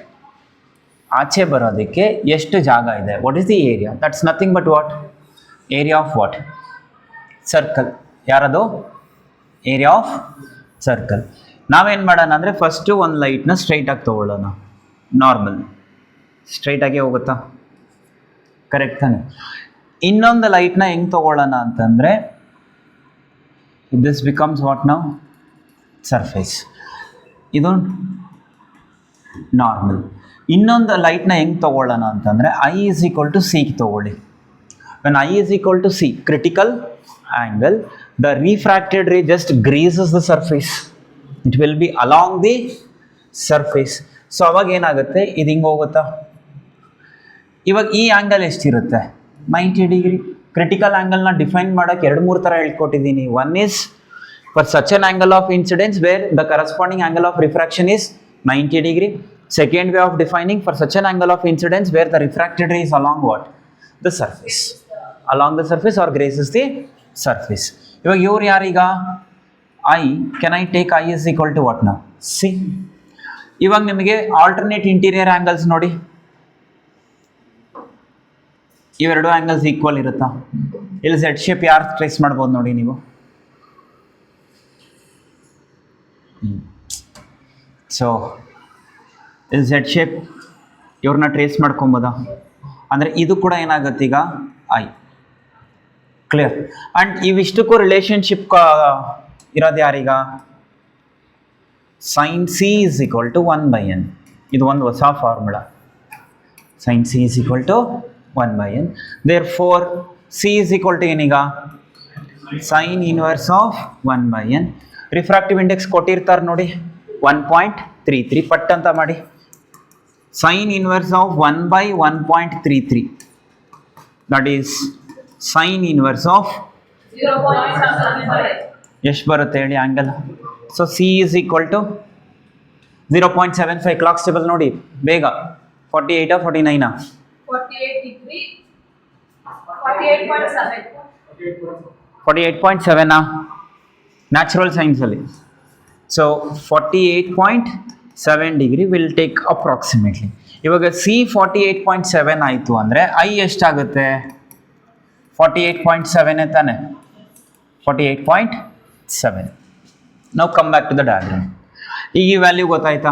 ಆಚೆ ಬರೋದಕ್ಕೆ ಎಷ್ಟು ಜಾಗ ಇದೆ? What is the area? That's nothing but what? Area of what? Circle. ಯಾರದು? Area of circle. ನಾವೇನು ಮಾಡೋಣ ಅಂದರೆ, ಫಸ್ಟು ಒಂದು ಲೈಟ್ನ ಸ್ಟ್ರೈಟಾಗಿ ತೊಗೊಳ್ಳೋಣ. ನಾರ್ಮಲ್ ಸ್ಟ್ರೈಟಾಗಿ ಹೋಗುತ್ತಾ? ಕರೆಕ್ಟ್ ತಾನೆ? ಇನ್ನೊಂದು ಲೈಟ್ನ ಹೆಂಗೆ ತೊಗೊಳ್ಳೋಣ ಅಂತಂದರೆ, ದಿಸ್ ಬಿಕಮ್ಸ್ ವಾಟ್ ನಾವು? ಸರ್ಫೇಸ್. ಇದು ನಾರ್ಮಲ್. ಇನ್ನೊಂದು ಲೈಟ್ನ ಹೆಂಗೆ ತೊಗೊಳ್ಳೋಣ ಅಂತಂದರೆ, I is equal to C ತೊಗೊಳ್ಳಿ. When I is equal to C, critical angle, the refracted ray just grazes the surface. It will be along the surface. So ಅವಾಗ ಏನಾಗುತ್ತೆ, ಇದು ಹಿಂಗೆ ಹೋಗುತ್ತಾ. ಇವಾಗ ಈ ಆ್ಯಂಗಲ್ ಎಷ್ಟಿರುತ್ತೆ, 90 ಡಿಗ್ರಿ. ಕ್ರಿಟಿಕಲ್ ಆ್ಯಂಗಲ್ನ ಡಿಫೈನ್ ಮಾಡೋಕ್ಕೆ 2-3 ಥರ ಹೇಳ್ಕೊಟ್ಟಿದ್ದೀನಿ. One is for such an angle of incidence where the corresponding angle of refraction is 90 degree. Second way of defining for such an angle of incidence where the refracted ray is along what? The surface. Along the surface or grazes the surface. ಇವಾಗ ಇವ್ರು ಯಾರೀಗ I, can I take I is equal to what now? C. ಇವಾಗ ನಿಮಗೆ alternate interior angles ನೋಡಿ, ಇವೆರಡು angles equal ಇರುತ್ತಾ? ಇಲ್ಲಿ Z shape ಯಾರು ಟ್ರೇಸ್ ಮಾಡ್ಬೋದು ನೋಡಿ ನೀವು. ಸೊ ಇಲ್ಲಿ ಝೆಡ್ ಶೇಪ್ ಇವ್ರನ್ನ ಟ್ರೇಸ್ ಮಾಡ್ಕೊಬೋದಾ? ಅಂದರೆ ಇದು ಕೂಡ ಏನಾಗುತ್ತೆ ಈಗ ಐ. ಕ್ಲಿಯರ್. ಆ್ಯಂಡ್ ಇವಿಷ್ಟಕ್ಕೂ ರಿಲೇಷನ್ಶಿಪ್ ಇರೋದು ಯಾರೀಗ? Sine C is equal to 1/n. ಇದು ಒಂದು ಹೊಸ formula. Sine C is equal to 1/n. Therefore C is equal to ಏನೀಗ? Sine inverse of 1/n. Refractive index ಕೊಟ್ಟಿರ್ತಾರೆ ನೋಡಿ 1.33. ಪಟ್ ಅಂತ ಮಾಡಿ. Sine inverse of 1/1.33, that is sine inverse of 0.75. ಎಷ್ಟು ಬರುತ್ತೆ ಹೇಳಿ angle? So C is equal to 0.75. Log table ನೋಡಿ ಬೇಗ. 48 49 48.7 ನ್ಯಾಚುರಲ್ ಸೈನ್ಸಲ್ಲಿ. So 48.7 degree will take approximately. ಇವಾಗ ಸಿ 48.7 ಆಯಿತು ಅಂದರೆ ಐ ಎಷ್ಟಾಗುತ್ತೆ? 48.7 ತಾನೆ. 48.7. ನಾವು come back to the diagram. ಈಗ ಈ ವ್ಯಾಲ್ಯೂ ಗೊತ್ತಾಯ್ತಾ?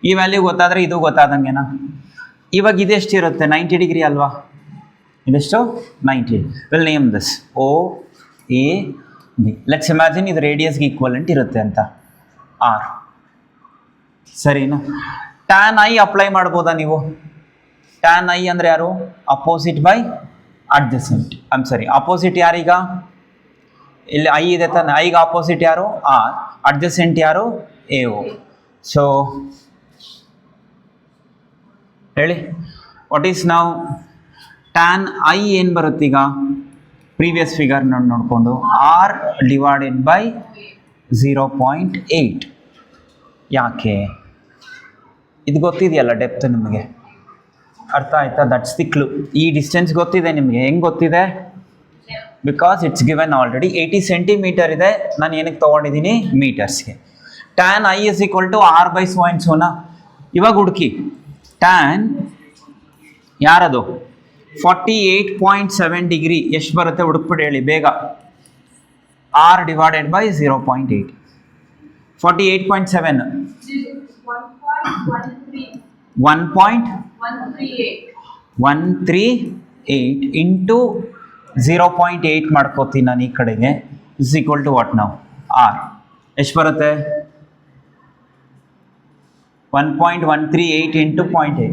ಈ ವ್ಯಾಲ್ಯೂ ಗೊತ್ತಾದರೆ ಇದು ಗೊತ್ತಾದಂಗೆನಾ? ಇವಾಗ ಇದೆಷ್ಟಿರುತ್ತೆ? 90 ಡಿಗ್ರಿ ಅಲ್ವಾ? ಇದೆಷ್ಟು? 90. Will name this O A B. Let's imagine ಇದು ರೇಡಿಯಸ್ಗೆ ಈಕ್ವಲೆಂಟ್ ಇರುತ್ತೆ ಅಂತ R. ಸರಿನಾ? ಟ್ಯಾನ್ ಐ ಅಪ್ಲೈ ಮಾಡ್ಬೋದಾ ನೀವು? ಟ್ಯಾನ್ ಐ ಅಂದರೆ ಯಾರು? Opposite by adjacent. ಅಪೋಸಿಟ್ ಯಾರೀಗ? ಇಲ್ಲಿ ಐ ಇದೆ ತಾನೆ. ಐಗೆ ಆಪೋಸಿಟ್ ಯಾರು? ಆರ್. ಅಡ್ಜಸೆಂಟ್ ಯಾರು? A O. ಸೊ ಹೇಳಿ, ವಾಟ್ ಈಸ್ ನಾವು ಟ್ಯಾನ್ ಐ ಏನು ಬರುತ್ತೀಗ? ಪ್ರೀವಿಯಸ್ ಫಿಗರ್ ನೋಡಿಕೊಂಡು ಆರ್ ಡಿವೈಡೆಡ್ ಬೈ 0.8. ಯಾಕೆ? ಇದು ಗೊತ್ತಿದೆಯಲ್ಲ ಡೆಪ್ತ್ ನಿಮಗೆ, ಅರ್ಥ ಆಯ್ತಾ? That's the clue. ಈ ಡಿಸ್ಟೆನ್ಸ್ ಗೊತ್ತಿದೆ ನಿಮಗೆ. ಹೆಂಗೆ ಗೊತ್ತಿದೆ? Because it's given already. 80 centimetre ಇದೆ. ನಾನು ಏನಕ್ಕೆ ತೊಗೊಂಡಿದ್ದೀನಿ? ಮೀಟರ್ಸ್ಗೆ. Tan I is equal to R by so and so on. ಇವಾಗ ಹುಡುಕಿ ಟ್ಯಾನ್ ಯಾರದು? 48.7 ಡಿಗ್ರಿ ಎಷ್ಟು ಬರುತ್ತೆ ಹುಡುಕ್ಬಿಟ್ಟು ಹೇಳಿ ಬೇಗ. R divided by 0.8. 48.7 1.138 ಇಂಟು 0.8 ಮಾಡ್ಕೋತೀನಿ ನಾನು ಈ ಕಡೆಗೆ. ಇಸ್ ಈಕ್ವಲ್ ಟು ವಾಟ್ ನಾವು? ಆರ್ ಎಷ್ಟು ಬರುತ್ತೆ? 1.138 ಇಂಟು 0.8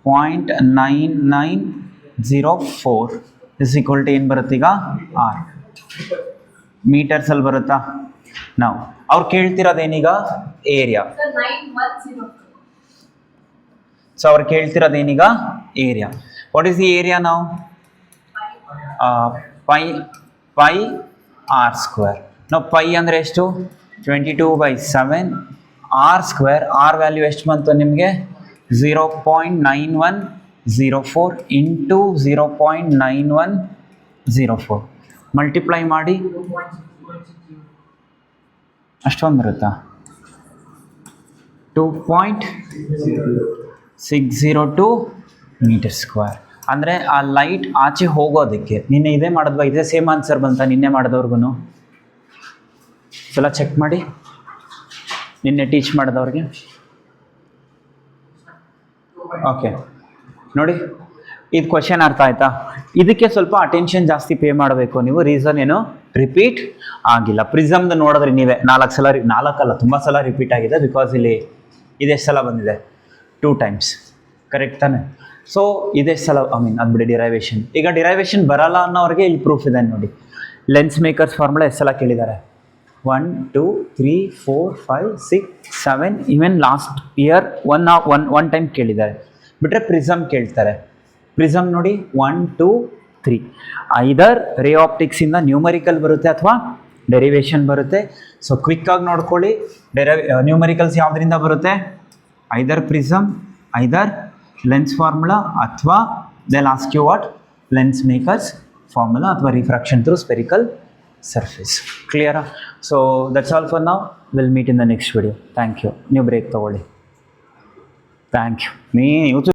0.9904 ಇಸ್ ಈಕ್ವಲ್ ಟು ಏನು ಬರುತ್ತೆ ಈಗ? ಆರ್. ಮೀಟರ್ಸಲ್ಲಿ ಬರುತ್ತಾ? ನಾವು ಅವ್ರು ಕೇಳ್ತಿರೋದೇನೀಗ? ಏರಿಯಾ. ಸೊ ಅವ್ರು ಕೇಳ್ತಿರೋದೇನೀಗ? Area. What is the area ನಾವು? Pi R square. ನಾವು ಪೈ ಅಂದರೆ ಎಷ್ಟು? 22/7. R square. ಆರ್ ವ್ಯಾಲ್ಯೂ ಎಷ್ಟು ಬಂತು ನಿಮಗೆ? 0.9104 ಇಂಟು 0.9104 ಮಲ್ಟಿಪ್ಲೈ ಮಾಡಿ ಅಷ್ಟೊಂದು ಬರುತ್ತಾ? 2.602 ಮೀಟರ್ ಸ್ಕ್ವೇರ್. ಅಂದರೆ ಆ ಲೈಟ್ ಆಚೆ ಹೋಗೋದಕ್ಕೆ ನಿನ್ನೆ ಇದೇ ಮಾಡಿದ್ವಾ? ಇದೇ ಸೇಮ್ ಆನ್ಸರ್ ಬಂತ ನಿನ್ನೆ ಮಾಡಿದವ್ರಿಗೂ? ಸಲ ಚೆಕ್ ಮಾಡಿ ನಿನ್ನೆ ಟೀಚ್ ಮಾಡಿದವ್ರಿಗೆ. ಓಕೆ ನೋಡಿ, ಇದು ಕ್ವಶನ್ ಅರ್ಥ ಆಯ್ತಾ? ಇದಕ್ಕೆ ಸ್ವಲ್ಪ ಅಟೆನ್ಷನ್ ಜಾಸ್ತಿ ಪೇ ಮಾಡಬೇಕು ನೀವು. ರೀಸನ್ ಏನು? ರಿಪೀಟ್ ಆಗಿಲ್ಲ. ಪ್ರಿಸಮ್ದು ನೋಡಿದ್ರೆ ನೀವೇ 4 ಸಲ, 4 ಅಲ್ಲ ತುಂಬ ಸಲ ರಿಪೀಟ್ ಆಗಿದೆ. ಬಿಕಾಸ್ ಇಲ್ಲಿ ಇದೆಷ್ಟು ಸಲ ಬಂದಿದೆ? 2 ಟೈಮ್ಸ್. ಕರೆಕ್ಟ್ ತಾನೆ? ಸೊ ಇದೆಷ್ಟು ಸಲ ಅದು ಬಿಡಿ ಡಿರೈವೇಷನ್. ಈಗ ಡಿರೈವೇಷನ್ ಬರಲ್ಲ ಅನ್ನೋರಿಗೆ ಇಲ್ಲಿ ಪ್ರೂಫ್ ಇದೆ ನೋಡಿ. ಲೆನ್ಸ್ ಮೇಕರ್ಸ್ ಫಾರ್ಮುಲಾ ಎಷ್ಟು ಸಲ ಕೇಳಿದ್ದಾರೆ? 1 2 3 4 5 6 7 even last year one time ಕೇಳಿದ್ದಾರೆ. ಬಿಟ್ಟರೆ ಪ್ರಿಸಮ್ ಕೇಳ್ತಾರೆ. ಪ್ರಿಸಮ್ ನೋಡಿ 1 2 3 ಐದರ್ ರೇ ಆಪ್ಟಿಕ್ಸಿಂದ ನ್ಯೂಮರಿಕಲ್ ಬರುತ್ತೆ ಅಥವಾ ಡೆರಿವೇಶನ್ ಬರುತ್ತೆ. ಸೊ ಕ್ವಿಕ್ಕಾಗಿ ನೋಡ್ಕೊಳ್ಳಿ. ನ್ಯೂಮರಿಕಲ್ಸ್ ಯಾವುದರಿಂದ ಬರುತ್ತೆ? Either prism, either lens formula, ಅಥವಾ they'll ask you what? Lens makers formula ಅಥವಾ ರಿಫ್ರಾಕ್ಷನ್ ಥ್ರೂ ಸ್ಪೆರಿಕಲ್ ಸರ್ಫೇಸ್. ಕ್ಲಿಯರಾ? ಸೊ ದಟ್ಸ್ ಆಲ್ ಫಾರ್ ನಾವು. Will meet in the next video. Thank you. ನೀವು break ತೊಗೊಳ್ಳಿ. Thank you. ನೀವು